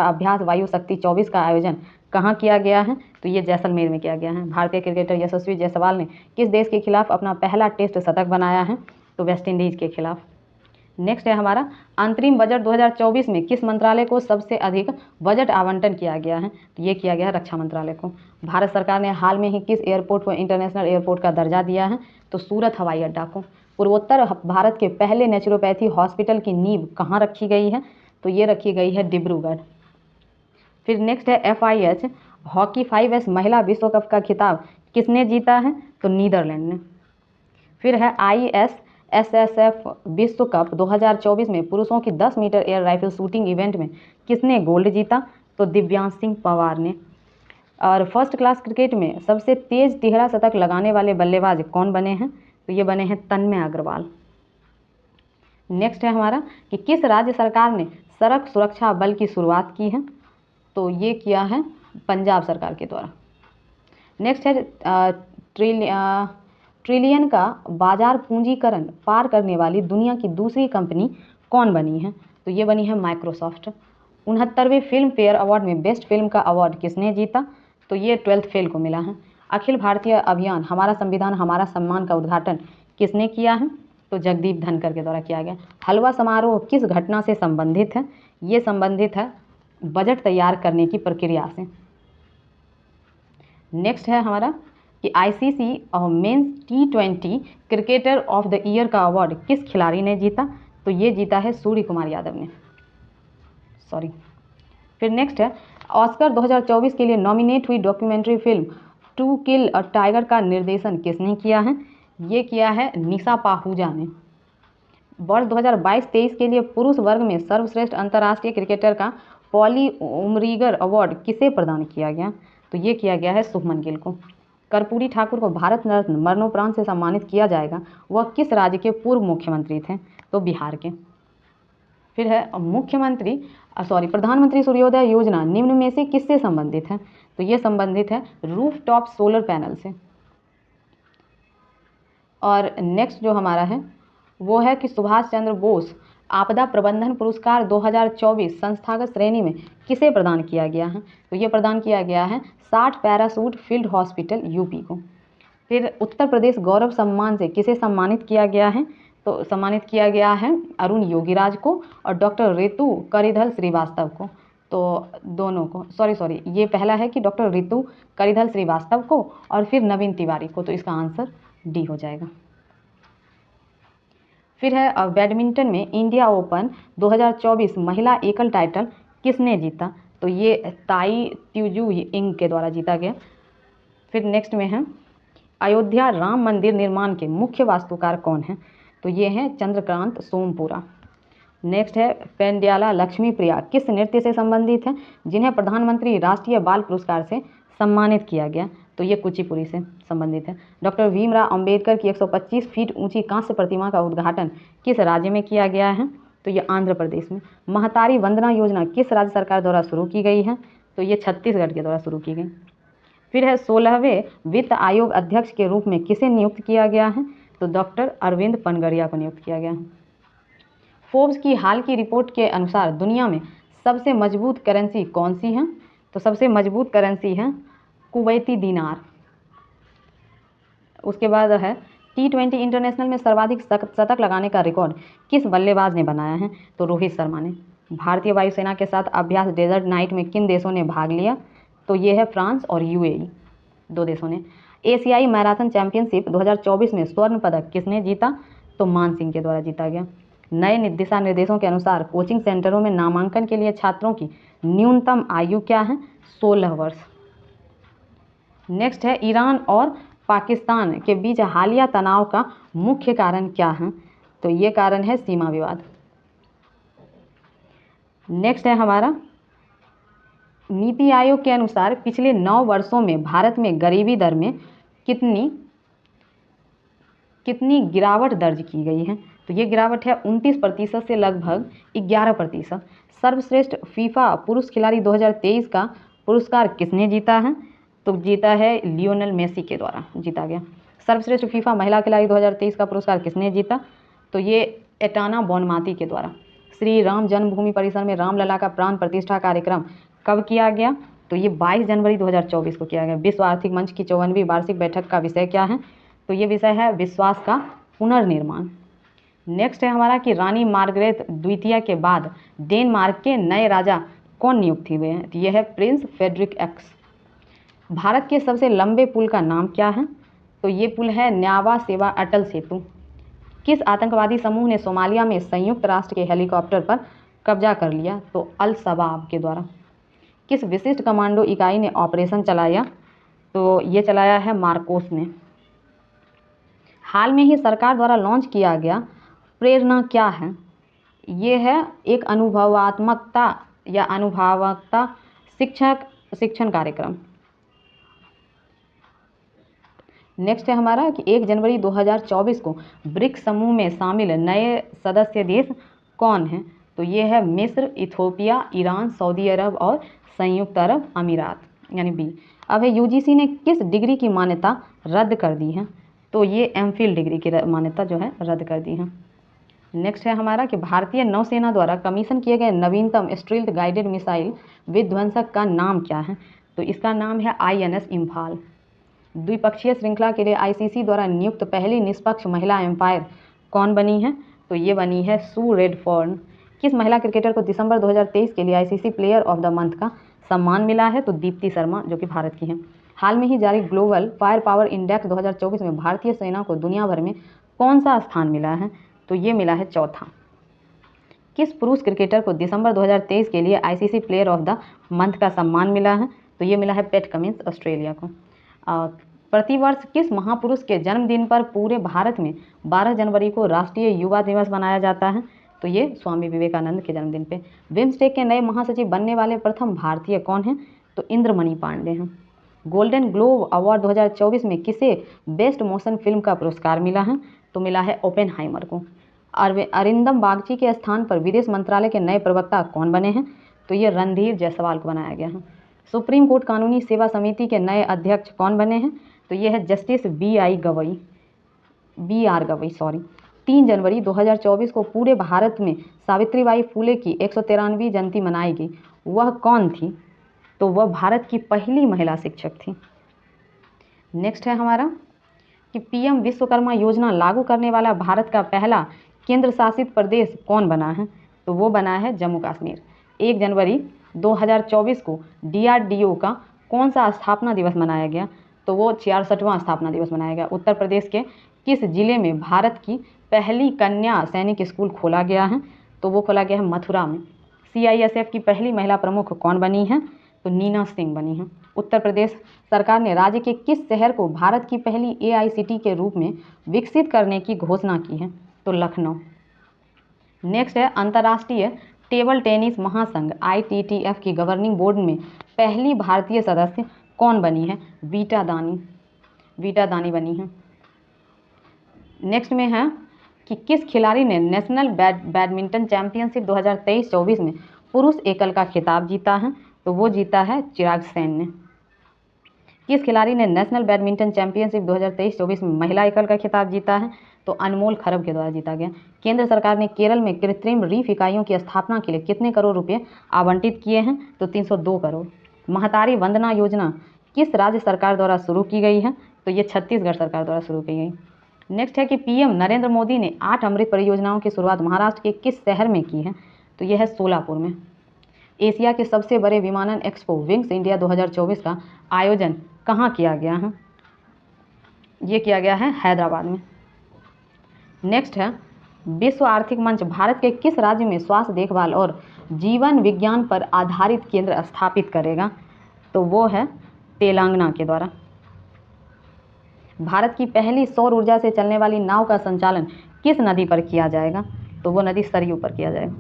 अभ्यास वायु शक्ति 24 का आयोजन कहाँ किया गया है? तो ये जैसलमेर में किया गया है। भारतीय क्रिकेटर यशस्वी जायसवाल ने किस देश के खिलाफ अपना पहला टेस्ट शतक बनाया है? तो वेस्ट इंडीज के खिलाफ। नेक्स्ट है हमारा अंतरिम बजट 2024 में किस मंत्रालय को सबसे अधिक बजट आवंटन किया गया है? तो ये किया गया है रक्षा मंत्रालय को। भारत सरकार ने हाल में ही किस एयरपोर्ट को इंटरनेशनल एयरपोर्ट का दर्जा दिया है? तो सूरत हवाई अड्डा को। पूर्वोत्तर भारत के पहले नेचुरोपैथी हॉस्पिटल की नींव कहाँ रखी गई है? तो ये रखी गई है डिब्रूगढ़। फिर नेक्स्ट है FIH हॉकी 5S महिला विश्व कप का खिताब किसने जीता है? तो नीदरलैंड ने। फिर है ISSF विश्व कप 2024 में पुरुषों की 10 metre air rifle shooting event में किसने गोल्ड जीता? तो दिव्यांश सिंह पवार ने। और फर्स्ट क्लास क्रिकेट में सबसे तेज तिहरा शतक लगाने वाले बल्लेबाज कौन बने हैं? तो ये बने हैं तन्मय अग्रवाल। नेक्स्ट है हमारा कि किस राज्य सरकार ने सड़क सुरक्षा बल की शुरुआत की है? तो ये किया है पंजाब सरकार के द्वारा। नेक्स्ट है ट्रिलियन का बाजार पूंजीकरण पार करने वाली दुनिया की दूसरी कंपनी कौन बनी है? तो ये बनी है माइक्रोसॉफ्ट। 69वें फिल्म फेयर अवार्ड में बेस्ट फिल्म का अवार्ड किसने जीता? तो ये 12th फेल को मिला है। अखिल भारतीय अभियान हमारा संविधान हमारा सम्मान का उद्घाटन किसने किया है? तो जगदीप धनखड़ के द्वारा किया गया। हलवा समारोह किस घटना से संबंधित है? ये संबंधित है बजट तैयार करने की प्रक्रिया से। नेक्स्ट है हमारा कि ICC men's T20 cricketer of the year का अवार्ड किस खिलाड़ी ने जीता? तो ये जीता है सूर्य कुमार यादव ने। फिर नेक्स्ट है ऑस्कर 2024 के लिए नॉमिनेट हुई documentary film to kill a tiger का निर्देशन किसने किया है? ये किया है निशा पाहूजा ने। वर्ष 2022-23 के लिए पुरुष वर्ग में सर्वश्रेष्ठ अंतर्राष्ट्रीय क्रिकेटर का पॉली उमरीगर अवार्ड किसे प्रदान किया गया? तो ये किया गया है शुभमन गिल को। कर्पूरी ठाकुर को भारत रत्न मरणोपरांत से सम्मानित किया जाएगा। वह किस राज्य के पूर्व मुख्यमंत्री थे? तो बिहार के। फिर है प्रधानमंत्री सूर्योदय योजना निम्न में से किससे संबंधित है? तो ये संबंधित है रूफटॉप सोलर पैनल से। और नेक्स्ट जो हमारा है वो है कि सुभाष चंद्र बोस आपदा प्रबंधन पुरस्कार 2024 संस्थागत श्रेणी में किसे प्रदान किया गया है? तो ये प्रदान किया गया है 60 पैरासूट फील्ड हॉस्पिटल UP को। फिर उत्तर प्रदेश गौरव सम्मान से किसे सम्मानित किया गया है? तो सम्मानित किया गया है अरुण योगीराज को और डॉक्टर ऋतु करिधल श्रीवास्तव को। तो दोनों को ये पहला है कि डॉक्टर ऋतु करिधल श्रीवास्तव को और फिर नवीन तिवारी को। तो इसका आंसर D हो जाएगा। फिर है बैडमिंटन में इंडिया ओपन 2024 महिला एकल टाइटल किसने जीता? तो ये ताई त्यूजू इंग के द्वारा जीता गया। फिर नेक्स्ट में है अयोध्या राम मंदिर निर्माण के मुख्य वास्तुकार कौन हैं? तो ये हैं चंद्रकांत सोमपुरा। नेक्स्ट है पेंड्याला लक्ष्मी प्रिया किस नृत्य से संबंधित है जिन्हें प्रधानमंत्री राष्ट्रीय बाल पुरस्कार से सम्मानित किया गया? तो ये कुचिपुड़ी से संबंधित है। डॉक्टर भीमराव अंबेडकर की 125 फीट ऊंची कांस्य प्रतिमा का उद्घाटन किस राज्य में किया गया है? तो ये आंध्र प्रदेश में। महतारी वंदना योजना किस राज्य सरकार द्वारा शुरू की गई है? तो ये छत्तीसगढ़ के द्वारा शुरू की गई। फिर है 16वें वित्त आयोग अध्यक्ष के रूप में किसे नियुक्त किया गया है? तो डॉक्टर अरविंद पनगड़िया को नियुक्त किया गया है। फोर्ब्स की हाल की रिपोर्ट के अनुसार दुनिया में सबसे मजबूत करेंसी कौन सी है? तो सबसे मजबूत करेंसी है कुवैती दीनार। उसके बाद है T20 इंटरनेशनल में सर्वाधिक शतक लगाने का रिकॉर्ड किस बल्लेबाज ने बनाया है? तो रोहित शर्मा ने। भारतीय वायुसेना के साथ अभ्यास डेजर्ट नाइट में किन देशों ने भाग लिया? तो ये है फ्रांस और UAE, 2 देशों ने। एशियाई मैराथन चैंपियनशिप 2024 में स्वर्ण पदक किसने जीता? तो मान सिंह के द्वारा जीता गया। नए दिशा निर्देशों के अनुसार कोचिंग सेंटरों में नामांकन के लिए छात्रों की न्यूनतम आयु क्या है? 16 वर्ष। नेक्स्ट है ईरान और पाकिस्तान के बीच हालिया तनाव का मुख्य कारण क्या है? तो ये कारण है सीमा विवाद। नेक्स्ट है हमारा नीति आयोग के अनुसार पिछले 9 वर्षों में भारत में गरीबी दर में कितनी गिरावट दर्ज की गई है? तो ये गिरावट है 29% से लगभग 11%। सर्वश्रेष्ठ फीफा पुरुष खिलाड़ी 2023 का पुरस्कार किसने जीता है? तो जीता है लियोनेल मेसी के द्वारा जीता गया। सर्वश्रेष्ठ फीफा महिला खिलाड़ी 2023 का पुरस्कार किसने जीता? तो ये एटाना बोनमाती के द्वारा। श्री राम जन्मभूमि परिसर में रामलला का प्राण प्रतिष्ठा कार्यक्रम कब किया गया? तो ये 22 जनवरी 2024 को किया गया। विश्व आर्थिक मंच की 54वीं वार्षिक बैठक का विषय क्या है? तो ये विषय है विश्वास का पुनर्निर्माण। नेक्स्ट है हमारा कि रानी मार्गरेट द्वितीय के बाद डेनमार्क के नए राजा कौन नियुक्त हुए हैं? तो ये है प्रिंस फेडरिक एक्स। भारत के सबसे लंबे पुल का नाम क्या है? तो ये पुल है न्यावा सेवा अटल सेतु। किस आतंकवादी समूह ने सोमालिया में संयुक्त राष्ट्र के हेलीकॉप्टर पर कब्जा कर लिया? तो अल शबाब के द्वारा। किस विशिष्ट कमांडो इकाई ने ऑपरेशन चलाया? तो ये चलाया है मार्कोस ने। हाल में ही सरकार द्वारा लॉन्च किया गया प्रेरणा क्या है? ये है एक अनुभवात्मकता शिक्षण कार्यक्रम। नेक्स्ट है हमारा कि 1 जनवरी 2024 को ब्रिक्स समूह में शामिल नए सदस्य देश कौन हैं? तो ये है मिस्र, इथोपिया, ईरान, सऊदी अरब और संयुक्त अरब अमीरात, यानी बी। अब है UGC ने किस डिग्री की मान्यता रद्द कर दी है? तो ये MPhil डिग्री की मान्यता जो है रद्द कर दी है। नेक्स्ट है हमारा कि भारतीय नौसेना द्वारा कमीशन किए गए नवीनतम स्टील्थ गाइडेड मिसाइल विध्वंसक का नाम क्या है? तो इसका नाम है INS इम्फाल। द्विपक्षीय श्रृंखला के लिए ICC द्वारा नियुक्त पहली निष्पक्ष महिला एम्पायर कौन बनी है? तो ये बनी है सू रेडफॉर्न। किस महिला क्रिकेटर को दिसंबर 2023 के लिए ICC player of the month का सम्मान मिला है? तो दीप्ति शर्मा, जो कि भारत की है। हाल में ही जारी ग्लोबल फायर पावर इंडेक्स 2024 में भारतीय सेना को दुनिया भर में कौन सा स्थान मिला है? तो ये मिला है चौथा। किस पुरुष क्रिकेटर को दिसंबर 2023 के लिए ICC player of the month का सम्मान मिला है? तो ये मिला है पैट कमिंस, ऑस्ट्रेलिया को। प्रतिवर्ष किस महापुरुष के जन्मदिन पर पूरे भारत में 12 जनवरी को राष्ट्रीय युवा दिवस मनाया जाता है? तो ये स्वामी विवेकानंद के जन्मदिन पे। बिम्स्टेक के नए महासचिव बनने वाले प्रथम भारतीय कौन हैं? तो इंद्रमणि पांडे हैं। गोल्डन ग्लोब अवार्ड 2024 में किसे बेस्ट मोशन फिल्म का पुरस्कार मिला है? तो मिला है ओपेनहाइमर को। अरिंदम बागची के स्थान पर विदेश मंत्रालय के नए प्रवक्ता कौन बने हैं? तो ये रणधीर जायसवाल को बनाया गया है। सुप्रीम कोर्ट कानूनी सेवा समिति के नए अध्यक्ष कौन बने हैं? तो ये है जस्टिस BR गवई। 3 जनवरी 2024 को पूरे भारत में सावित्रीबाई फुले की 113वीं जयंती मनाई गई। वह कौन थी? तो वह भारत की पहली महिला शिक्षक थी। नेक्स्ट है हमारा कि PM विश्वकर्मा योजना लागू करने वाला भारत का पहला केंद्र शासित प्रदेश कौन बना है? तो वो बना है जम्मू कश्मीर। 1 जनवरी 2024 को DRDO का कौन सा स्थापना दिवस मनाया गया? तो वो 66वां स्थापना दिवस मनाया गया। उत्तर प्रदेश के किस जिले में भारत की पहली कन्या सैनिक स्कूल खोला गया है? तो वो खोला गया है मथुरा में। CISF की पहली महिला प्रमुख कौन बनी है? तो नीना सिंह बनी है। उत्तर प्रदेश सरकार ने राज्य के किस शहर को भारत की पहली AICT के रूप में विकसित करने की घोषणा की है? तो लखनऊ। नेक्स्ट है अंतर्राष्ट्रीय टेबल टेनिस महासंघ ITTF की गवर्निंग बोर्ड में पहली भारतीय सदस्य कौन बनी है? वीटा दानी बनी है। नेक्स्ट में है कि किस खिलाड़ी ने नेशनल बैडमिंटन चैंपियनशिप 2023-24 में पुरुष एकल का खिताब जीता है? तो वो जीता है चिराग सेन ने। किस खिलाड़ी ने नेशनल बैडमिंटन चैंपियनशिप 2023-24 में महिला एकल का खिताब जीता है? तो अनमोल खरब के द्वारा जीता गया। केंद्र सरकार ने केरल में कृत्रिम रीफ इकाइयों की स्थापना के लिए कितने करोड़ रुपए आवंटित किए हैं? तो 302 करोड़। महतारी वंदना योजना किस राज्य सरकार द्वारा शुरू की गई है? तो ये छत्तीसगढ़ सरकार द्वारा शुरू की गई। नेक्स्ट है कि पीएम नरेंद्र मोदी ने 8 अमृत परियोजनाओं की शुरुआत महाराष्ट्र के किस शहर में की है? तो यह है सोलापुर में। एशिया के सबसे बड़े विमानन एक्सपो विंग्स इंडिया 2024 का आयोजन कहाँ किया गया है? ये किया गया है हैदराबाद में। नेक्स्ट है विश्व आर्थिक मंच भारत के किस राज्य में स्वास्थ्य देखभाल और जीवन विज्ञान पर आधारित केंद्र स्थापित करेगा? तो वो है तेलंगाना के द्वारा। भारत की पहली सौर ऊर्जा से चलने वाली नाव का संचालन किस नदी पर किया जाएगा? तो वो नदी सरयू पर किया जाएगा।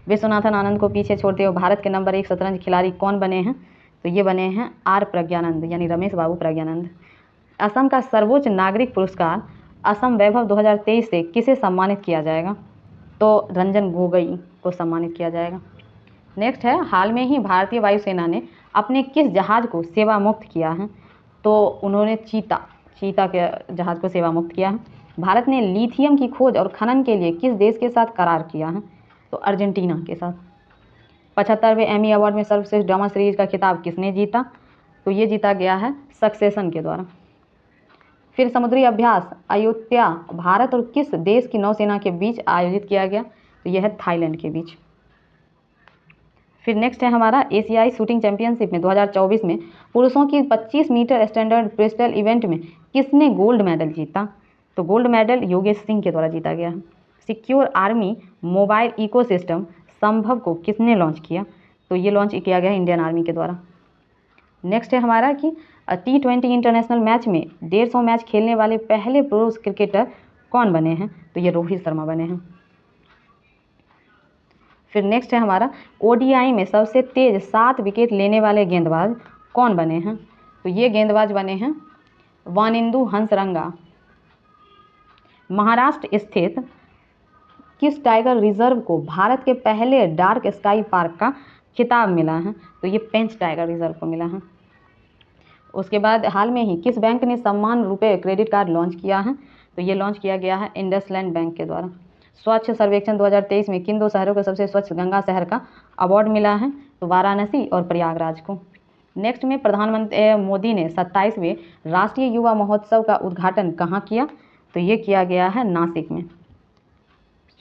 विश्वनाथन आनंद को पीछे छोड़ते हुए भारत के नंबर 1 शतरंज खिलाड़ी कौन बने हैं? तो ये बने हैं आर प्रज्ञानंद, यानी रमेश बाबू प्रज्ञानंद। असम का सर्वोच्च नागरिक पुरस्कार असम वैभव 2023 से किसे सम्मानित किया जाएगा? तो रंजन गोगोई को सम्मानित किया जाएगा। नेक्स्ट है हाल में ही भारतीय वायुसेना ने अपने किस जहाज़ को सेवा मुक्त किया है? तो उन्होंने चीता के जहाज़ को सेवा मुक्त किया है। भारत ने लिथियम की खोज और खनन के लिए किस देश के साथ करार किया है? तो अर्जेंटीना के साथ। 75वें एमी अवार्ड में सर्वश्रेष्ठ ड्रामा सीरीज का खिताब किसने जीता? तो ये जीता गया है सक्सेशन के द्वारा। फिर समुद्री अभ्यास अयोध्या भारत और किस देश की नौसेना के बीच आयोजित किया गया? तो यह है थाईलैंड के बीच। फिर नेक्स्ट है हमारा एशियाई शूटिंग चैंपियनशिप में 2024 में पुरुषों की 25 मीटर स्टैंडर्ड पिस्टल इवेंट में किसने गोल्ड मेडल जीता? तो गोल्ड मेडल योगेश सिंह के द्वारा जीता गया है। सिक्योर आर्मी मोबाइल इकोसिस्टम संभव को किसने लॉन्च किया? तो ये लॉन्च किया गया इंडियन आर्मी के द्वारा। नेक्स्ट है हमारा कि T20 इंटरनेशनल मैच में 150 मैच खेलने वाले पहले पुरुष क्रिकेटर कौन बने हैं? तो ये रोहित शर्मा बने हैं। फिर नेक्स्ट है हमारा ODI में सबसे तेज 7 विकेट लेने वाले गेंदबाज कौन बने हैं? तो ये गेंदबाज बने हैं वानिंदु हंसरंगा। महाराष्ट्र स्थित किस टाइगर रिजर्व को भारत के पहले डार्क स्काई पार्क का खिताब मिला है? तो ये पेंच टाइगर रिजर्व को मिला है। उसके बाद हाल में ही किस बैंक ने सम्मान रुपए क्रेडिट कार्ड लॉन्च किया है? तो ये लॉन्च किया गया है इंडसलैंड बैंक के द्वारा। स्वच्छ सर्वेक्षण 2023 में किन 2 शहरों को सबसे स्वच्छ गंगा शहर का अवार्ड मिला है? तो वाराणसी और प्रयागराज को। नेक्स्ट में प्रधानमंत्री मोदी ने 27वें राष्ट्रीय युवा महोत्सव का उद्घाटन कहाँ किया? तो ये किया गया है नासिक में।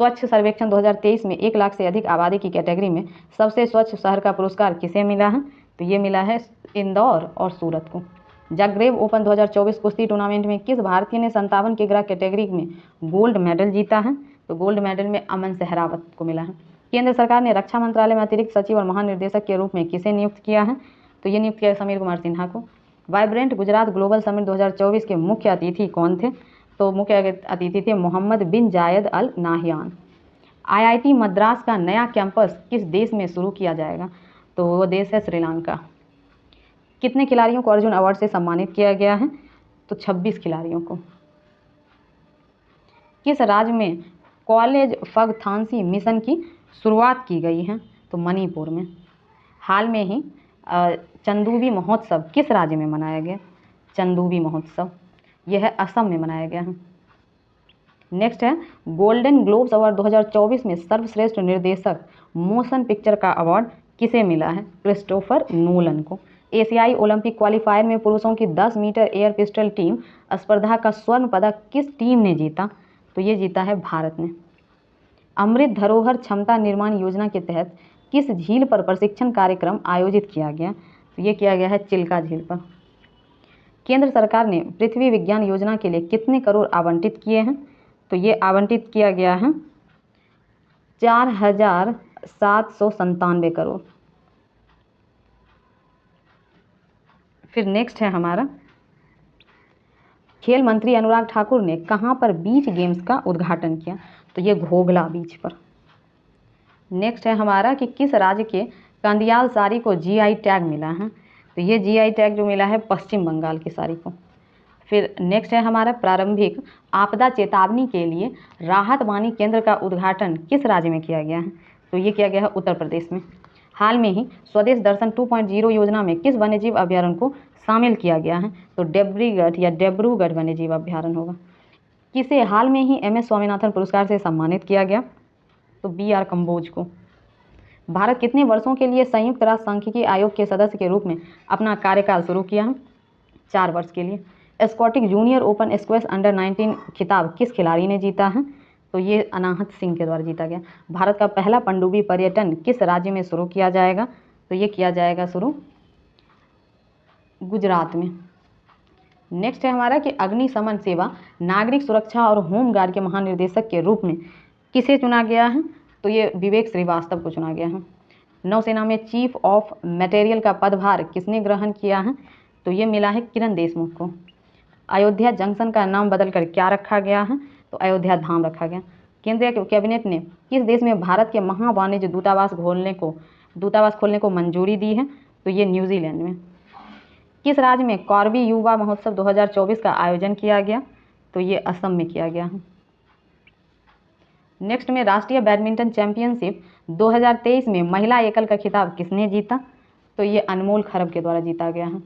स्वच्छ सर्वेक्षण 2023 में 1 लाख से अधिक आबादी की कैटेगरी में सबसे स्वच्छ शहर का पुरस्कार किसे मिला है? तो ये मिला है इंदौर और सूरत को। जाग्रेब ओपन 2024 कुश्ती टूर्नामेंट में किस भारतीय ने 57 किग्रा कैटेगरी में गोल्ड मेडल जीता है? तो गोल्ड मेडल में अमन सहरावत को मिला है। केंद्र सरकार ने रक्षा मंत्रालय में अतिरिक्त सचिव और महानिर्देशक के रूप में किसे नियुक्त किया है? तो ये नियुक्त किया समीर कुमार सिन्हा को। वाइब्रेंट गुजरात ग्लोबल समिट 2024 के मुख्य अतिथि कौन थे? तो मुख्य अतिथि थे मोहम्मद बिन जायद अल नाहियान। IIT मद्रास का नया कैंपस किस देश में शुरू किया जाएगा? तो वो देश है श्रीलंका। कितने खिलाड़ियों को अर्जुन अवार्ड से सम्मानित किया गया है? तो 26 खिलाड़ियों को। किस राज्य में कॉलेज फगथांसी मिशन की शुरुआत की गई है? तो मणिपुर में। हाल में ही चंदूबी महोत्सव किस राज्य में मनाया गया? चंदूबी महोत्सव यह है असम में मनाया गया है। नेक्स्ट है गोल्डन ग्लोब्स अवार्ड 2024 में सर्वश्रेष्ठ निर्देशक मोशन पिक्चर का अवार्ड किसे मिला है? क्रिस्टोफर नोलन को। एशियाई ओलंपिक क्वालिफायर में पुरुषों की 10 मीटर एयर पिस्टल टीम स्पर्धा का स्वर्ण पदक किस टीम ने जीता? तो ये जीता है भारत ने। अमृत धरोहर क्षमता निर्माण योजना के तहत किस झील पर प्रशिक्षण कार्यक्रम आयोजित किया गया? तो ये किया गया है चिल्का झील पर। केंद्र सरकार ने पृथ्वी विज्ञान योजना के लिए कितने करोड़ आवंटित किए हैं? तो ये आवंटित किया गया है 4,797 करोड़। फिर नेक्स्ट है हमारा खेल मंत्री अनुराग ठाकुर ने कहाँ पर बीच गेम्स का उद्घाटन किया? तो ये घोघला बीच पर। नेक्स्ट है हमारा कि किस राज्य के कंदियाल साड़ी को GI टैग मिला है? तो ये GI टैग जो मिला है पश्चिम बंगाल की साड़ी को। फिर नेक्स्ट है हमारा प्रारंभिक आपदा चेतावनी के लिए राहत वाणी केंद्र का उद्घाटन किस राज्य में किया गया है? तो ये किया गया है उत्तर प्रदेश में। हाल में ही स्वदेश दर्शन 2.0 योजना में किस वन्यजीव अभ्यारण्य को शामिल किया गया है? तो डिब्रूगढ़ या डिब्रूगढ़ वन्यजीव अभ्यारण्य होगा। किसे हाल में ही MS स्वामीनाथन पुरस्कार से सम्मानित किया गया? तो BR कंबोज को। भारत कितने वर्षों के लिए संयुक्त राष्ट्र सांख्यिकी आयोग के सदस्य के रूप में अपना कार्यकाल शुरू किया है? 4 वर्ष के लिए। Scottish junior open squash under 19 खिताब किस खिलाड़ी ने जीता है? तो ये अनाहत सिंह के द्वारा जीता गया। भारत का पहला पनडुब्बी पर्यटन किस राज्य में शुरू किया जाएगा? तो ये किया जाएगा शुरू गुजरात में। नेक्स्ट है हमारा कि अग्निशमन सेवा, नागरिक सुरक्षा और होमगार्ड के महानिदेशक के रूप में किसे चुना गया है? तो ये विवेक श्रीवास्तव को चुना गया है। नौसेना में चीफ ऑफ मटेरियल का पदभार किसने ग्रहण किया है? तो ये मिला है किरण देशमुख को। अयोध्या जंक्शन का नाम बदलकर क्या रखा गया है? तो अयोध्या धाम रखा गया। केंद्रीय कैबिनेट ने किस देश में भारत के महावाणिज्य दूतावास खोलने को मंजूरी दी है? तो ये न्यूजीलैंड में। किस राज्य में कॉर्बी युवा महोत्सव 2024 का आयोजन किया गया? तो ये असम में किया गया है। नेक्स्ट में राष्ट्रीय बैडमिंटन चैंपियनशिप 2023 में महिला एकल का खिताब किसने जीता? तो ये अनमोल खरब के द्वारा जीता गया है।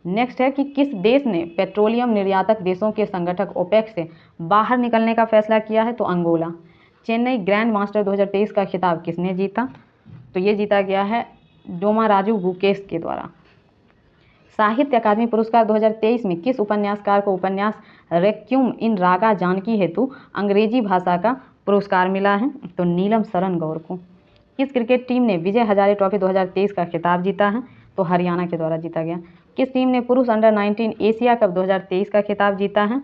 नेक्स्ट है कि किस देश ने पेट्रोलियम निर्यातक देशों के संगठन ओपेक से बाहर निकलने का फैसला किया है? तो अंगोला। चेन्नई ग्रैंड मास्टर 2023 का खिताब किसने जीता? तो ये जीता गया है डोमाराजू गुकेश के द्वारा। साहित्य अकादमी पुरस्कार 2023 में किस उपन्यासकार को उपन्यास रेक्यूम इन रागा जानकी हेतु अंग्रेजी भाषा का पुरस्कार मिला है? तो नीलम शरण गौर को। किस क्रिकेट टीम ने विजय हजारे ट्रॉफी 2023 का खिताब जीता है? तो हरियाणा के द्वारा जीता गया। किस टीम ने पुरुष अंडर 19 एशिया कप 2023 का खिताब जीता है?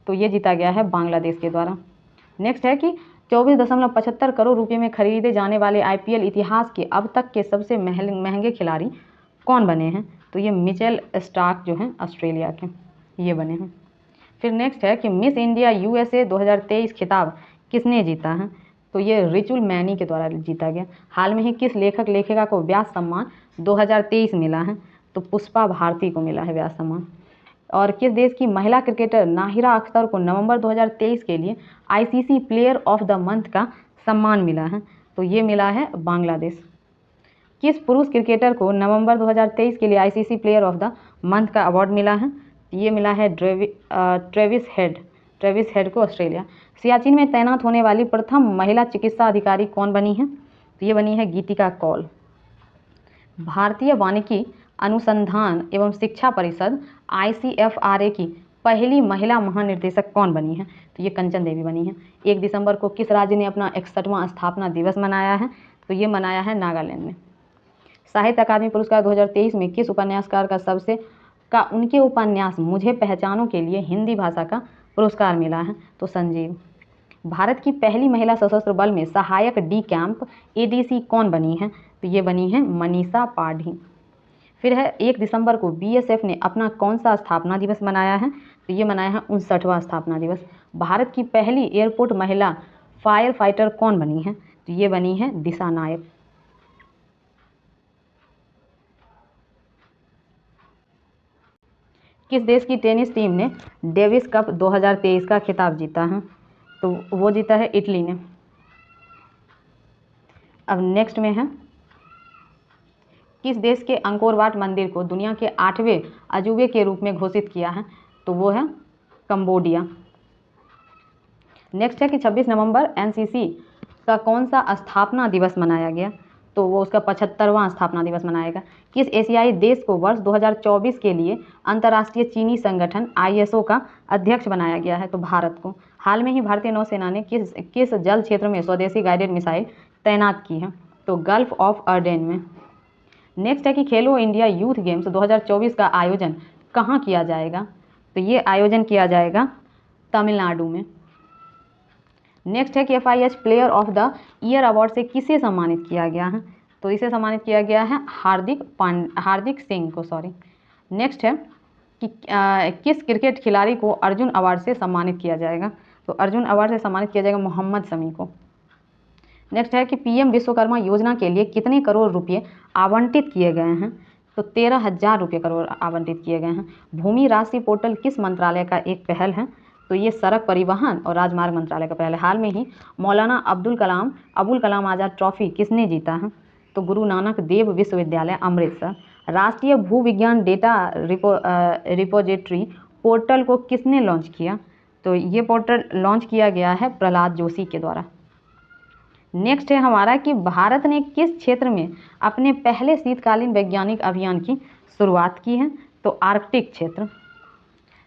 तो ये जीता गया है बांग्लादेश के द्वारा। नेक्स्ट है कि 24.75 करोड़ रुपये में खरीदे जाने वाले IPL इतिहास के अब तक के सबसे महंगे खिलाड़ी कौन बने हैं? तो ये मिचेल स्टार्क जो हैं ऑस्ट्रेलिया के, ये बने हैं। फिर नेक्स्ट है कि मिस इंडिया USA 2023 खिताब किसने जीता है? तो ये रिचुल मैनी के द्वारा जीता गया। हाल में ही किस लेखक लेखिका को व्यास सम्मान 2023 मिला है? तो पुष्पा भारती को मिला है व्यास सम्मान। और किस देश की महिला क्रिकेटर नाहिरा अख्तर को नवंबर 2023 के लिए ICC player of the month का सम्मान मिला है? तो ये मिला है बांग्लादेश। किस पुरुष क्रिकेटर को नवंबर 2023 के लिए ICC player of the month का अवार्ड मिला है? ये मिला है ट्रेविस हेड को, ऑस्ट्रेलिया। सियाचिन में तैनात होने वाली प्रथम महिला चिकित्सा अधिकारी कौन बनी है? तो ये बनी है गीतिका कौल। भारतीय वानिकी अनुसंधान एवं शिक्षा परिषद ICFRA की पहली महिला महानिर्देशक कौन बनी है? तो ये कंचन देवी बनी है। 1 दिसंबर को किस राज्य ने अपना 61वां स्थापना दिवस मनाया है? तो ये मनाया है नागालैंड में। साहित्य अकादमी पुरस्कार 2023 में किस उपन्यासकार का उनके उपन्यास मुझे पहचानों के लिए हिंदी भाषा का पुरस्कार मिला है? तो संजीव। भारत की पहली महिला सशस्त्र बल में सहायक D कैंप ADC कौन बनी है? तो ये बनी है मनीषा पाढ़ी। फिर है 1 दिसंबर को BSF ने अपना कौन सा स्थापना दिवस मनाया है? तो ये मनाया है 59वां स्थापना दिवस। भारत की पहली एयरपोर्ट महिला फायर फाइटर कौन बनी है? तो ये बनी है दिशा नायक। किस देश की टेनिस टीम ने डेविस कप 2023 का खिताब जीता है? तो वो जीता है इटली ने। अब नेक्स्ट में है किस देश के अंकोर वाट मंदिर को दुनिया के 8वें अजूबे के रूप में घोषित किया है? तो वो है कंबोडिया। नेक्स्ट है कि 26 नवंबर NCC का कौन सा स्थापना दिवस मनाया गया? तो वो उसका 75वां स्थापना दिवस मनाएगा। किस एशियाई देश को वर्ष 2024 के लिए अंतर्राष्ट्रीय चीनी संगठन ISO का अध्यक्ष बनाया गया है? तो भारत को। हाल में ही भारतीय नौसेना ने किस जल क्षेत्र में स्वदेशी गाइडेड मिसाइल तैनात की है? तो गल्फ ऑफ अर्डेन में। नेक्स्ट है कि खेलो इंडिया यूथ गेम्स 2024 का आयोजन कहाँ किया जाएगा? तो ये आयोजन किया जाएगा तमिलनाडु में। नेक्स्ट है कि FIH player of the year award से किसे सम्मानित किया गया है? तो इसे सम्मानित किया गया है हार्दिक सिंह को, सॉरी। नेक्स्ट है कि किस क्रिकेट खिलाड़ी को अर्जुन अवार्ड से सम्मानित किया जाएगा? तो अर्जुन अवार्ड से सम्मानित किया जाएगा मोहम्मद शमी को। नेक्स्ट है कि PM विश्वकर्मा योजना के लिए कितने करोड़ रुपये आवंटित किए गए हैं? तो 13,000 रुपये करोड़ आवंटित किए गए हैं। भूमि राशि पोर्टल किस मंत्रालय का एक पहल है? तो ये सड़क परिवहन और राजमार्ग मंत्रालय का पहल है। हाल में ही मौलाना अबुल कलाम आज़ाद ट्रॉफी किसने जीता है? तो गुरु नानक देव विश्वविद्यालय अमृतसर। राष्ट्रीय भूविज्ञान डेटा रिपोजिटरी पोर्टल को किसने लॉन्च किया? तो ये पोर्टल लॉन्च किया गया है प्रहलाद जोशी के द्वारा। नेक्स्ट है हमारा कि भारत ने किस क्षेत्र में अपने पहले शीतकालीन वैज्ञानिक अभियान की शुरुआत की है? तो आर्कटिक क्षेत्र।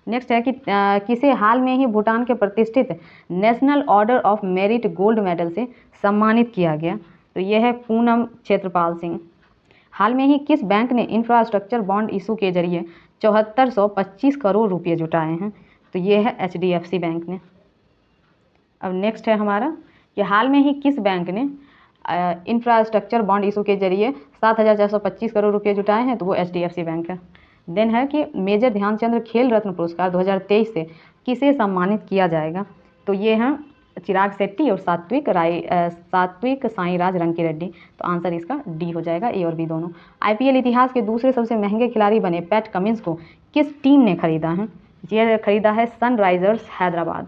नेक्स्ट है कि किसे हाल में ही भूटान के प्रतिष्ठित national order of merit gold medal से सम्मानित किया गया? तो यह है पूनम क्षेत्रपाल सिंह। हाल में ही किस बैंक ने इंफ्रास्ट्रक्चर बॉन्ड इशू के जरिए 7425 करोड़ रुपये जुटाए हैं? तो ये है HDFC बैंक ने। अब नेक्स्ट है हमारा कि हाल में ही किस बैंक ने इंफ्रास्ट्रक्चर बॉन्ड इशू के जरिए 7425 करोड़ रुपये जुटाए हैं? तो वो HDFC बैंक है। देन है कि मेजर ध्यानचंद्र खेल रत्न पुरस्कार 2023 से किसे सम्मानित किया जाएगा? तो ये हैं चिराग शेट्टी और सात्विक साईराज रंकीरेड्डी। तो आंसर इसका डी हो जाएगा, ए और बी दोनों। IPL इतिहास के दूसरे सबसे महंगे खिलाड़ी बने पैट कमिंस को किस टीम ने खरीदा है? ये खरीदा है सनराइजर्स हैदराबाद।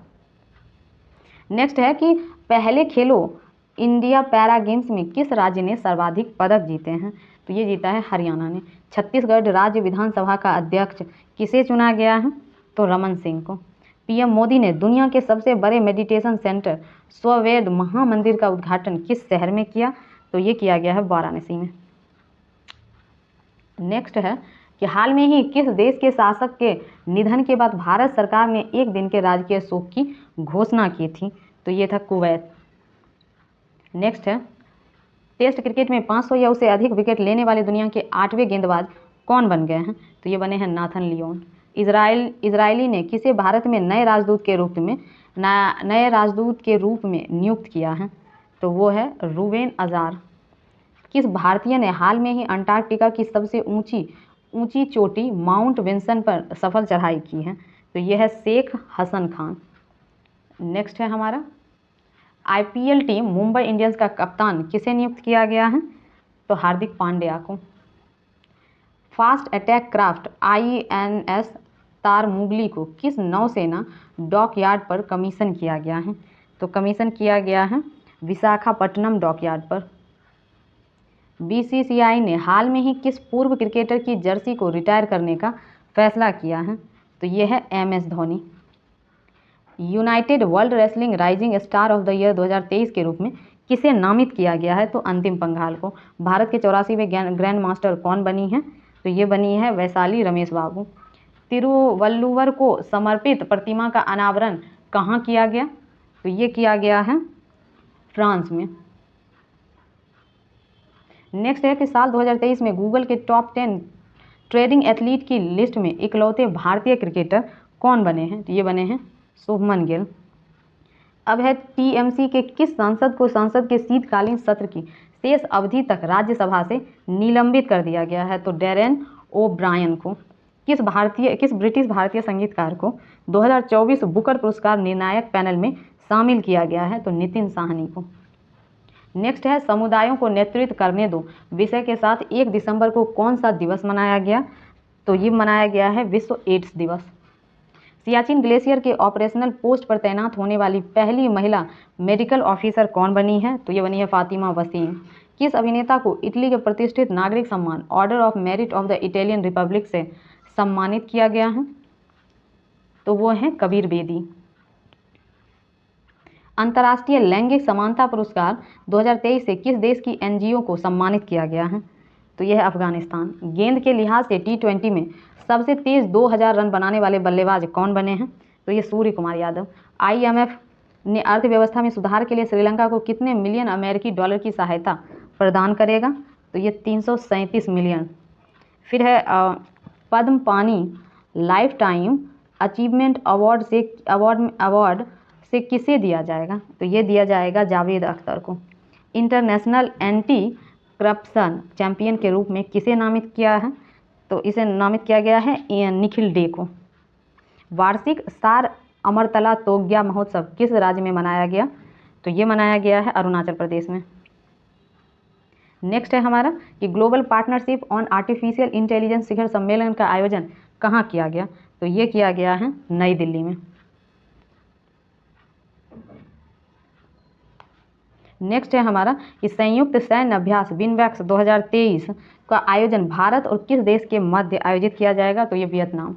नेक्स्ट है कि पहले खेलो इंडिया पैरा गेम्स में किस राज्य ने सर्वाधिक पदक जीते हैं? तो ये जीता है हरियाणा ने। छत्तीसगढ़ राज्य विधानसभा का अध्यक्ष किसे चुना गया है? तो रमन सिंह को। PM मोदी ने दुनिया के सबसे बड़े मेडिटेशन सेंटर स्ववेद महामंदिर का उद्घाटन किस शहर में किया? तो ये किया गया है वाराणसी में। नेक्स्ट है कि हाल में ही किस देश के शासक के निधन के बाद भारत सरकार ने एक दिन के राजकीय शोक की घोषणा की थी? तो ये था कुवैत। नेक्स्ट है टेस्ट क्रिकेट में 500 या उससे अधिक विकेट लेने वाले दुनिया के 8वें गेंदबाज कौन बन गए हैं? तो ये बने हैं नाथन लियोन। इजरायली ने किसे भारत में नए राजदूत के रूप में नियुक्त किया है? तो वो है रूबेन अजार। किस भारतीय ने हाल में ही अंटार्कटिका की सबसे ऊंची चोटी माउंट विंसन पर सफल चढ़ाई की है? तो यह है शेख हसन खान। नेक्स्ट है हमारा IPL टीम मुंबई इंडियंस का कप्तान किसे नियुक्त किया गया है? तो हार्दिक पांड्या को। Fast attack craft INS Tarmugli को किस नौसेना डॉकयार्ड पर कमीशन किया गया है? तो कमीशन किया गया है विशाखापट्टनम डॉकयार्ड पर। BCCI ने हाल में ही किस पूर्व क्रिकेटर की जर्सी को रिटायर करने का फैसला किया है? तो ये है MS Dhoni. United world wrestling rising star of the year 2023 के रूप में किसे नामित किया गया है? तो अंतिम पंघाल को। भारत के 84वें ग्रैंड मास्टर कौन बनी है? तो ये बनी है वैशाली रमेश बाबू। तिरुवल्लुवर को समर्पित प्रतिमा का अनावरण कहाँ किया गया? तो ये किया गया है फ्रांस में। नेक्स्ट है कि साल 2023 में गूगल के टॉप 10 ट्रेडिंग एथलीट की लिस्ट में इकलौते भारतीय क्रिकेटर कौन बने हैं? तो ये बने हैं शुभमन गिल। अब है TMC के किस सांसद को संसद के शीतकालीन सत्र की शेष अवधि तक राज्यसभा से निलंबित कर दिया गया है? तो डेरेन ओब्रायन को। किस ब्रिटिश भारतीय संगीतकार को 2024 बुकर पुरस्कार निर्णायक पैनल में शामिल किया गया है? तो नितिन साहनी को। नेक्स्ट है समुदायों को नेतृत्व करने दो विषय के साथ 1 दिसंबर को कौन सा दिवस मनाया गया? तो ये मनाया गया है विश्व एड्स दिवस। सियाचिन ग्लेशियर के ऑपरेशनल पोस्ट पर तैनात होने वाली पहली महिला मेडिकल ऑफिसर कौन बनी है? तो ये बनी है फातिमा वसीम। किस अभिनेता को इटली के प्रतिष्ठित नागरिक सम्मान order of merit of the Italian Republic से सम्मानित किया गया है? तो वो है कबीर बेदी। अंतर्राष्ट्रीय लैंगिक समानता पुरस्कार 2023 से किस देश की NGO को सम्मानित किया गया है? तो यह है अफगानिस्तान। गेंद के लिहाज से T20 में सबसे तेज 2000 रन बनाने वाले बल्लेबाज कौन बने हैं? तो ये सूर्य कुमार यादव। IMF ने अर्थव्यवस्था में सुधार के लिए श्रीलंका को कितने मिलियन अमेरिकी डॉलर की सहायता प्रदान करेगा? तो ये 337 मिलियन। फिर है पद्म पानी लाइफ टाइम अचीवमेंट अवार्ड से किसे दिया जाएगा? तो ये दिया जाएगा जावेद अख्तर को। इंटरनेशनल एंटी करप्शन चैंपियन के रूप में किसे नामित किया है? तो इसे नामित किया गया है निखिल डे को। वार्षिक सार अमरतला तोग्या महोत्सव किस राज्य में मनाया गया? तो ये मनाया गया है अरुणाचल प्रदेश में। नेक्स्ट है हमारा कि global partnership on artificial intelligence शिखर सम्मेलन का आयोजन कहाँ किया गया? तो ये किया गया है नई दिल्ली में। नेक्स्ट है हमारा कि संयुक्त सैन्य अभ्यास विनवैक्स 2023 का आयोजन भारत और किस देश के मध्य आयोजित किया जाएगा, तो ये वियतनाम।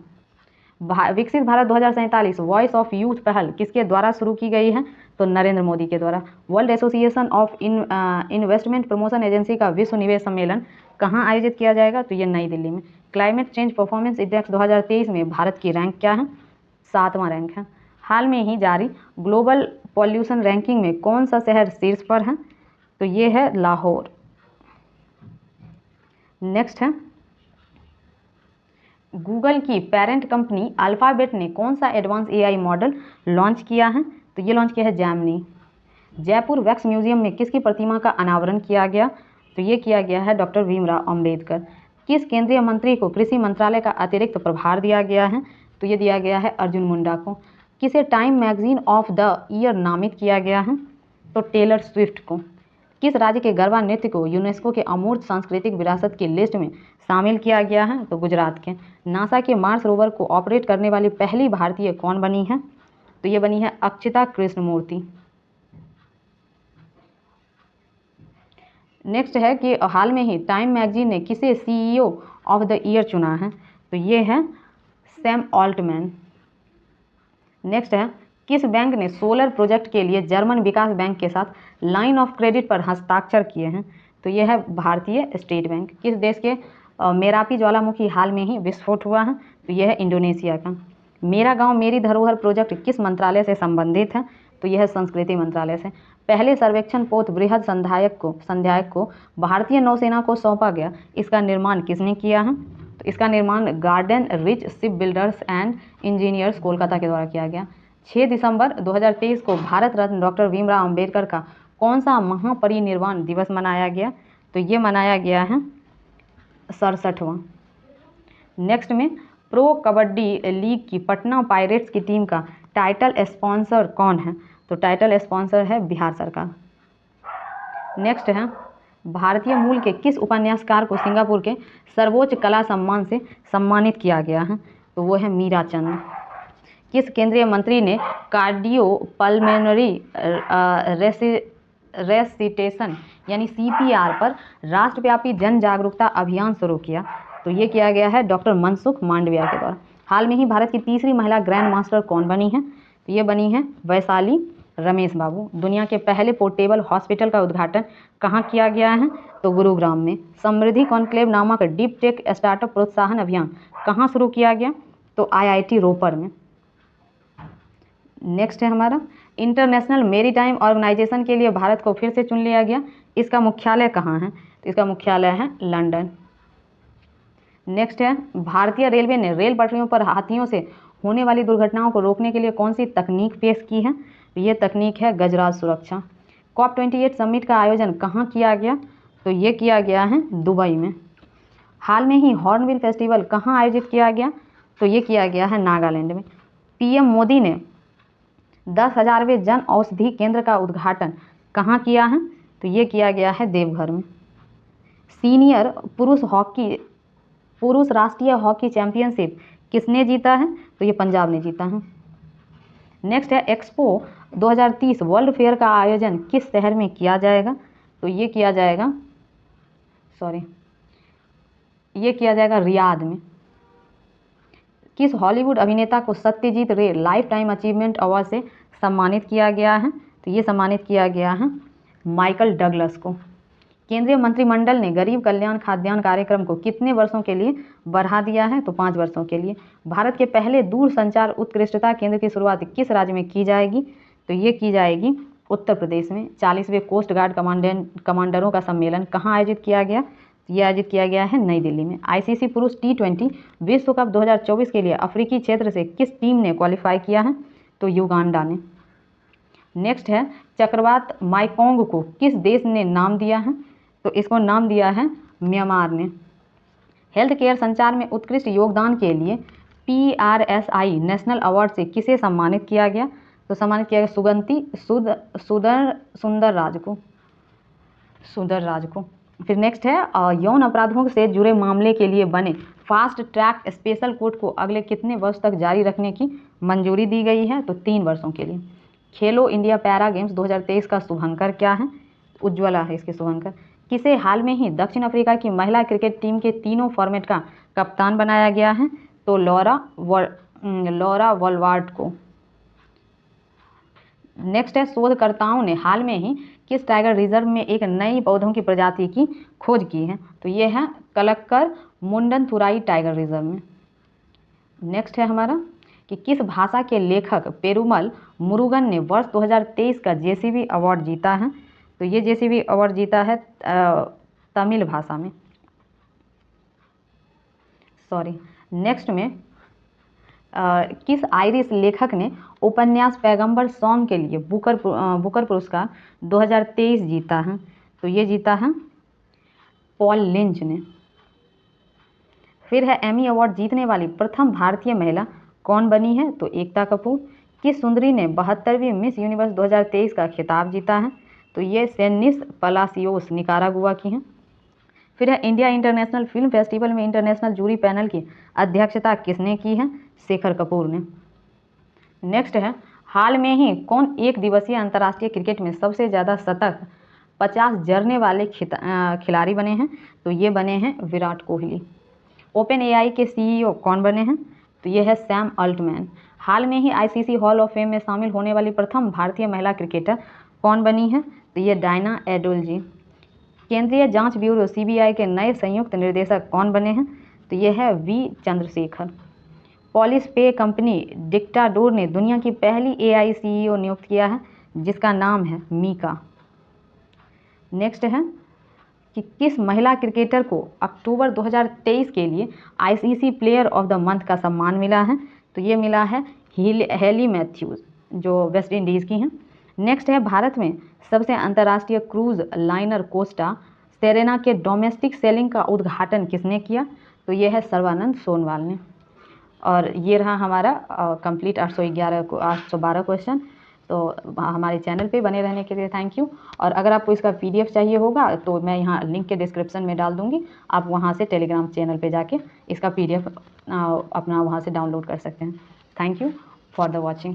विकसित भारत 2047 वॉइस ऑफ यूथ पहल किसके द्वारा शुरू की गई है, तो नरेंद्र मोदी के द्वारा। World association of investment promotion agency का विश्व निवेश सम्मेलन कहाँ आयोजित किया जाएगा, तो ये नई दिल्ली में। क्लाइमेट चेंज परफॉर्मेंस इंडेक्स 2023 में भारत की रैंक क्या है, 7वां रैंक है। हाल में ही जारी ग्लोबल पॉल्यूशन रैंकिंग में कौन सा शहर शीर्ष पर है, तो ये है लाहौर। नेक्स्ट है गूगल की पेरेंट कंपनी अल्फाबेट ने कौन सा एडवांस एआई मॉडल लॉन्च किया है, तो ये लॉन्च किया है जैमनी। जयपुर वैक्स म्यूजियम में किसकी प्रतिमा का अनावरण किया गया, तो ये किया गया है डॉक्टर भीमराव अंबेडकर। किस केंद्रीय मंत्री को कृषि मंत्रालय का अतिरिक्त प्रभार दिया गया है, तो ये दिया गया है अर्जुन मुंडा को। किसे time magazine of the year नामित किया गया है, तो टेलर स्विफ्ट को। किस राज्य के गरबा नृत्य को यूनेस्को के अमूर्त सांस्कृतिक विरासत की लिस्ट में शामिल किया गया है, तो गुजरात के। नासा के मार्स रोवर को ऑपरेट करने वाली पहली भारतीय कौन बनी है, तो ये बनी है अक्षिता कृष्णमूर्ति। नेक्स्ट है कि हाल में ही टाइम मैगजीन ने किसे सीईओ ऑफ द ईयर चुना है, तो ये है सैम ऑल्टमैन। नेक्स्ट है किस बैंक ने सोलर प्रोजेक्ट के लिए जर्मन विकास बैंक के साथ लाइन ऑफ क्रेडिट पर हस्ताक्षर किए हैं, तो यह है भारतीय स्टेट बैंक। किस देश के मेरापी ज्वालामुखी हाल में ही विस्फोट हुआ है, तो यह है इंडोनेशिया का। मेरा गांव मेरी धरोहर प्रोजेक्ट किस मंत्रालय से संबंधित है, तो यह है संस्कृति मंत्रालय से। पहले सर्वेक्षण पोत बृहद संध्यायक को भारतीय नौसेना को सौंपा गया, इसका निर्माण किसने किया है, तो इसका निर्माण garden rich ship builders and engineers Kolkata के द्वारा किया गया। 6 दिसंबर 2023 को भारत रत्न डॉक्टर भीमराव अंबेडकर का कौन सा महापरिनिर्वाण दिवस मनाया गया, तो ये मनाया गया है 67वां। नेक्स्ट में प्रो कबड्डी लीग की पटना पायरेट्स की टीम का टाइटल स्पॉन्सर कौन है, तो टाइटल स्पॉन्सर है बिहार सरकार। नेक्स्ट है भारतीय मूल के किस उपन्यासकार को सिंगापुर के सर्वोच्च कला सम्मान से सम्मानित किया गया है, तो वो है मीरा चंद। किस केंद्रीय मंत्री ने कार्डियोपल्मोनरी रेसिटेशन यानी सीपीआर पर राष्ट्रव्यापी जन जागरूकता अभियान शुरू किया, तो ये किया गया है डॉक्टर मनसुख मांडविया के द्वारा। हाल में ही भारत की तीसरी महिला ग्रैंड मास्टर कौन बनी है, तो ये बनी है वैशाली रमेश बाबू। दुनिया के पहले पोर्टेबल हॉस्पिटल का उद्घाटन कहाँ किया गया है, तो गुरुग्राम में। समृद्धि कॉन्क्लेव नामक डीप टेक स्टार्टअप प्रोत्साहन अभियान कहाँ शुरू किया गया, तो आईआईटी रोपर में। नेक्स्ट है हमारा इंटरनेशनल मेरीटाइम ऑर्गेनाइजेशन के लिए भारत को फिर से चुन लिया गया, इसका मुख्यालय कहाँ है, तो इसका मुख्यालय है लंदन। नेक्स्ट है भारतीय रेलवे ने रेल पटरियों पर हाथियों से होने वाली दुर्घटनाओं को रोकने के लिए कौन सी तकनीक पेश की है, ये तकनीक है गजराज सुरक्षा। COP28 समिट का आयोजन कहाँ किया गया, तो ये किया गया है दुबई में। हाल में ही हॉर्नबिल फेस्टिवल कहाँ आयोजित किया गया, तो ये किया गया है नागालैंड में। पीएम मोदी ने 10,000वें जन औषधि केंद्र का उद्घाटन कहाँ किया है, तो ये किया गया है देवघर में। सीनियर पुरुष राष्ट्रीय हॉकी चैंपियनशिप किसने जीता है, तो ये पंजाब ने जीता है। नेक्स्ट है एक्सपो 2030 वर्ल्ड फेयर का आयोजन किस शहर में किया जाएगा, तो ये किया जाएगा रियाद में। किस हॉलीवुड अभिनेता को सत्यजीत रे लाइफ टाइम अचीवमेंट अवार्ड से सम्मानित किया गया है, तो ये सम्मानित किया गया है माइकल डगलस को। केंद्रीय मंत्रिमंडल ने गरीब कल्याण खाद्यान्न कार्यक्रम को कितने वर्षों के लिए बढ़ा दिया है, तो 5 वर्षों के लिए। भारत के पहले दूर संचार उत्कृष्टता केंद्र की शुरुआत किस राज्य में की जाएगी, तो ये की जाएगी उत्तर प्रदेश में। 40वें कोस्ट गार्ड कमांडरों का सम्मेलन कहाँ आयोजित किया गया, ये आयोजित किया गया है नई दिल्ली में। आईसीसी पुरुष T20 विश्व कप 2024 के लिए अफ्रीकी क्षेत्र से किस टीम ने क्वालिफाई किया है, तो युगांडा ने। नेक्स्ट है चक्रवात माइकोंग को किस देश ने नाम दिया है, तो इसको नाम दिया है म्यांमार ने। हेल्थ केयर संचार में उत्कृष्ट योगदान के लिए PRSI नेशनल अवार्ड से किसे सम्मानित किया गया, तो सम्मानित किया गया सुंदर राज को। फिर नेक्स्ट है यौन अपराधों से जुड़े मामले के लिए बने फास्ट ट्रैक स्पेशल कोर्ट को अगले कितने वर्ष तक जारी रखने की मंजूरी दी गई है, तो 3 वर्षों के लिए। खेलो इंडिया पैरा गेम्स 2023 का शुभंकर क्या है, उज्ज्वला है इसके शुभंकर। किसे हाल में ही दक्षिण अफ्रीका की महिला क्रिकेट टीम के तीनों फॉर्मेट का कप्तान बनाया गया है? तो लॉरा वॉलवार्ट को। नेक्स्ट है, शोधकर्ताओं ने हाल में ही किस टाइगर रिजर्व में एक नई पौधों की प्रजाति की खोज की है? तो ये है कलक्कर मुंडनथुराई टाइगर रिजर्व में। नेक्स्ट है हमारा कि किस भाषा के लेखक पेरुमल मुरुगन ने वर्ष 2023 का जेसीबी अवार्ड जीता है? तो ये जेसीबी अवार्ड जीता है तमिल भाषा में, सॉरी। नेक्स्ट में किस आयरिश लेखक ने उपन्यास पैगंबर सॉन्ग के लिए बुकर पुरस्कार 2023 जीता है? तो ये जीता है पॉल लिंच ने। फिर है, एमी अवार्ड जीतने वाली प्रथम भारतीय महिला कौन बनी है? तो एकता कपूर। किस सुंदरी ने 72वीं मिस यूनिवर्स 2023 का खिताब जीता है? तो ये सेनिस पलासियोस निकारागुआ की हैं। फिर है, इंडिया इंटरनेशनल फिल्म फेस्टिवल में इंटरनेशनल जूरी पैनल की अध्यक्षता किसने की है? शेखर कपूर ने। नेक्स्ट है, हाल में ही कौन एक दिवसीय अंतर्राष्ट्रीय क्रिकेट में सबसे ज़्यादा शतक 50 जड़ने वाले खिलाड़ी बने हैं? तो ये बने हैं विराट कोहली। ओपन एआई के सीईओ कौन बने हैं? तो ये है सैम अल्टमैन। हाल में ही आईसीसी हॉल ऑफ फेम में शामिल होने वाली प्रथम भारतीय महिला क्रिकेटर कौन बनी है? तो ये डायना एडोल्जी। केंद्रीय जांच ब्यूरो सीबीआई के नए संयुक्त निर्देशक कौन बने हैं? तो ये है वी चंद्रशेखर। पॉलिस पे कंपनी डिक्टाडोर ने दुनिया की पहली एआई सीईओ नियुक्त किया है, जिसका नाम है मीका। नेक्स्ट है कि किस महिला क्रिकेटर को अक्टूबर 2023 के लिए ICC player of the month का सम्मान मिला है? तो ये मिला है हेली मैथ्यूज, जो वेस्ट इंडीज़ की हैं। नेक्स्ट है, भारत में सबसे अंतर्राष्ट्रीय क्रूज लाइनर कोस्टा सेरेना के डोमेस्टिक सेलिंग का उद्घाटन किसने किया? तो ये है सर्बानंद सोनोवाल ने। और ये रहा हमारा कंप्लीट 812 क्वेश्चन। तो हमारे चैनल पे बने रहने के लिए थैंक यू। और अगर आपको इसका पीडीएफ चाहिए होगा तो मैं यहाँ लिंक के डिस्क्रिप्शन में डाल दूँगी, आप वहाँ से टेलीग्राम चैनल पे जाके इसका पीडीएफ अपना वहाँ से डाउनलोड कर सकते हैं। Thank you for the watching.